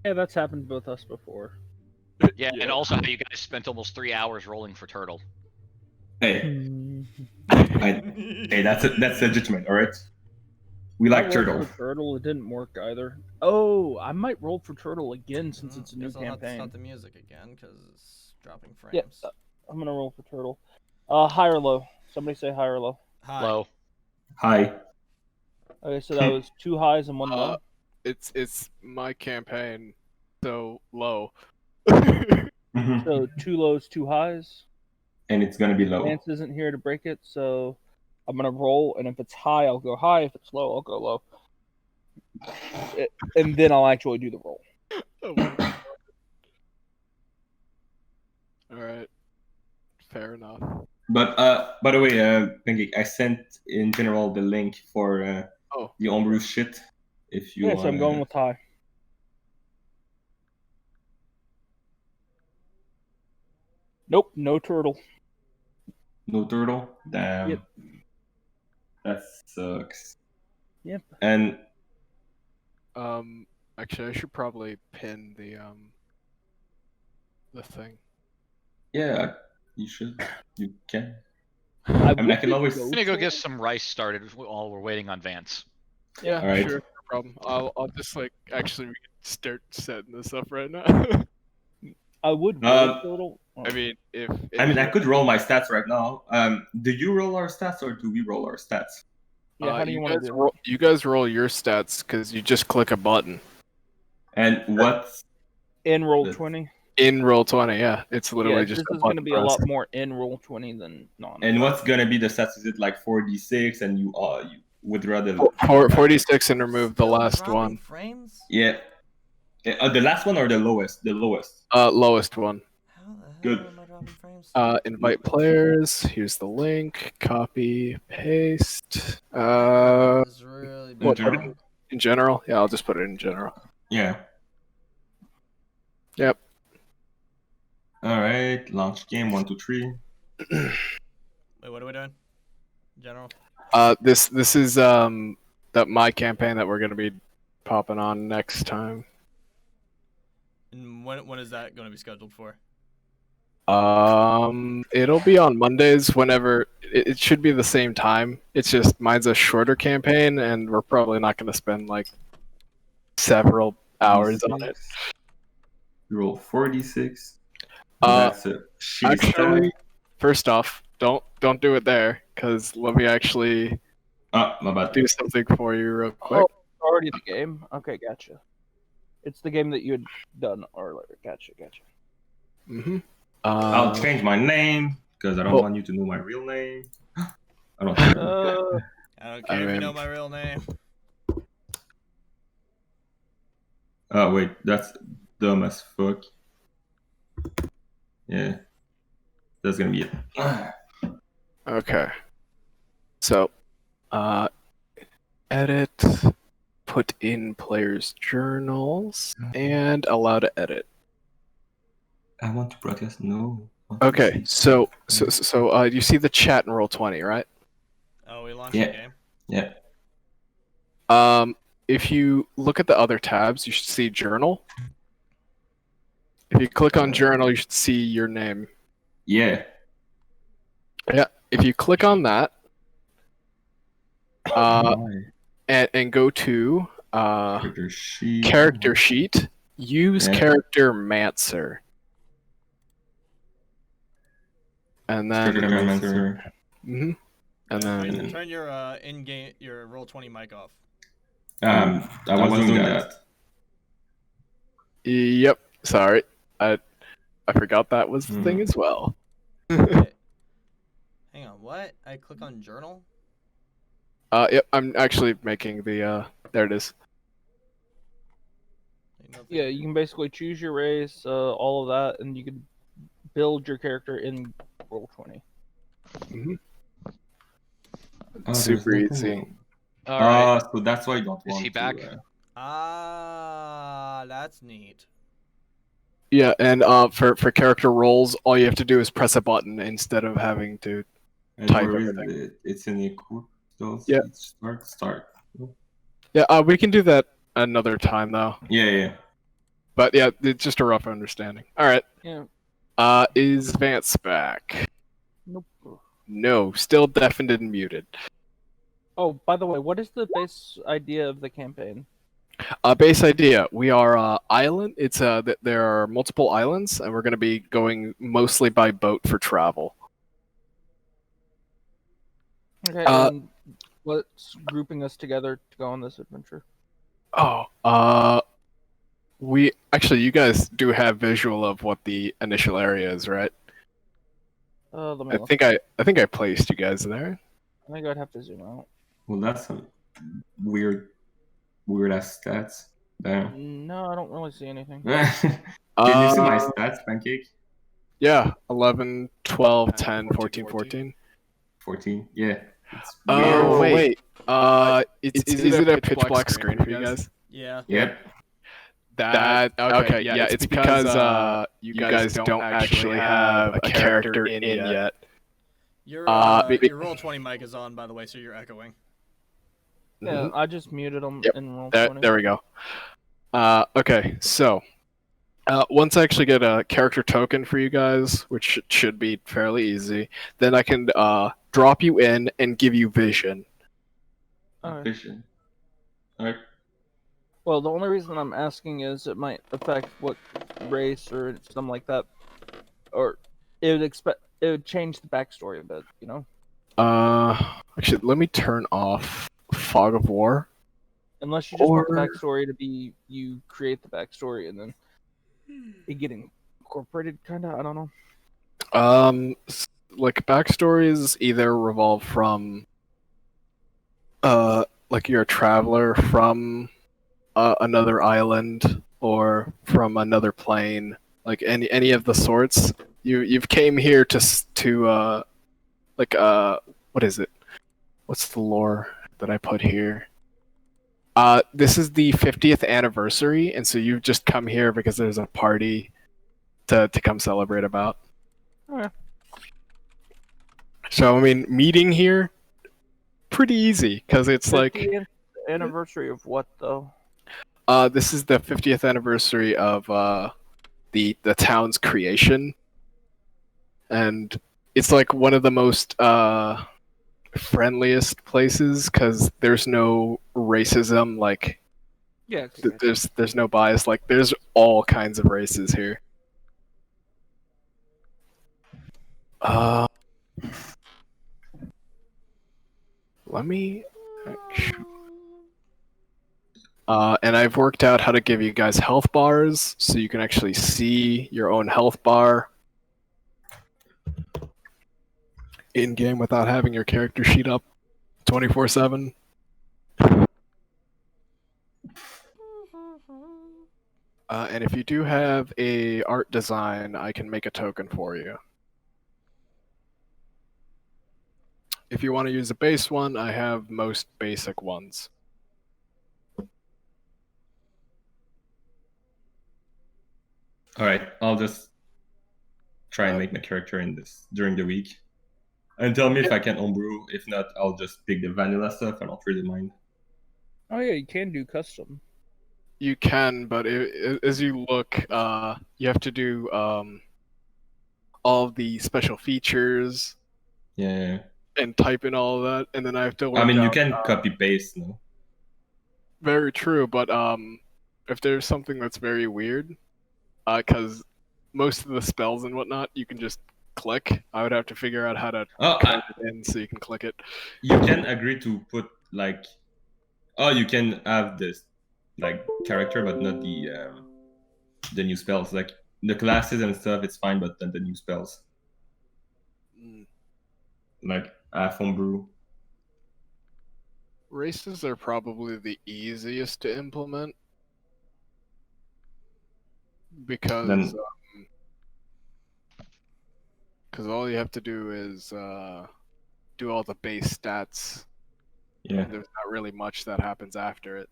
Yeah, that's happened with us before. Yeah, and also how you guys spent almost 3 hours rolling for turtle. Hey, Hmm. hey, that's legitimate. All right. We like I rolled turtle. for turtle. It didn't work either. Oh, I might roll for turtle again since it's a new Guess I'll have to campaign. stop the music again because it's dropping frames. Yep, I'm gonna roll for turtle. High or low? Somebody say high or low. Hi. Low. Hi. Okay, so that was 2 highs and 1 low. It's my campaign, so low. Mhm. So 2 lows, 2 highs. And it's gonna be low. Lance isn't here to break it, so I'm gonna roll, and if it's high, I'll go high. If it's low, I'll go low. And then I'll actually do the roll. Oh my God. All right, fair enough. But by the way, Pinky, I sent in general the link for the homebrew shit. If you Yeah, so I'm going with high. Nope, no turtle. no turtle. Damn. Yep. That sucks. Yep. And Actually, I should probably pin the thing. yeah, you should. You can. I mean, I can always- I'm gonna go get some rice started while we're waiting on Vance. Yeah, All right. sure, no problem. I'll just like actually start setting this up right now. I would roll turtle. I mean, if I mean, I could roll my stats right now. Do you roll our stats or do we roll our stats? Yeah, how do you want to guys do roll? You guys roll your stats because you just click a button And what's in roll the- 20? in roll 20. Yeah, it's literally Yeah, just. this is going to be a lot more in roll 20 than non. And what's gonna be the stats? Is it like 4d6 and you would rather 46 and remove the Still last dropping one. Frames? Yeah. The last one or the lowest? The lowest. Lowest one. How the hell Good. am I dropping frames? Invite players. Here's the link. Copy, paste. This is really In bad. general? In general, yeah, I'll just put it in general. Yeah. Yep. All right. Launch game 1, 2, 3. Wait, what are we doing? General? This is my campaign that we're gonna be popping on next time. And when is that going to be scheduled for? It'll be on Mondays whenever it should be the same time. It's just mine's a shorter campaign, and we're probably not gonna spend like several hours on it. You roll 4d6. That's a shitty Actually, stat. first off, don't do it there, because let me actually My bad. do something for you real quick. Oh, already the game? Okay, gotcha. It's the game that you had done earlier. Gotcha. Mm-hmm. I'll change my name because I don't want you to know my real name. I don't care. I don't care if you know my real name. Oh wait, that's dumb as fuck. Yeah, that's gonna be it. Okay. So, edit, put in players' journals, and allow to edit. I want to broadcast. No. Okay, so you see the chat in Roll20, right? Oh, we launched Yeah. the game? Yeah. If you look at the other tabs, you should see journal. If you click on journal, you should see your name. Yeah. Yeah. If you click on that, and go to Character sheet. character sheet, use Yeah. character mancer. And then Character mancer. Mhm. And then Turn your in-game your Roll20 mic off. I was doing that. Yep. Sorry, I forgot that was the Hmm. thing as well. Wait. Hang on, what? I click on journal? Yep. I'm actually making the. There it is. Wait, no, Yeah, you can basically choose your race, all of that, and you can build your character in Roll20. Oh, Super there's easy. nothing. All right. So that's why you don't Is want he to, back? that's neat. Yeah, and for character roles, all you have to do is press a button instead of having to. And Type where is everything. it? It's in equip. Yeah. Start. Yeah, we can do that another time though. Yeah. But yeah, it's just a rough understanding. All right. Yeah. Is Vance back? Nope. No, still deafened and muted. Oh, by the way, what is the base idea of the campaign? Base idea: we are island. It's there are multiple islands, and we're going to be going mostly by boat for travel. Okay, and what's grouping us together to go on this adventure? We actually, you guys do have visual of what the initial area is, right? Let me I look. think I placed you guys there. I think I'd have to zoom out. Well, that's some weird ass stats. Damn. No, I don't really see anything. Did you see my stats, Pancake? Yeah, 11, 12, 10, 14, 14. 14. Yeah. It's Oh, weird. wait. Is it a pitch black screen for you guys? Yeah. Yep. Okay, yeah, it's because you guys don't actually have a character in yet. Your maybe- your Roll20 mic is on, by the way, so you're echoing. Yeah, I just muted them Yep. in roll There, 20. there we go. Okay, so once I actually get a character token for you guys, which should be fairly easy, then I can drop you in and give you vision. Alright. Vision. Alright. Well, the only reason I'm asking is it might affect what race or something like that, or it would change the backstory a bit, you know. Actually, let me turn off Fog of War. Unless you just want the Or- backstory to be you create the backstory and then it getting incorporated, kind of. I don't know. Like backstories either revolve from, like you're a traveler from another island or from another plane, like any of the sorts. You've came here to like what is it? What's the lore that I put here? This is the 50th anniversary, and so you've just come here because there's a party to come celebrate about. Okay. So I mean, meeting here, pretty easy because it's like 50th anniversary of what though? this is the 50th anniversary of the town's creation, and it's like one of the most friendliest places because there's no racism. Like Yeah. there's no bias. Like there's all kinds of races here. Let me. And I've worked out how to give you guys health bars so you can actually see your own health bar in game without having your character sheet up 24/7. And if you do have a art design, I can make a token for you. If you want to use a base one, I have most basic ones. Alright, I'll just try and make my character in this during the week. And tell me if I can homebrew. If not, I'll just pick the vanilla stuff and I'll really mind. Oh yeah, you can do custom. You can, but as you look, you have to do all the special features Yeah. and type in all of that, and then I have to work I mean, you out, can copy paste, no? Very true, but if there's something that's very weird, because most of the spells and whatnot, you can just click. I would have to figure out how to Oh, code it in so you can click it. you can agree to put like, oh, you can have this like character, but not the new spells. Like the classes and stuff, it's fine, but then the new spells, like homebrew. Races are probably the easiest to implement because Then- all you have to do is do all the base stats. Yeah. There's not really much that happens after it.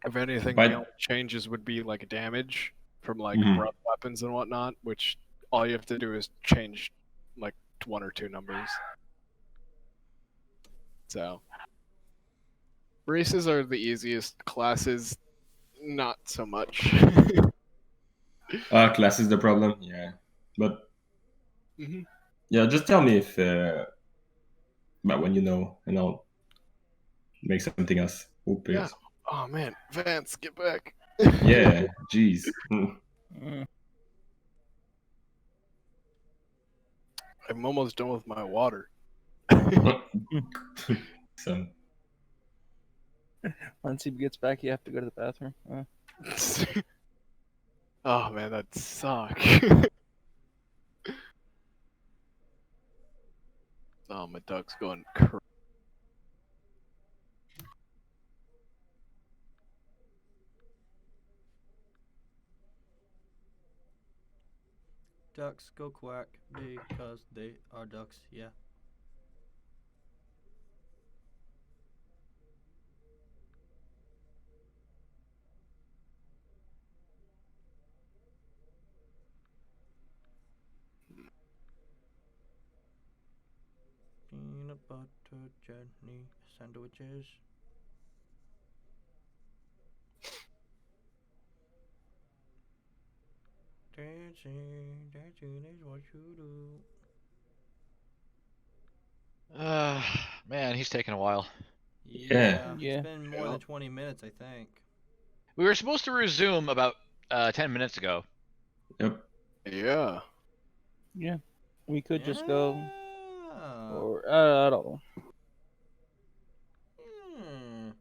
If anything, But- the only changes would be like damage from like Mhm. breath weapons and whatnot, which all you have to do is change like 1 or 2 numbers. So races are the easiest. Classes, not so much. Class is the problem. Yeah, but Mhm. yeah, just tell me if about when you know, and I'll make something else. Hope Yeah. it's- Oh man, Vance, get back. Yeah. Jeez. Mm. I'm almost done with my water. So Once he gets back, you have to go to the bathroom. Oh man, that suck. Oh, my dog's going crazy. Ducks go quack because they are ducks. Yeah. Peanut butter jelly sandwiches. Dancing is what you do. Man, he's taking a while. Yeah. Yeah. It's been more Yeah. than 20 minutes, I think. We were supposed to resume about 10 minutes ago. yep. Yeah. Yeah. We could just go, Yeah. or I don't know. Hmm.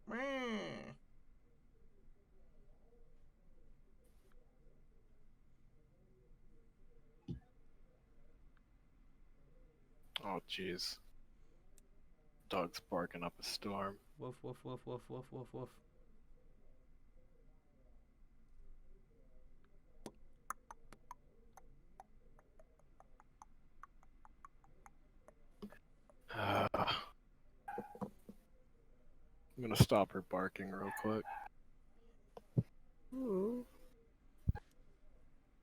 Meh. Oh jeez. Dog's barking up a storm. Woof woof woof woof woof woof woof. I'm gonna stop her barking real quick.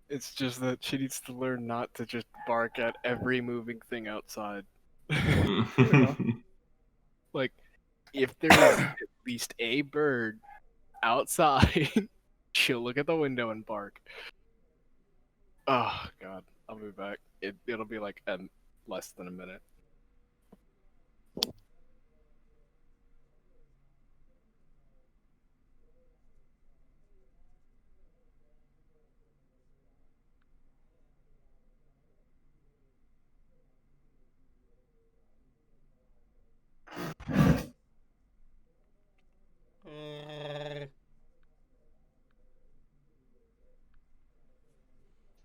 It's just that she needs to learn not to just bark at every moving thing outside. Like, if there is at least a bird outside, she'll look at the window and bark. Oh god, I'll be back. It'll be like less than a minute.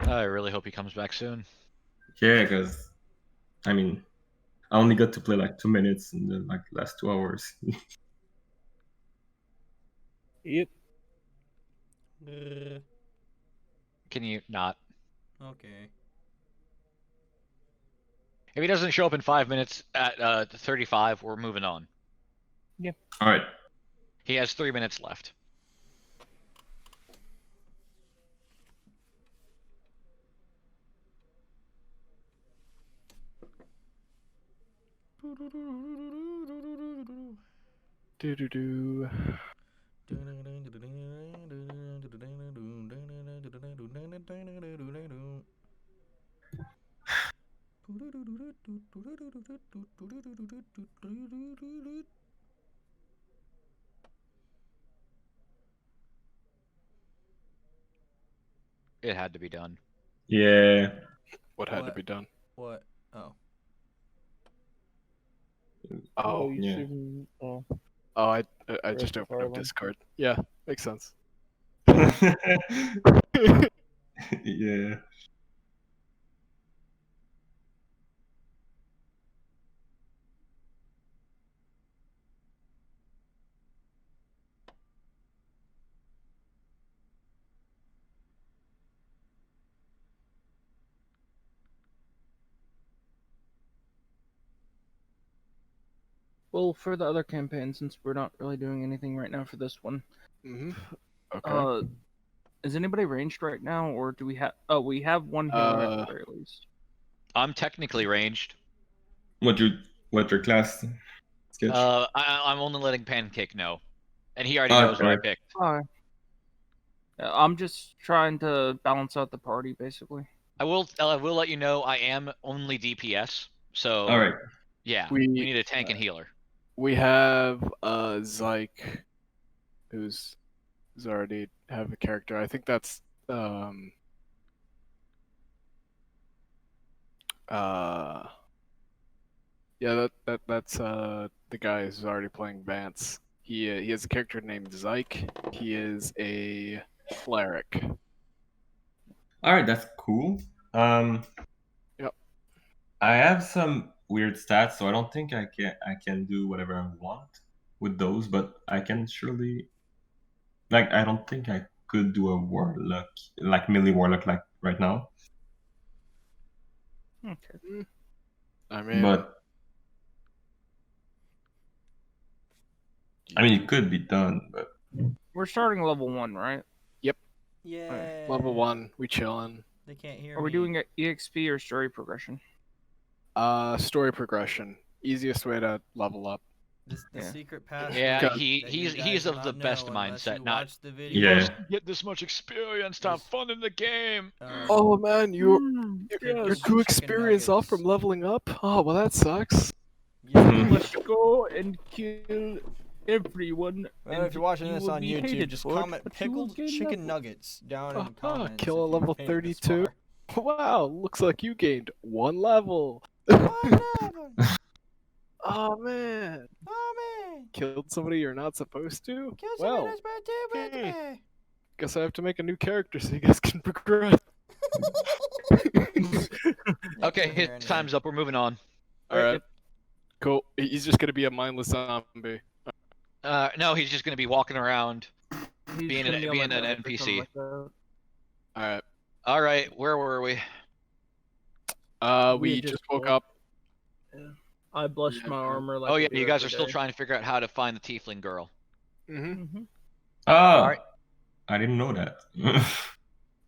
I really hope he comes back soon. Yeah, because I mean, I only got to play like 2 minutes in the like last 2 hours. Yep. Can you not? Okay. If he doesn't show up in 5 minutes at 35, we're moving on. All right. He has 3 minutes left. Do do do. It had to be done. Yeah. What had to What? be done? What? Oh. Oh, you yeah. shouldn't. Oh. oh, I Press just the opened fire up one. Discord. Yeah, makes sense. Yeah. Well, for the other campaign, since we're not really doing anything right now for this one, Mm-hmm. Okay. is anybody ranged right now, or do we have? Oh, we have one healer at the very least. I'm technically ranged. What your class? Sketch. I'm only letting Pancake know, and he already knows what I Okay. picked. I'm just trying to balance out the party, basically. I will let you know I am only DPS, so All right. yeah, We- we need a tank and healer. We have Zyke, who's already have a character. I think that's yeah, that's the guy who's already playing Vance. He has a character named Zyke. He is a cleric. All right, that's cool. Yep. I have some weird stats, so I don't think I can do whatever I want with those, but I can surely. Like, I don't think I could do a warlock, like melee warlock, like right now. Okay. I mean, But I mean, it could be done, but We're starting level 1, right? Yeah. level 1, we chillin'. They can't hear Are we me. doing EXP or story progression? Story progression, easiest way to level up. The Yeah. secret password. Yeah, that he's you he's guys of will the not best know unless mindset, you not watch the video. Yeah. must get this much experience to have fun in the game. Oh man, you're Pickles too chicken experienced off from nuggets. leveling up. Oh well, that sucks. Yeah. Let's go and kill everyone. Well, and if you're watching you this will on be YouTube, hated just for it, comment but you will pickled gain chicken level. nuggets down in the comments. Kill a if you've level made it this 32. far. Wow, looks like you gained 1 level. Oh man, Oh man! killed somebody you're not supposed to. Kill Well, somebody guess I have to make a new character so you guys can progress. Okay, his time's up. We're moving on. All right, cool. He's just gonna be a mindless zombie. No, he's just gonna be walking around, He's being gonna an be on my an deck or something NPC. like that. All right. All right, where were we? We We just just woke woke- up. I blushed Yeah, my cool. armor like Oh I yeah, do you guys are every still day. trying to figure out how to find the tiefling girl. Mm-hmm. oh, Alright. I didn't know that.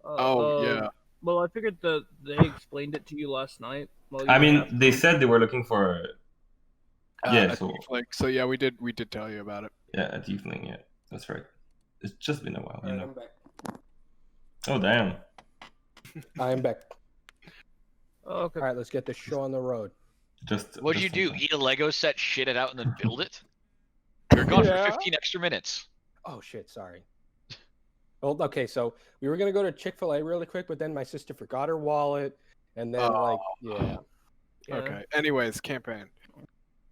Oh yeah. Well, I figured that they explained it to you last night. While you I were mean, asking they them. said they were looking for yeah, so So yeah, we did tell you about it. yeah, a tiefling. Yeah, that's right. It's just been a while, you Alright, know. I'm back. Oh damn. I am back. Oh, okay. All right, let's get this show on the road. Just. What'd you just do? in time. Eat a Lego set, shit it out, and then build it? You're gone for 15 extra minutes. Oh shit, sorry. Well, okay, so we were gonna go to Chick-fil-A really quick, but then my sister forgot her wallet, and then yeah. Okay. Anyways, campaign.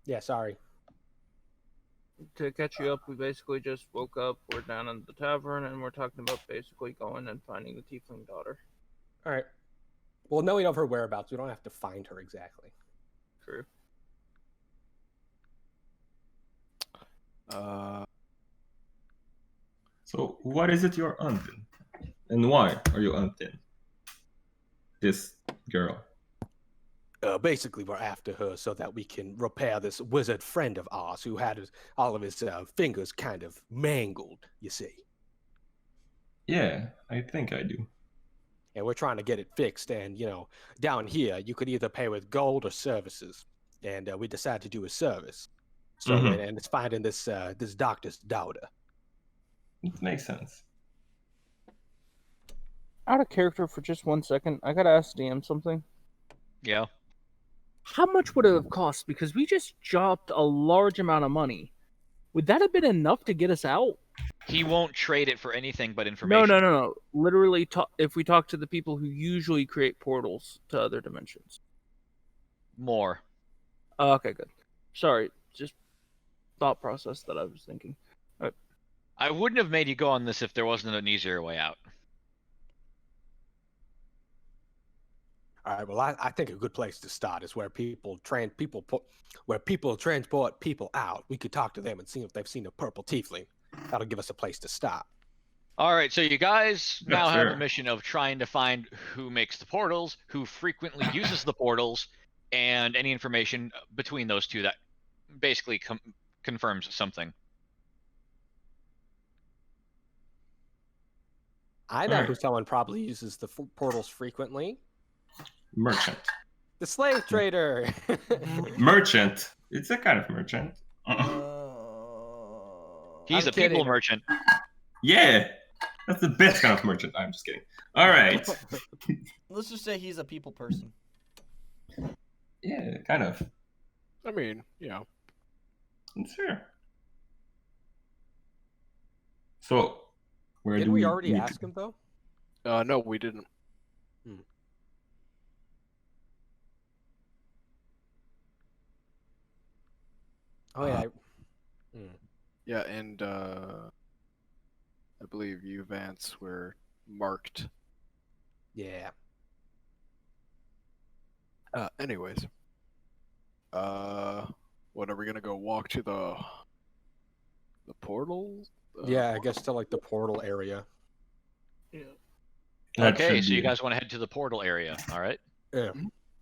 Yeah, sorry. To catch you up, we basically just woke up. We're down in the tavern, and we're talking about basically going and finding the tiefling daughter. All right. Well, knowing of her whereabouts, we don't have to find her exactly. True. So, what is it you're hunting, and why are you hunting this girl? Basically, we're after her so that we can repair this wizard friend of ours who had all of his fingers kind of mangled, you see. Yeah, I think I do. And we're trying to get it fixed. And, you know, down here, you could either pay with gold or services. And we decided to do a service. So, Mhm. and it's finding this this doctor's daughter. It makes sense. Out of character for just 1 second, I gotta ask DM something. Yeah. How much would it have cost? Because we just dropped a large amount of money. Would that have been enough to get us out? He won't trade it for anything but information. No. Literally, if we talk to the people who usually create portals to other dimensions. More. Oh, okay, good. Sorry, just thought process that I was thinking. I wouldn't have made you go on this if there wasn't an easier way out. All right. Well, I think a good place to start is where people transport people out. We could talk to them and see if they've seen a purple tiefling. That'll give us a place to start. All right, so you guys Yeah, now have sure. the mission of trying to find who makes the portals, who frequently uses the portals, and any information between those two that basically confirms something. I know who Alright. someone probably uses the portals frequently. Merchant. The slave trader. Merchant. It's a kind of merchant. He's I'm a people kidding. merchant. Yeah, that's the best kind of merchant. I'm just kidding. All right. Let's just say he's a people person. Yeah, kind of. I mean, you know. Sure. So, where Didn't do we we already need ask to... him though? No, we didn't. Oh yeah. Yeah, and I believe you, Vance, were marked. Yeah. Anyways. What, are we gonna go walk to the portal? Yeah, I guess to like the portal area. That Okay, should so you be- guys want to head to the portal area. All right. Yeah.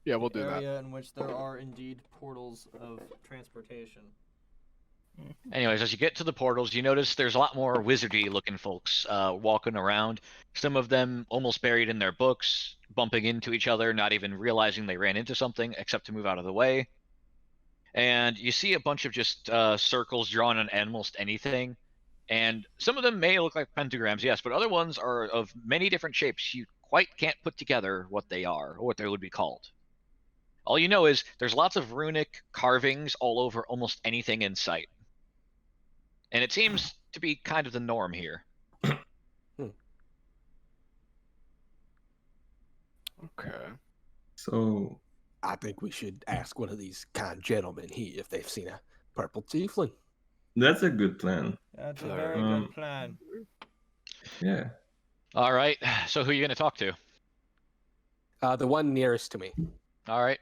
Yeah, we'll do that. Area in which there are indeed portals of transportation. Anyways, as you get to the portals, you notice there's a lot more wizardy looking folks walking around. Some of them almost buried in their books, bumping into each other, not even realizing they ran into something except to move out of the way. And you see a bunch of just circles drawn on almost anything. And some of them may look like pentagrams, yes, but other ones are of many different shapes. You quite can't put together what they are or what they would be called. All you know is there's lots of runic carvings all over almost anything in sight. And it seems to be kind of the norm here. Okay. So, I think we should ask one of these kind gentlemen here if they've seen a purple tiefling. that's a good plan. That's a very Um, good plan. Yeah. All right, so who are you going to talk to? The one nearest to me. All right.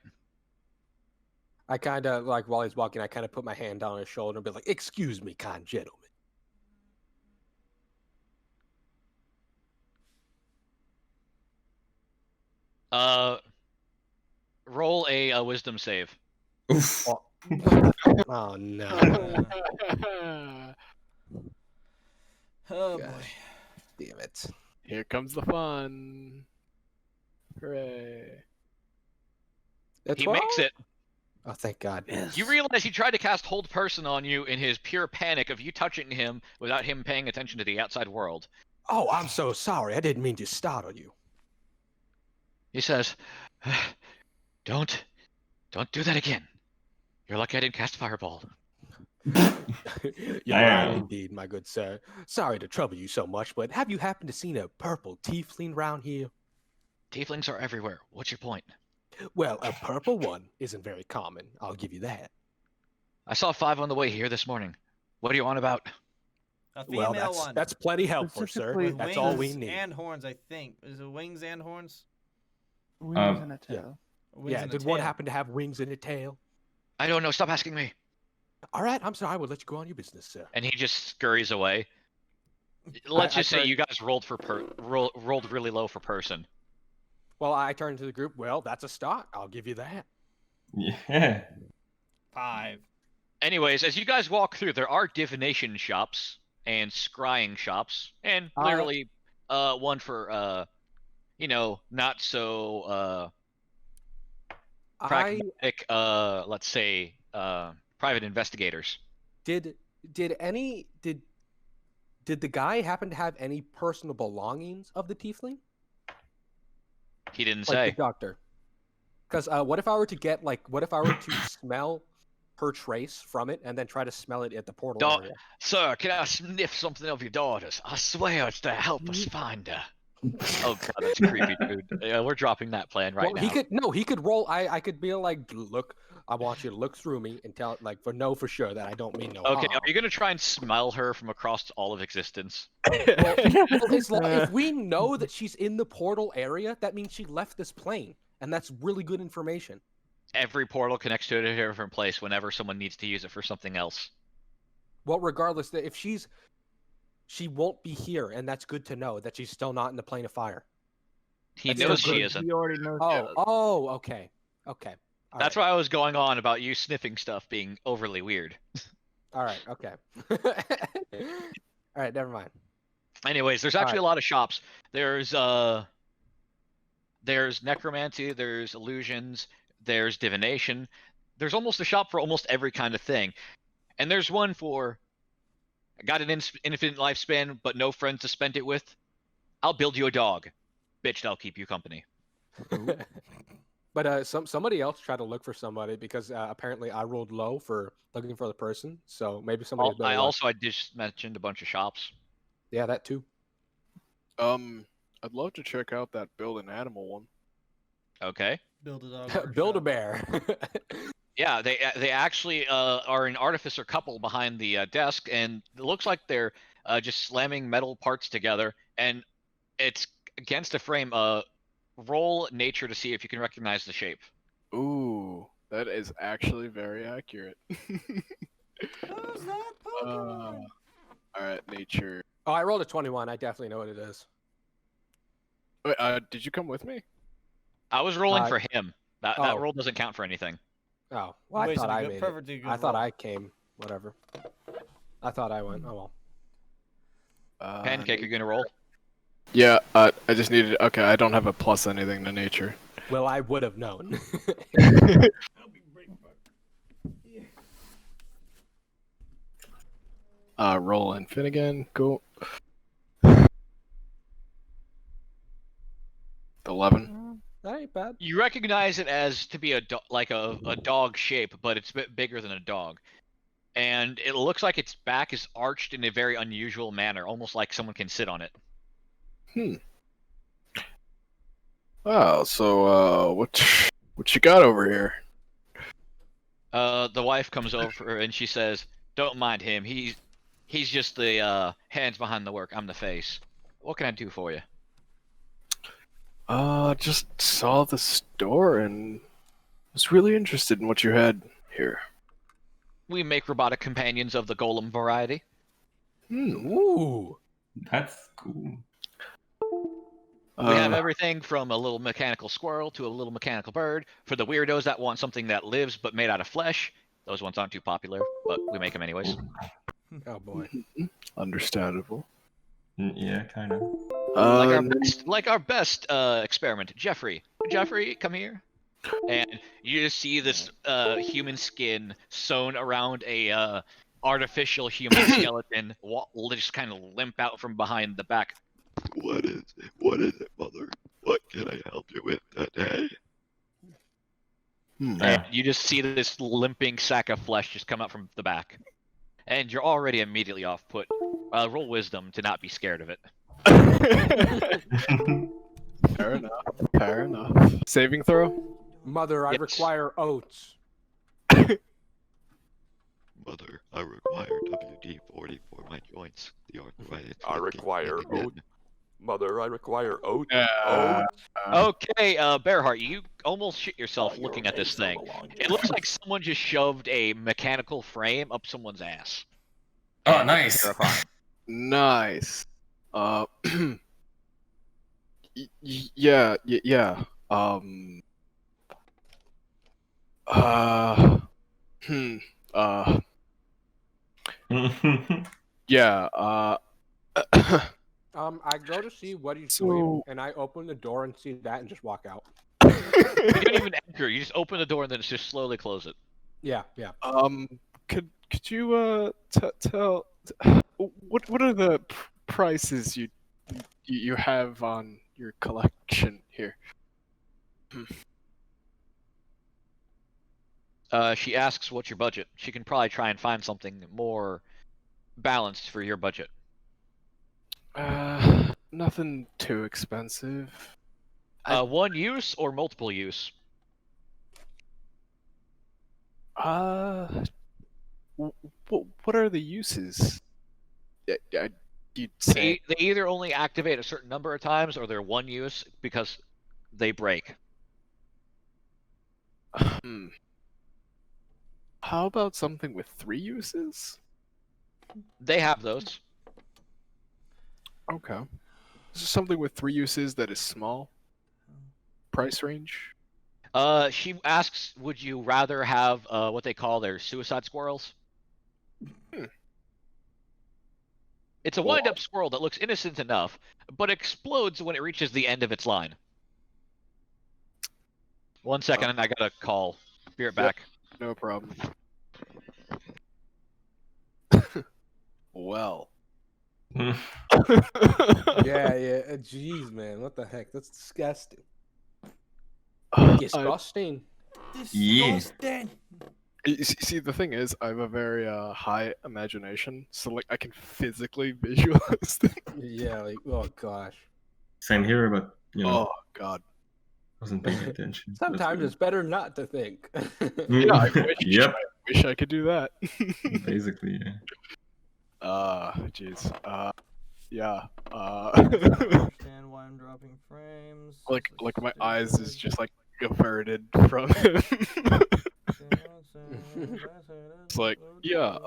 I kind of, like, while he's walking, I kind of put my hand on his shoulder and be like, "Excuse me, kind gentlemen." Roll a wisdom save. Oof. Oh, no. Oh Gosh. boy. Damn it. Here comes the fun. Hooray. He makes it. Oh, thank God. You realize he tried to cast Hold Person on you in his pure panic of you touching him without him paying attention to the outside world. Oh, I'm so sorry. I didn't mean to startle you. He says, Don't do that again. You're lucky I didn't cast Fireball. You're right, Damn. indeed, my good sir. Sorry to trouble you so much, but have you happened to seen a purple tiefling round here? Tieflings are everywhere. What's your point? Well, a purple one isn't very common. I'll give you that. I saw 5 on the way here this morning. What are you on about? A female Well, one. that's plenty helpful, sir. Specifically- With That's all we wings need. and horns, I think. Is it wings and horns? Wings and a tail. Wings Yeah, and a did one tail. happen to have wings and a tail? I don't know. Stop asking me. All right, I'm sorry. I will let you go on your business, sir. And he just scurries away. Let's I just say tried- you guys rolled for rolled really low for person. Well, I turned to the group. Well, that's a start. I'll give you that. Yeah. 5. Anyways, as you guys walk through, there are divination shops and scrying shops, and literally one for not so pragmatic let's say private investigators. Did the guy happen to have any personal belongings of the tiefling? He didn't Like say. the doctor. Because what if I were to smell her trace from it and then try to smell it at the portal Doc- area? Sir, can I sniff something of your daughter's? I swear it's to help us find her. Oh god, that's creepy, dude. Yeah, we're dropping that plan right Well, now. he could roll. I could be like, look, I want you to look through me and tell, like, for sure that I don't mean no Okay, harm. are you gonna try and smell her from across all of existence? Well, if we know that she's in the portal area, that means she left this plane, and that's really good information. Every portal connects to a different place whenever someone needs to use it for something else. Well, regardless, if she won't be here, and that's good to know that she's still not in the plane of fire. He That's knows still she good. isn't. We already know. Oh, okay. That's why I was going on about you sniffing stuff being overly weird. All right. Okay. All right. Never mind. Anyways, there's actually a lot of shops. There's necromancy, there's illusions, there's divination. There's almost a shop for almost every kind of thing. And there's one for got an infinite lifespan but no friends to spend it with. I'll build you a dog. Bitch, I'll keep you company. But somebody else tried to look for somebody because apparently I rolled low for looking for the person. So maybe somebody. Has better luck. I just mentioned a bunch of shops. Yeah, that too. I'd love to check out that build an animal one. Okay. Build a dog. Build a bear. Yeah, they actually are an artificer couple behind the desk, and it looks like they're just slamming metal parts together, and it's against a frame. Roll nature to see if you can recognize the shape. Ooh, that is actually very accurate. Who's that Pokemon? Alright, nature. Oh, I rolled a 21. I definitely know what it is. Wait, did you come with me? I was rolling for him. That oh. roll doesn't count for anything. Oh, well, I Wasted thought a I good- made perfectly it. good I thought roll. I came. Whatever. I thought I went. Oh well. Pancake, you're gonna roll. Yeah, I just needed. Okay, I don't have a plus anything to nature. Well, I would have known. Roll and Finnegan. Go. 11. That ain't bad. You recognize it as to be a dog shape, but it's a bit bigger than a dog, and it looks like its back is arched in a very unusual manner, almost like someone can sit on it. Oh, so what you got over here? The wife comes over and she says, "Don't mind him. He's just the hands behind the work. I'm the face. What can I do for you?" Just saw the store and was really interested in what you had here. We make robotic companions of the golem variety. Ooh. That's cool. We have everything from a little mechanical squirrel to a little mechanical bird. For the weirdos that want something that lives but made out of flesh, those ones aren't too popular, but we make them anyways. Oh boy. Understandable. Yeah, kind of. Like our best experiment, Jeffrey. Jeffrey, come here. And you just see this human skin sewn around a artificial human skeleton, just kind of limp out from behind the back. What is it? What is it, mother? What can I help you with today? And you just see this limping sack of flesh just come out from the back. And you're already immediately off put. Roll wisdom to not be scared of it. Fair enough. Fair enough. Saving throw? Mother, I Yes. require oats. Mother, I require WD-40 for my joints. The arthritis. I require oat. Mother, I require oat. Okay, Bearheart, you almost shit yourself looking at this thing. It looks like someone just shoved a mechanical frame up someone's ass. Oh, nice. Terrifying. Nice. Yeah. Yeah. I go to see what he's So- doing, and I open the door and see that, and just walk out. You don't even enter. You just open the door and then just slowly close it. Yeah, yeah. Could you tell what are the prices you have on your collection here? She asks, "What's your budget?" She can probably try and find something more balanced for your budget. Nothing too expensive. One use or multiple use? What are the uses? You'd say. They either only activate a certain number of times, or they're one use because they break. How about something with 3 uses? They have those. Okay. Something with 3 uses that is small. Price range. She asks, would you rather have what they call their suicide squirrels? Hmm. It's a wind-up squirrel that looks innocent enough, but explodes when it reaches the end of its line. 1 second, and I got a call. Be right back. No problem. Well. Yeah, yeah. Jeez, man, what the heck? That's disgusting. Disgusting. Disgusting. You see, the thing is, I have a very high imagination, so like I can physically visualize things. Yeah, like oh gosh. Same here, but you know, Oh god. wasn't paying attention. Sometimes it's better not to think. Yeah, I wish, Yep. I wish I could do that. Basically, yeah. Jeez. Yeah. Understand why I'm dropping frames. like my eyes is just like averted from him. It's like, yeah,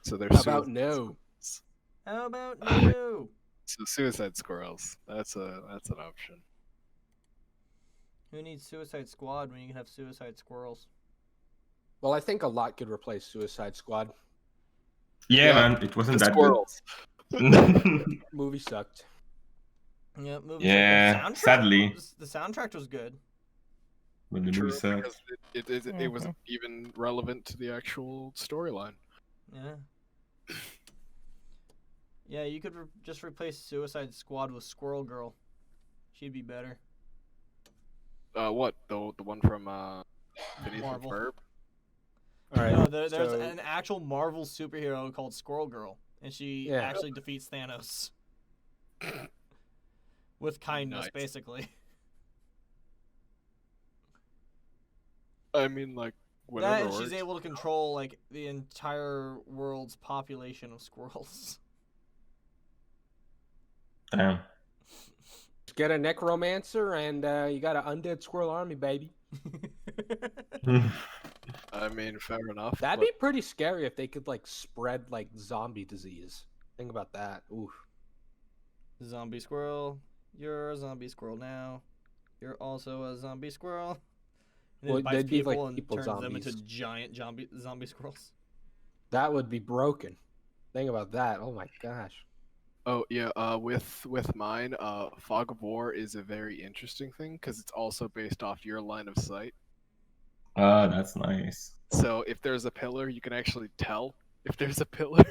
so there's How about no? How about no? So suicide squirrels. That's an option. Who needs Suicide Squad when you can have Suicide Squirrels? Well, I think a lot could replace Suicide Squad. Yeah, man, it wasn't The that squirrels. good. Movie sucked. Yeah, movie. Yeah, the soundtrack sadly. the soundtrack was good. When the True, movie sucked. because it wasn't even relevant to the actual storyline. Yeah. Yeah, you could just replace Suicide Squad with Squirrel Girl. She'd be better. What? The one from Phineas and Marvel. Ferb? All right. No, there's so- an actual Marvel superhero called Squirrel Girl, and she actually defeats Thanos. With kindness, Nice. basically. I mean, like, whatever. That and she's works. able to control like the entire world's population of squirrels. Damn. Just get a necromancer and you got an undead squirrel army, baby. I mean, fair enough. That'd but be pretty scary if they could like spread like zombie disease. Think about that. Oof. Zombie squirrel. You're a zombie squirrel now. You're also a zombie squirrel. And Well, it bites they'd be, like, people and people turns them into zombies. giant zombie squirrels. That would be broken. Think about that. Oh my gosh. Oh yeah, with mine, Fog of War is a very interesting thing because it's also based off your line of sight. Ah, that's nice. So if there's a pillar, you can actually tell if there's a pillar.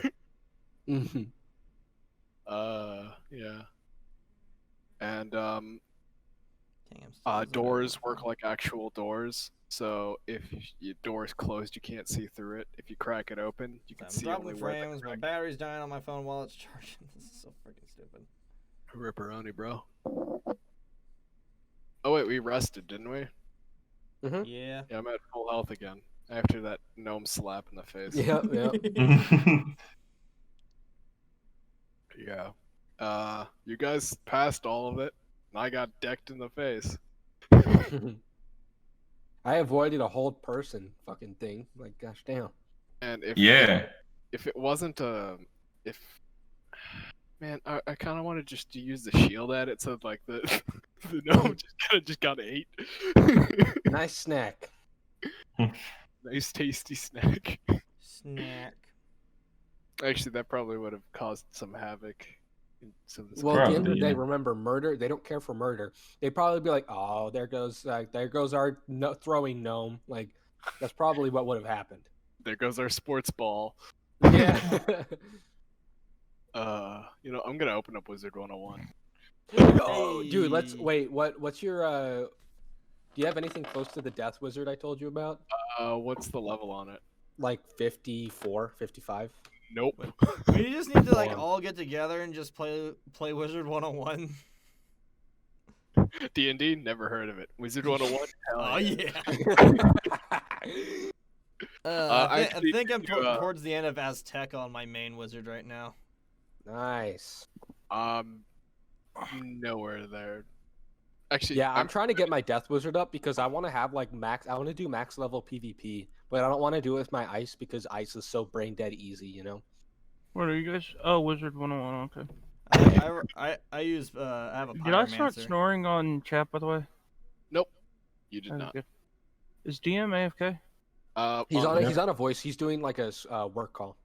Mhm. Yeah. And Dang, I'm still losing doors my work phone. like actual doors. So if your door is closed, you can't see through it. If you crack it open, you can I'm see dropping only where the frames. My crack. battery's dying on my phone while it's charging. This is so freaking stupid. Ripperoni, bro. Oh wait, we rested, didn't we? Mhm. Yeah. Yeah, I'm at full health again after that gnome slap in the face. Yep. Yep. Yeah. You guys passed all of it, and I got decked in the face. I avoided a whole person fucking thing. Like, gosh damn. And if Yeah. if it wasn't man, I kind of wanted just to use the shield at it, so like the the gnome just got ate. Nice snack. Nice tasty snack. Snack. Actually, that probably would have caused some havoc. Well, at the end of the day, remember, murder. They don't care for murder. They'd probably be like, "Oh, there goes our throwing gnome." Like, that's probably what would have happened. There goes our sports ball. Yeah. I'm gonna open up Wizard 101. Oh, dude, let's wait. What's your Do you have anything close to the Death Wizard I told you about? What's the level on it? Like 54, 55? Nope. We just need to like Hold on. all get together and just play Wizard 101. D&D? Never heard of it. Wizard 101? Oh yeah. I think I'm towards the end of Aztec on my main wizard right now. Nice. Nowhere there. Actually, Yeah, I'm trying to get my Death Wizard up because I want to have like max. I want to do max level PvP, but I don't want to do it with my ice because ice is so brain dead easy. You know. What are you guys? Oh, Wizard 101. Okay. I use I have a Did I start pyromancer. snoring on chat, by the way? Nope. You did Oh, not. good. Is DM AFK? He's on. Yeah. He's on a voice. He's doing like a work call.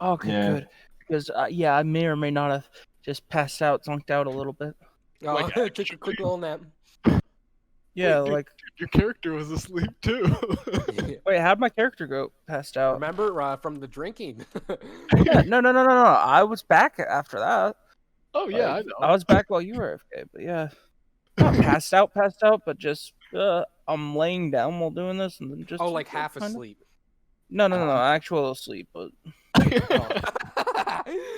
Okay, Yeah. good. Because yeah, I may or may not have just passed out, zonked out a little bit. Oh, Like, took a quick little nap. Yeah, dude, like Your character was asleep too. wait, how'd my character go? Passed out. Remember from the drinking? Yeah, no. I was back after that. Oh yeah, Like, I know. I was back while you were AFK, but yeah, not passed out, but just I'm laying down while doing this, and then just Oh, like half kinda- asleep. No, actual sleep, but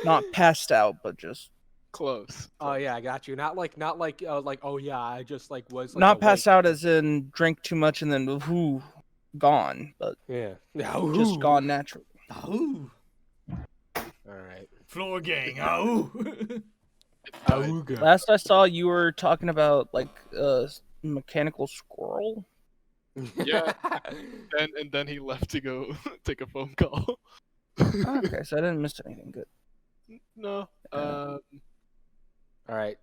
not passed out, but just Close. Oh yeah, I got you. Not like oh yeah, I just like was like not awake. passed out as in drink too much and then whoo, gone, but Yeah. just gone naturally. Ooh, All right. floor gang. Oh. Oh god. Last I saw, you were talking about like mechanical squirrel. Yeah. And then he left to go take a phone call. Okay, so I didn't miss anything good. No. All right.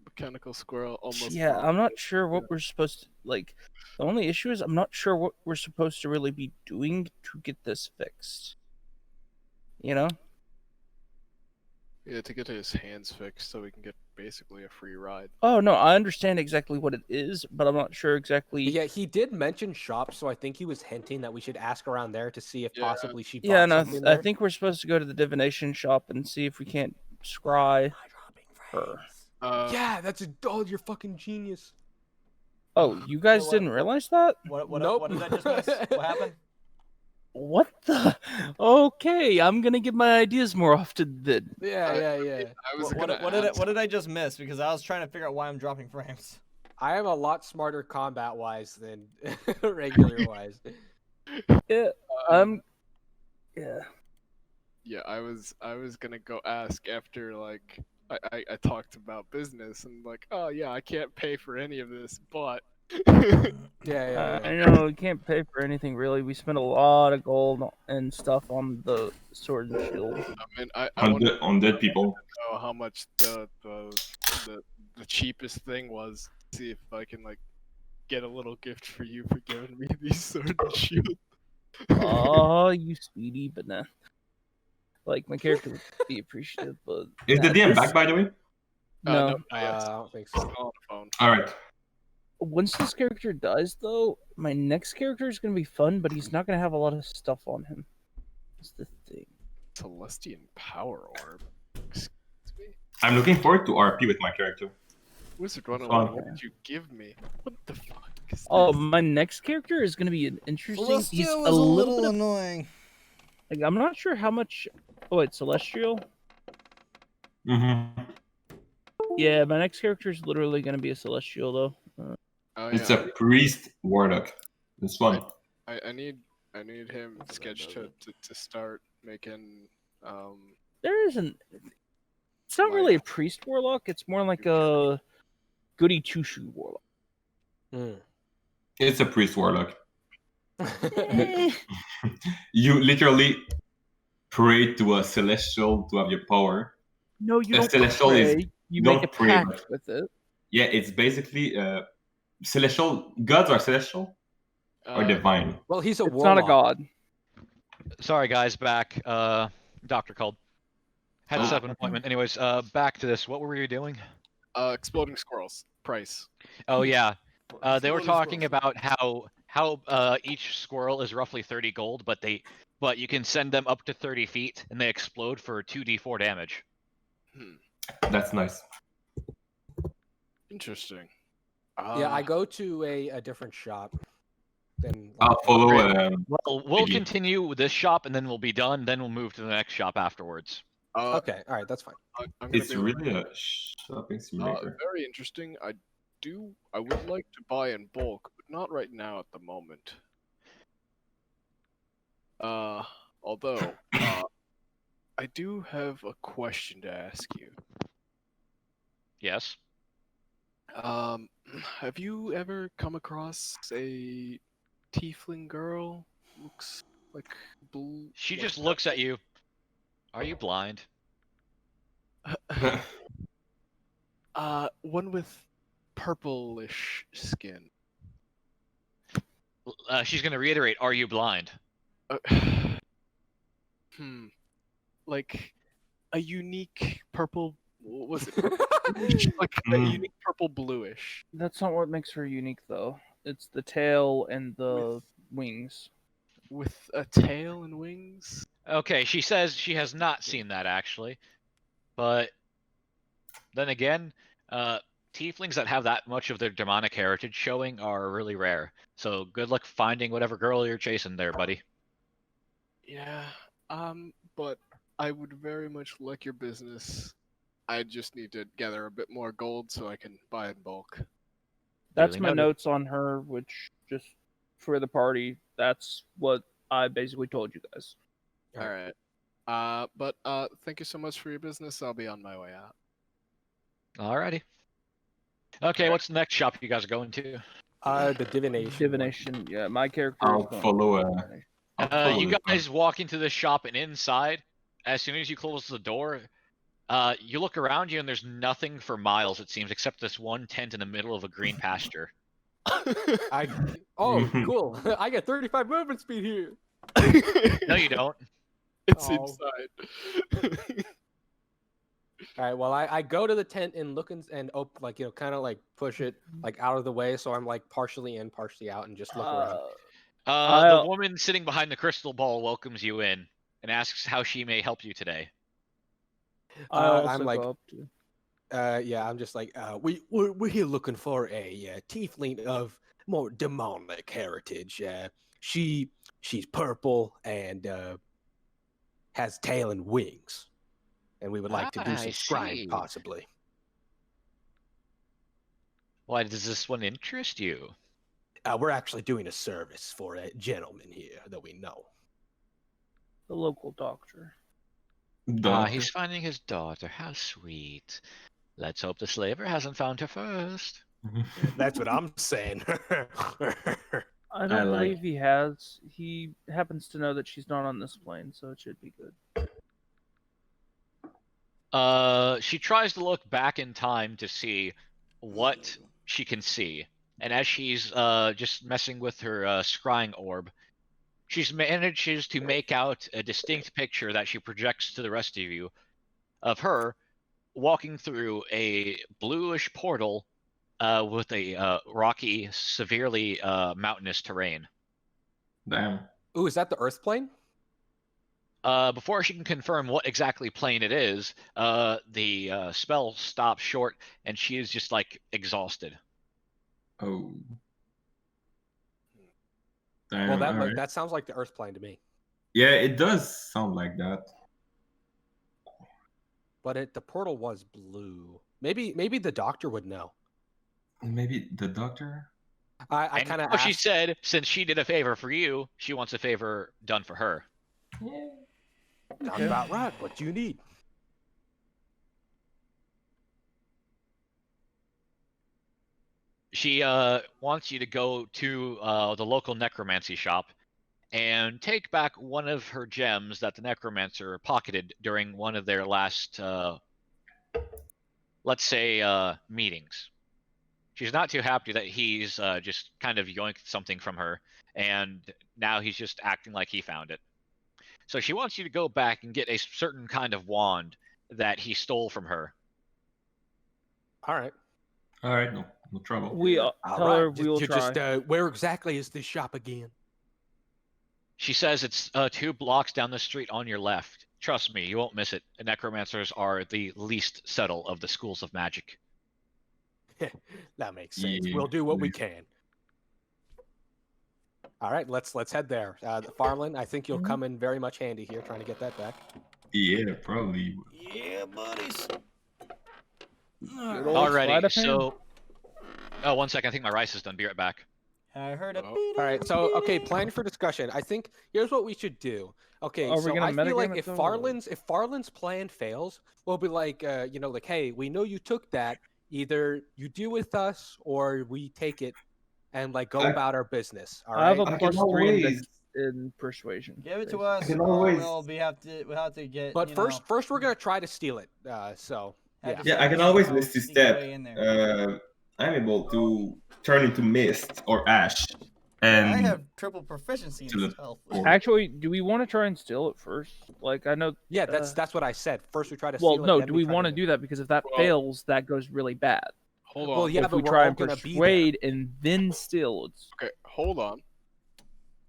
Mechanical squirrel almost. Yeah, fell. I'm not sure what we're supposed to like. The only issue is I'm not sure what we're supposed to really be doing to get this fixed. You know? Yeah, to get his hands fixed so we can get basically a free ride. Oh no, I understand exactly what it is, but I'm not sure exactly. Yeah, he did mention shops, so I think he was hinting that we should ask around there to see if Yeah. possibly she bought Yeah, no, something I there. think we're supposed to go to the divination shop and see if we can't scry her. Yeah, that's a you're fucking genius. Oh, you guys what- didn't realize that? What Nope. did I just miss? What happened? What the? Okay, I'm gonna get my ideas more often then. Yeah. I was What, gonna ask. what did I just miss? Because I was trying to figure out why I'm dropping frames. I am a lot smarter combat wise than regular wise. Yeah, yeah. Yeah, I was gonna go ask after like I talked about business and like, oh yeah, I can't pay for any of this, but Yeah. I know we can't pay for anything really. We spent a lot of gold and stuff on the sword and shield. I mean I On want the undead people. to know how much the cheapest thing was. See if I can like get a little gift for you for giving me these sword and shield. Oh, you sweetie, but nah. Like my character would be appreciative, but Is the nah, DM this- back, by the way? No. I don't think so. On the phone. All right. Once this character dies, though, my next character is gonna be fun, but he's not gonna have a lot of stuff on him. That's the thing. Celestian power orb. Excuse me? I'm looking forward to RP with my character. Wizard Fun. 101, what did you give me? What the fuck is Oh, this? my next character is gonna be an interesting. He's Celestial a was a little little bit. annoying. Like, I'm not sure how much. Oh, it's Celestial. Mm-hmm. Yeah, my next character is literally gonna be a Celestial, though. Oh, It's yeah. a priest warlock. It's fun. I need him sketch to start making There isn't. It's not really a priest warlock. It's more like a goody two shoe warlock. It's a priest warlock. You literally pray to a celestial to have your power. No, you A don't celestial is- pray. You don't make a pray, pact but- with it. Yeah, it's basically celestial. Gods are celestial or divine. Well, he's a It's warlock. not a god. Sorry, guys, back. Doctor called. Had to set up an appointment. Anyways, back to this. What were you doing? exploding squirrels price. Oh yeah, they were Exploding talking squirrels. about how each squirrel is roughly 30 gold, but you can send them up to 30 feet and they explode for 2d4 damage. That's nice. Interesting. Yeah, I go to a different shop. Then I'll follow. Well, we'll Maybe. continue with this shop and then we'll be done. Then we'll move to the next shop afterwards. Okay, all right, that's fine. I'm gonna It's be really a shopping simulator. very interesting. I would like to buy in bulk, but not right now at the moment. Although I do have a question to ask you. Yes. Have you ever come across a tiefling girl? Looks like blue. She like- just looks at you. Are you blind? One with purplish skin. She's gonna reiterate, "Are you blind?" Like a unique purple. What was it? Bluish? Like a unique purple bluish. That's not what makes her unique, though. It's the tail and the wings. With a tail and wings. Okay, she says she has not seen that actually, but then again, tieflings that have that much of their demonic heritage showing are really rare. So good luck finding whatever girl you're chasing there, buddy. Yeah. But I would very much like your business. I just need to gather a bit more gold so I can buy in bulk. That's Duly my noted. notes on her, which just for the party, that's what I basically told you guys. All right. But thank you so much for your business. I'll be on my way out. Alrighty. Okay, what's the next shop you guys are going to? The divination. Divination, yeah, my character I'll is going follow. divination. You guys walk into the shop, and inside, as soon as you close the door, you look around you, and there's nothing for miles, it seems, except this one tent in the middle of a green pasture. Cool. I get 35 movement speed here. No, you don't. It's Oh. inside. All right. Well, I go to the tent and look and kind of like push it like out of the way, so I'm like partially in, partially out, and just look around. The woman sitting behind the crystal ball welcomes you in and asks how she may help you today. I also I'm like, go up to. yeah, I'm just like, we're here looking for a tiefling of more demonic heritage. She's purple and has tail and wings, and we would like to do I some see. scrying, possibly. Why does this one interest you? We're actually doing a service for a gentleman here that we know. The local doctor. He's finding his daughter. How sweet. Let's hope the slaver hasn't found her first. That's what I'm saying. I don't believe he has. He happens to know that she's not on this plane, so it should be good. She tries to look back in time to see what she can see. And as she's just messing with her scrying orb, she manages to make out a distinct picture that she projects to the rest of you of her walking through a bluish portal with a rocky, severely mountainous terrain. Damn. Ooh, is that the Earth plane? Before she can confirm what exactly plane it is, the spell stops short and she is just like exhausted. Oh. Damn, Well, that alright. that sounds like the Earth plane to me. Yeah, it does sound like that. But the portal was blue. Maybe the doctor would know. Maybe the doctor? I And kind of what she said, since she did a favor for you, she wants a favor done for her. Yeah. Sounds about right. What do you need? She wants you to go to the local necromancy shop and take back one of her gems that the necromancer pocketed during one of their last, let's say, meetings. She's not too happy that he's just kind of yoinked something from her, and now he's just acting like he found it. So she wants you to go back and get a certain kind of wand that he stole from her. All right. Alright, no trouble. We All tell right. her we will try. Where exactly is this shop again? She says it's 2 blocks down the street on your left. Trust me, you won't miss it. Necromancers are the least subtle of the schools of magic. That makes sense. Yeah, We'll do what we please. can. All right, let's head there. Farland, I think you'll come in very much handy here, trying to get that back. Yeah, probably. Yeah, buddies. Good old sleight Alrighty, of hand. so... Oh, 1 second, I think my rice is done. Be right back. I heard a Oh. beep. All right, so okay, plan for discussion. I think here's what we should do. Okay, Are we so gonna I feel like metagame it if though, or- Farland's plan fails, we'll be like, like, hey, we know you took that. Either you do with us or we take it and like go I- about our business. All I have right. a I can +3 in always in persuasion. Give it to basically. us, can or always- we'll have to get. But you first we're gonna try to steal it. So have to Yeah, I can sneak always your misty sneaky step. way in there. I'm able to turn into mist or ash, I and have triple proficiency to the in stealth. or- Actually, do we want to try and steal it first? Like, I know. yeah, that's what I said. First we try to Well, steal it. no. then Do we try want to to do that? Because if that Well- fails, that goes really bad. Hold on. Well, yeah, if but we we're try all and gonna be there. persuade and then steal, it's Okay, hold on.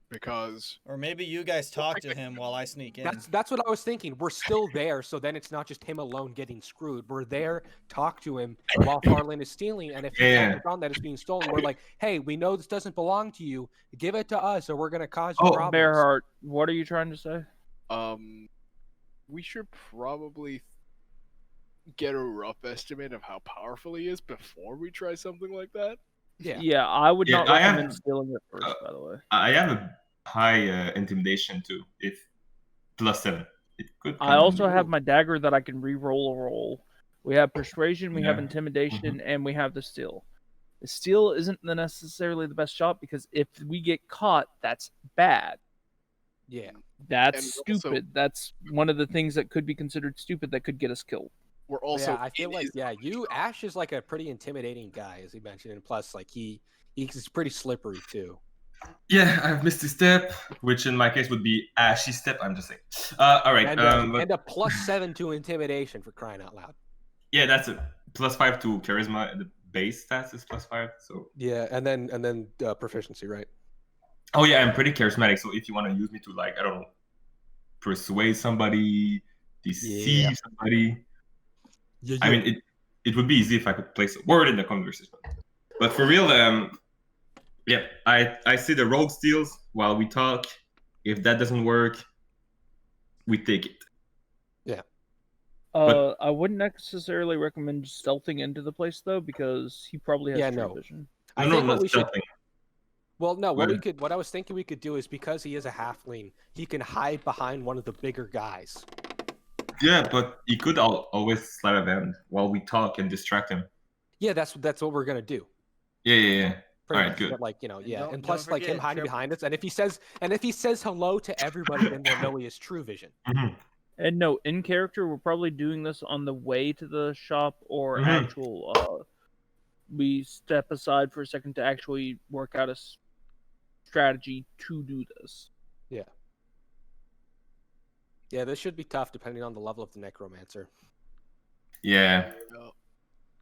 Because Or maybe you guys talk to him while I sneak in. That's what I was thinking. We're still there, so then it's not just him alone getting screwed. We're there, talk to him while Farland is stealing, and if he Yeah. catches on that it's being stolen, we're like, hey, we know this doesn't belong to you. Give it to us, or we're gonna cause you Oh, problems. Bearheart. What are you trying to say? we should probably get a rough estimate of how powerful he is before we try something like that. Yeah. I would Yeah, not I have- recommend stealing it first. By the way, I have a high intimidation too. If +7, it could. I also have my dagger that I can re-roll a roll. We have persuasion, we have Yeah. intimidation, and we have the steal. The steal isn't necessarily the best shot because if we get caught, that's bad. Yeah. That's And also- stupid. That's one of the things that could be considered stupid that could get us killed. We're But also yeah, I feel in like his- Ash is like a pretty intimidating guy, as he mentioned, and plus like he's pretty slippery too. Yeah, I have Misty Step, which in my case would be Ashy Step. I'm just saying. All right. And a +7 to intimidation for crying out loud. Yeah, that's a +5 to charisma. The base stats is +5. So. Yeah, and then proficiency, right? Oh yeah, I'm pretty charismatic. So if you want to use me to I don't know, persuade somebody, deceive somebody. Yeah, I mean, it would be easy if I could place a word in the conversation. But for real, yeah, I see the rogue steals while we talk. If that doesn't work, we take it. But- I wouldn't necessarily recommend stealthing into the place though, because he probably has true vision. I No, think not what we should. stealthing. Well, no, What? what I was thinking we could do is because he is a halfling, he can hide behind one of the bigger guys. Yeah, but he could always slide a band while we talk and distract him. Yeah, that's what we're gonna do. Yeah. Pretty Alright, much. good. But like, And yeah, don't- and plus don't like him forget, hiding triple- behind us, and if he says hello to everybody, then we'll know he has true vision. Mhm. And no, in character, we're probably doing this on the way to the shop or Mhm. actual. We step aside for a second to actually work out a strategy to do this. Yeah, this should be tough depending on the level of the necromancer. Yeah.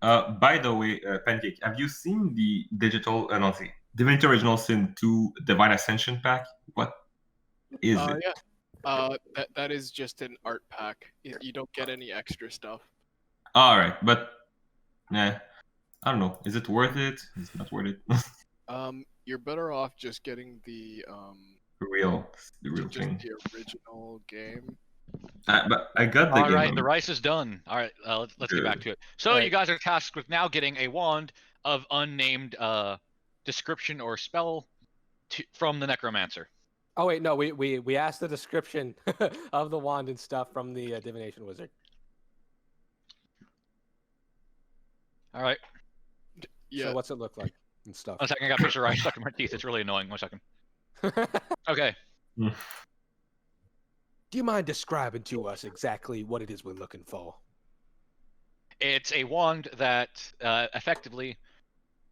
Yeah. By the way, Pancake, have you seen the digital, no, see, Divinity Original Sin 2 Divine Ascension pack? What is it? Yeah. That is just an art pack. You don't get any extra stuff. All right, but yeah, I don't know. Is it worth it? Is it not worth it? You're better off just getting the the real just thing. the original game. But I got the All game. right, the rice is done. All right, let's get back to it. So Alright. you guys are tasked with now getting a wand of unnamed description or spell from the necromancer. Oh wait, no, we asked the description of the wand and stuff from the divination wizard. All right, Yeah. So what's it look like and stuff? 1 second. I got a piece of rice stuck in my teeth. It's really annoying. 1 second. Okay. Do you mind describing to us exactly what it is we're looking for? It's a wand that effectively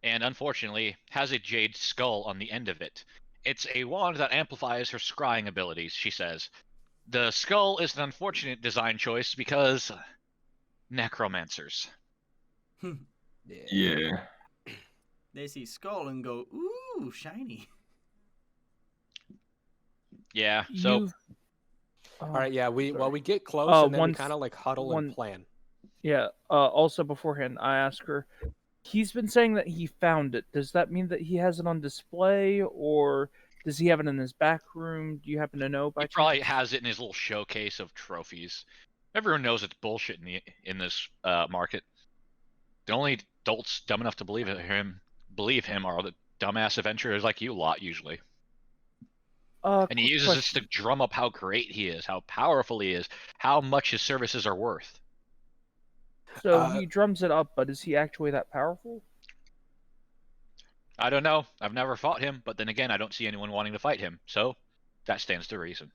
and unfortunately has a jade skull on the end of it. It's a wand that amplifies her scrying abilities, she says. The skull is an unfortunate design choice because necromancers. Yeah. They see skull and go, ooh, shiny. Yeah, so You've- All right, yeah, we get close Uh, and then we once- kind of like huddle one- and plan. Yeah. Also, beforehand, I asked her. He's been saying that he found it. Does that mean that he has it on display, or does he have it in his back room? Do you happen to know? By he probably has it in his little showcase of trophies. Everyone knows it's bullshit in this market. The only adults dumb enough to believe him are the dumbass adventurers like you lot usually. And he quick uses this to drum up how great he is, how powerful he is, how much his services are worth. So he drums it up, but is he actually that powerful? I don't know. I've never fought him, but then again, I don't see anyone wanting to fight him. So That stands to reason.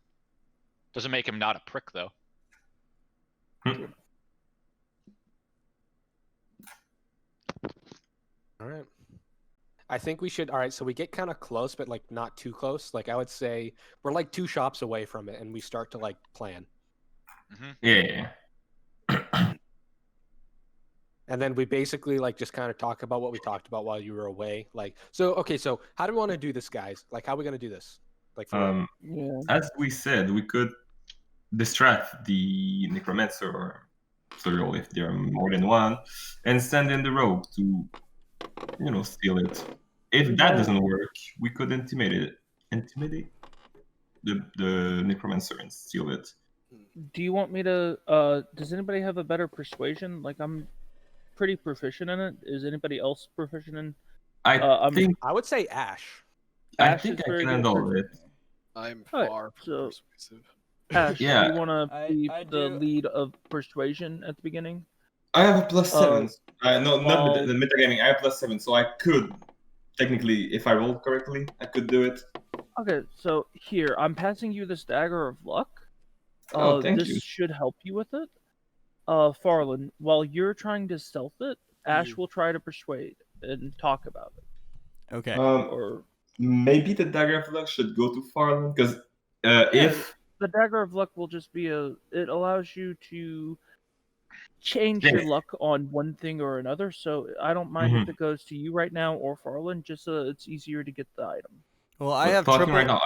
Doesn't make him not a prick, though. All right. I think we should. All right, so we get kind of close, but like not too close. Like I would say we're like 2 shops away from it, and we start to like plan. Yeah. And then we basically like just kind of talk about what we talked about while you were away. Like, so okay, so how do we want to do this, guys? Like, how are we gonna do this? Like, As we said, we could distract the necromancer or plural if there are more than one, and send in the rogue to, steal it. If that doesn't work, we could intimidate the necromancer and steal it. Do you want me to? Does anybody have a better persuasion? Like I'm pretty proficient in it. Is anybody else proficient in? I would say Ash. I Ash think is I very can good handle it. I'm Alright, far from so- persuasive. Ash, Yeah. do you want to be I the do. lead of persuasion at the beginning? I have a +7. No, not well- the metagaming. I have +7, so I could technically, if I roll correctly, I could do it. Okay, so here I'm passing you this dagger of luck. Oh, thank this you. should help you with it. Farland, while you're trying to stealth it, Ash will try to persuade and talk about it. Okay. Or Maybe the dagger of luck should go to Farland because if the dagger of luck will just be it allows you to change your luck on one thing or another. So I don't mind if it goes to you right now or Farland, just so it's easier to get the item. Well, I have talking triple. right now,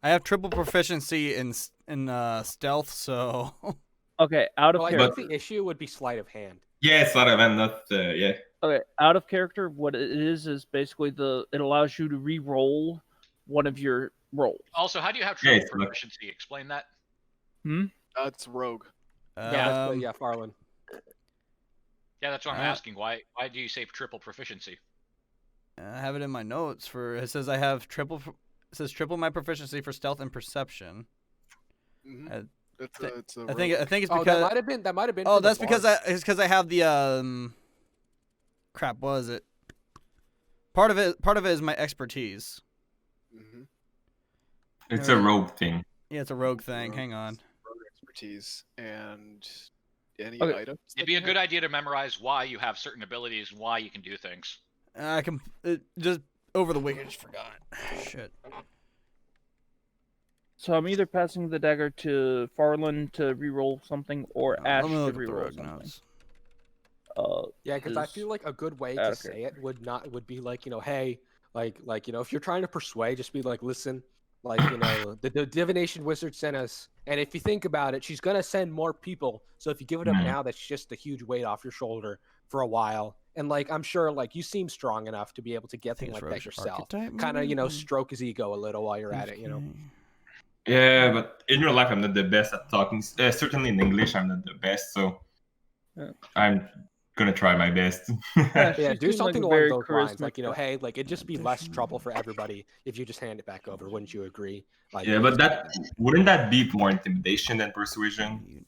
I have triple proficiency in stealth, so. Okay, out of Well, I character. think the issue would be sleight of hand. yeah, it's not a man, not yeah. Okay, out of character, what it is basically it allows you to re-roll one of your rolls. Also, how do you have Yeah, triple it's luck. proficiency? Explain that. That's rogue. Yeah, Farland. Yeah, that's what I'm asking. Why do you say triple proficiency? I have it in my notes for it says I have triple. It says triple my proficiency for stealth and perception. It's a I think it's because that might have been. Oh, for the that's because bard. it's because I have the crap. What is it? Part of it is my expertise. It's a rogue thing. Yeah, it's a rogue thing. Hang on. rogue expertise and any Okay. items. It'd be a good idea to memorize why you have certain abilities and why you can do things. I can just over the week I just forgot. Shit. So I'm either passing the dagger to Farland to re-roll something or Ash Let me to look at the re-roll rogue something. notes. Yeah, because I is feel like a good way out to of say it would be like, hey, like if you're trying to persuade, just be like, listen, like the divination wizard sent us, and if you think about it, she's gonna send more people. So if you give it up now, that's just a huge weight off your shoulder for a while. And like I'm sure like you seem strong enough to be able to get things like that yourself. Kind of stroke his ego a little while you're at it. Yeah, but in real life, I'm not the best at talking. Certainly in English, I'm not the best. So I'm gonna try my best. Yeah, do seems something like a very along those lines. Like, charismatic hey, like it'd just be less trouble for everybody if you just hand it back over. Wouldn't you agree? Like, yeah, but wouldn't that be more intimidation than persuasion?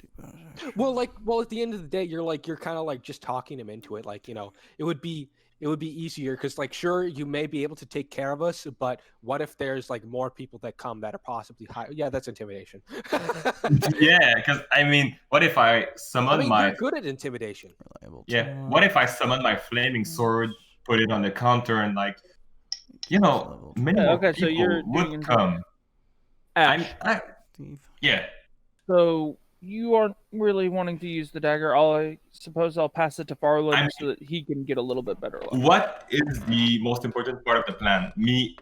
well, at the end of the day, you're kind of like just talking him into it. Like, it would be easier because, like, sure, you may be able to take care of us, but what if there's like more people that come that are possibly high? Yeah, that's intimidation. Yeah, because I mean, what if I summon my? You're good at intimidation. Yeah, what if I summon my flaming sword, put it on the counter, and like, many more okay, so people you're would doing come. Ash. Yeah. So you aren't really wanting to use the dagger. I suppose I'll pass it to Farland so that he can get a little bit better luck. What is the most important part of the plan? Me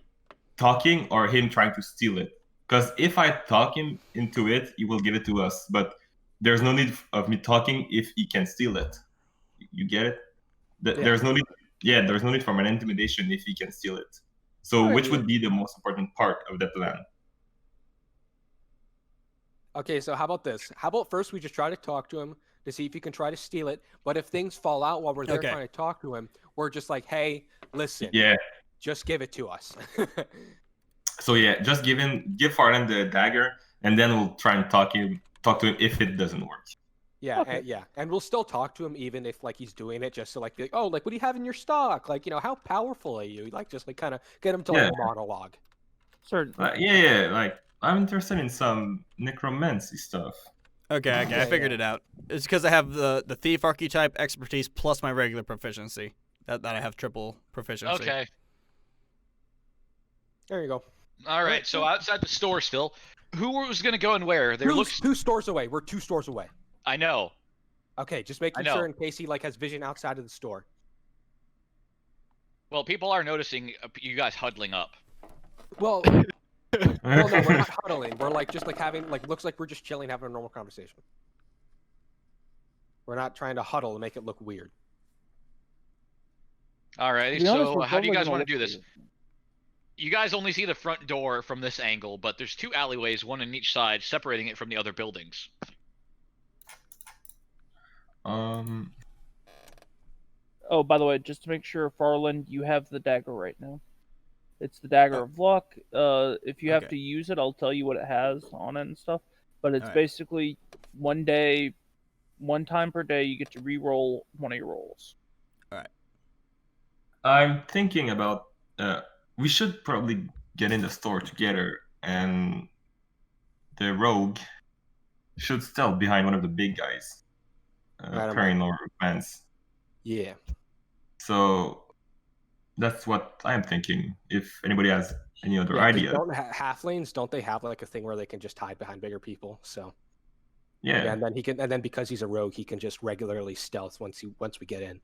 talking or him trying to steal it? Because if I talk him into it, he will give it to us. But there's no need of me talking if he can steal it. You get it? There's no need. Yeah, there's no need for an intimidation if he can steal it. So, which would be the most important part of the plan? Okay, so how about this? How about first we just try to talk to him to see if he can try to steal it. But if things fall out while we're there trying to talk to him, we're just like, hey, listen, just give it to us. So yeah, just give Farland the dagger, and then we'll try and talk to him if it doesn't work. Yeah, and we'll still talk to him even if like he's doing it just to like be like, oh, like what do you have in your stock? Like, how powerful are you? Like just like kind of get him to like monologue. Certainly. Yeah, like I'm interested in some necromancy stuff. Okay, I figured it out. It's because I have the thief archetype expertise plus my regular proficiency. That I have triple proficiency. Okay. There you go. All right. So outside the store still, who was gonna go and where? There looks. 2 stores away. We're 2 stores away. I know. Okay, just making sure in case he like has vision outside of the store. Well, people are noticing you guys huddling up. Well, well, no, we're not huddling. We're like just like having like looks like we're just chilling, having a normal conversation. We're not trying to huddle and make it look weird. All right. To be honest, So we're how do you probably guys gonna want to do look this? for You guys only see the front door from this angle, but there's 2 alleyways, one on each side, separating it from the other buildings. Oh, by the way, just to make sure, Farland, you have the dagger right now. It's the Dagger of Luck. If you have to use it, I'll tell you what it has on it and stuff. But it's basically one time per day, you get to re-roll one of your rolls. Alright. I'm thinking about we should probably get in the store together, and the rogue should stealth behind one of the big guys, carrying our pants. Yeah. So that's what I'm thinking. If anybody has any other idea. Don't halflings, don't they have like a thing where they can just hide behind bigger people? So Yeah. and then he can, and then because he's a rogue, he can just regularly stealth once we get in.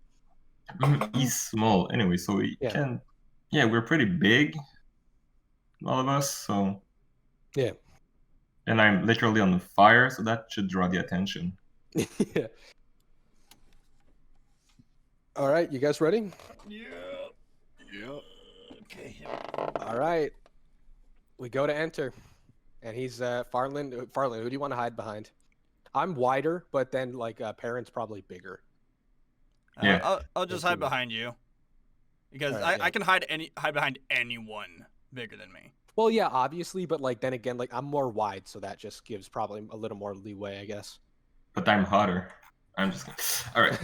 He's small anyway, so we can. Yeah, we're pretty big, all of us. So yeah. And I'm literally on fire, so that should draw the attention. Yeah. All right, you guys ready? Yeah. Okay. All right. We go to enter, and he's Farland. Farland, who do you want to hide behind? I'm wider, but then like Perrin's probably bigger. Yeah. I'll just hide behind you, because I can hide behind anyone bigger than me. Well, yeah, obviously, but like then again, like I'm more wide, so that just gives probably a little more leeway, I guess. But I'm hotter. I'm just gonna... All right.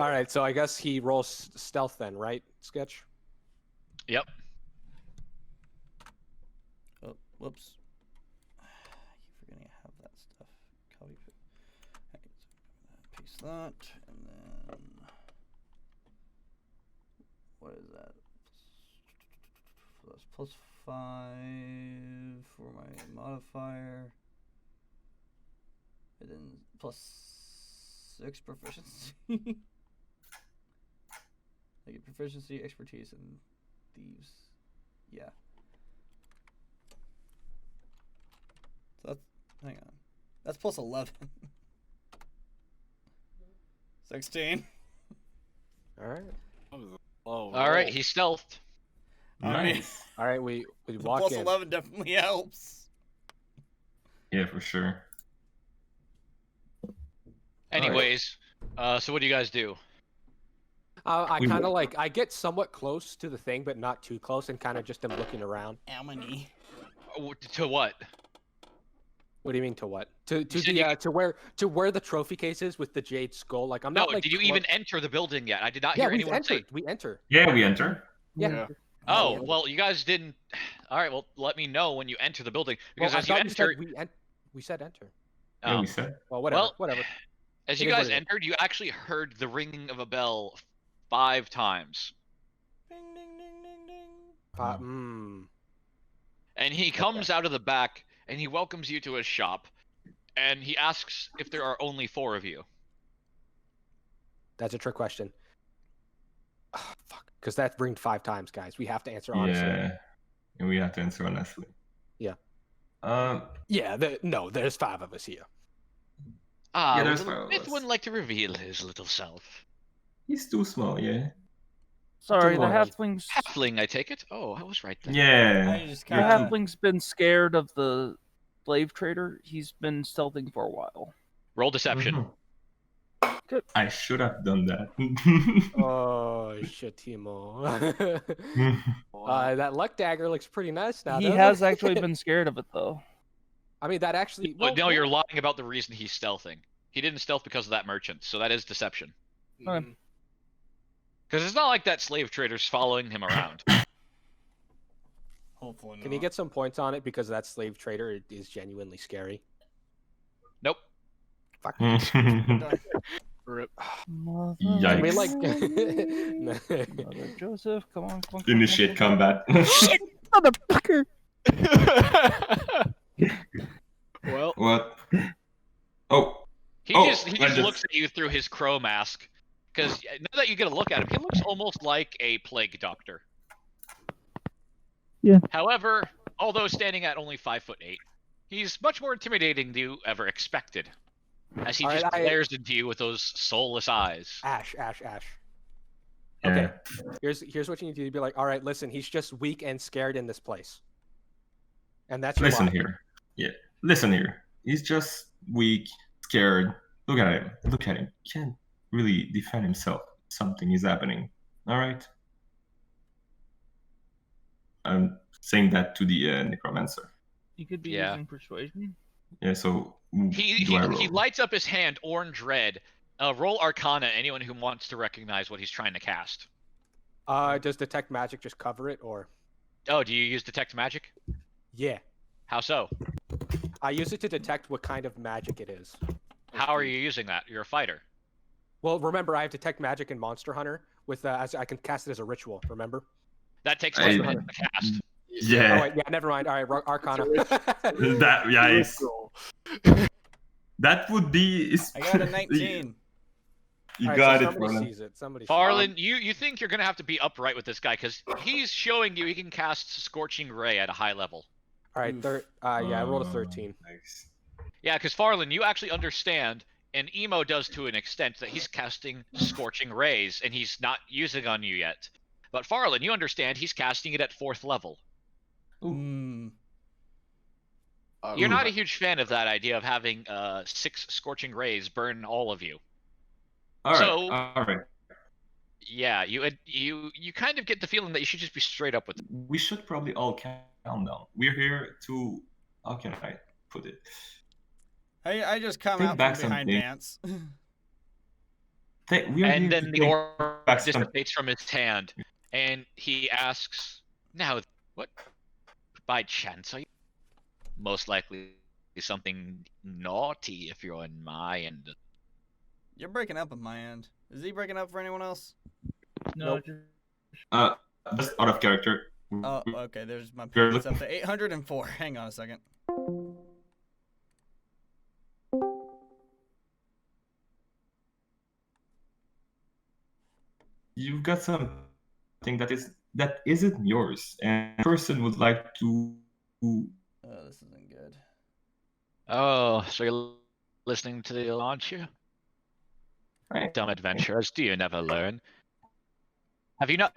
All right, so I guess he rolls stealth then, right, Sketch? Yep. Oh, whoops. I keep forgetting I have that stuff. Copy. Paste that, and then what is that? So that's +5 for my modifier, and then +6 proficiency. I get proficiency, expertise, and thieves. Yeah. So that's, hang on. That's +11. 16. All right. All right, he stealthed. Nice. All right, we walk Plus in. 11 definitely helps. Yeah, for sure. Anyways, so what do you guys do? I kind of like I get somewhat close to the thing, but not too close, and kind of just am looking around. How many? To what? What do you mean to what? To where the trophy case is with the jade skull. Like I'm No, not like. did you even enter the building yet? I did not Yeah, hear we anyone say. entered. We enter. Yeah, we enter. Yeah. Oh, well, you guys didn't. All right, well, let me know when you enter the building, because Well, as you enter, we said enter. Yeah, we said. Well, whatever. Well, whatever. as It you is what guys it is. entered, you actually heard the ringing of a bell 5 times, Ding, ding, ding, ding, ding. and he comes out of the back and he welcomes you to his shop, and he asks if there are only 4 of you. That's a trick question. Oh, fuck. Because that's ringed 5 times, guys. We have to answer honestly. Yeah, and we have to answer honestly. Yeah. Yeah, No, there's 5 of us here. Ah, there's the 5 of Myth us. wouldn't like to reveal his little self. He's too small, yeah. Sorry, the Come on. halflings. Halfling, I take it? Oh, I was right there. Yeah. I just The kind of. halfling's been scared of the slave trader. He's been stealthing for a while. Roll deception. Mhm. Good. I should have done that. Oh shit, Timo. That luck dagger looks pretty nice now. He doesn't has it? actually been scared of it though. I mean, that actually. But no, you're lying about the reason he's stealthing. He didn't stealth because of that merchant, so that is deception. Okay. Because it's not like that slave trader's following him around. Hopefully Can you not. get some points on it because that slave trader is genuinely scary? Nope. Fuck. Rip. Mother Can we Yikes. like? Mother Joseph, come on, come on. Initiate combat. Shit, motherfucker! Well, What? Oh, He Oh, just I just- looks at you through his crow mask. Because now that you get a look at him, he looks almost like a plague doctor. Yeah. However, although standing at only 5'8", he's much more intimidating than you ever expected. As he All just right, glares into you with those soulless eyes. Ash. yeah. Okay. Here's what you need to do. Be like, all right, listen, he's just weak and scared in this place. And that's your Listen lie. here. Yeah. Listen here. He's just weak, scared. Look at him. Look at him. He can't really defend himself. Something is happening. All right. I'm saying that to the necromancer. You could be Yeah. using persuasion. Yeah. So He do I roll? lights up his hand orange red. Roll Arcana, anyone who wants to recognize what he's trying to cast. Does detect magic just cover it, or? Oh, do you use detect magic? Yeah. How so? I use it to detect what kind of magic it is. How are you using that? You're a fighter. Well, remember, I have detect magic in Monster Hunter. With as I can cast it as a ritual. Remember? That takes I- 1 minute to cast. Oh Yeah. wait, yeah, never mind. All right, Arcana. That yes. That would be. I got a 19. You All right, got so it, somebody Roland. sees it. Somebody. Farland, you think you're gonna have to be upright with this guy because he's showing you he can cast Scorching Ray at a high level. All right, Oof. yeah, I rolled a 13. Nice. Yeah, because Farland, you actually understand, and Emo does to an extent, that he's casting Scorching Rays and he's not using on you yet. But Farland, you understand he's casting it at 4th level. Hmm. You're not a huge fan of that idea of having 6 Scorching Rays burn all of you. All right. So- All right. Yeah, you kind of get the feeling that you should just be straight up with it. We should probably all calm down. We're here to. How can I put it? I just come Take out back from behind something. Dance. We are And here then to the take orb back some- dissipates from his hand, and he asks, "Now, what? By chance, are you most likely something naughty if you're on my end?" You're breaking up on my end. Is he breaking up for anyone else? No, Nope. just Just out of character. Oh, okay. There's my You're ping. It's up to 804. Hang on a second. You've got something that isn't yours, and the person would like to. This isn't good. Oh, so you're listening to the aren't you? Right. Dumb adventurers, do you never learn? Have you not?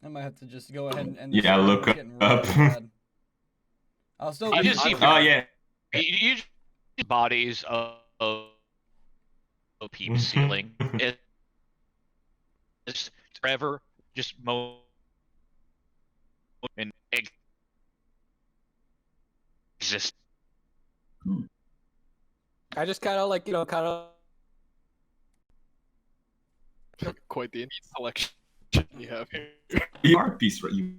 I might have to just go ahead and end Yeah, this. look It's getting really up. bad. I'll still. You be- just see Oh yeah. you bodies of peep ceiling. It's forever just and exist. I just kind of like kind of. Quite the Indian selection you have here. You are a piece, right? You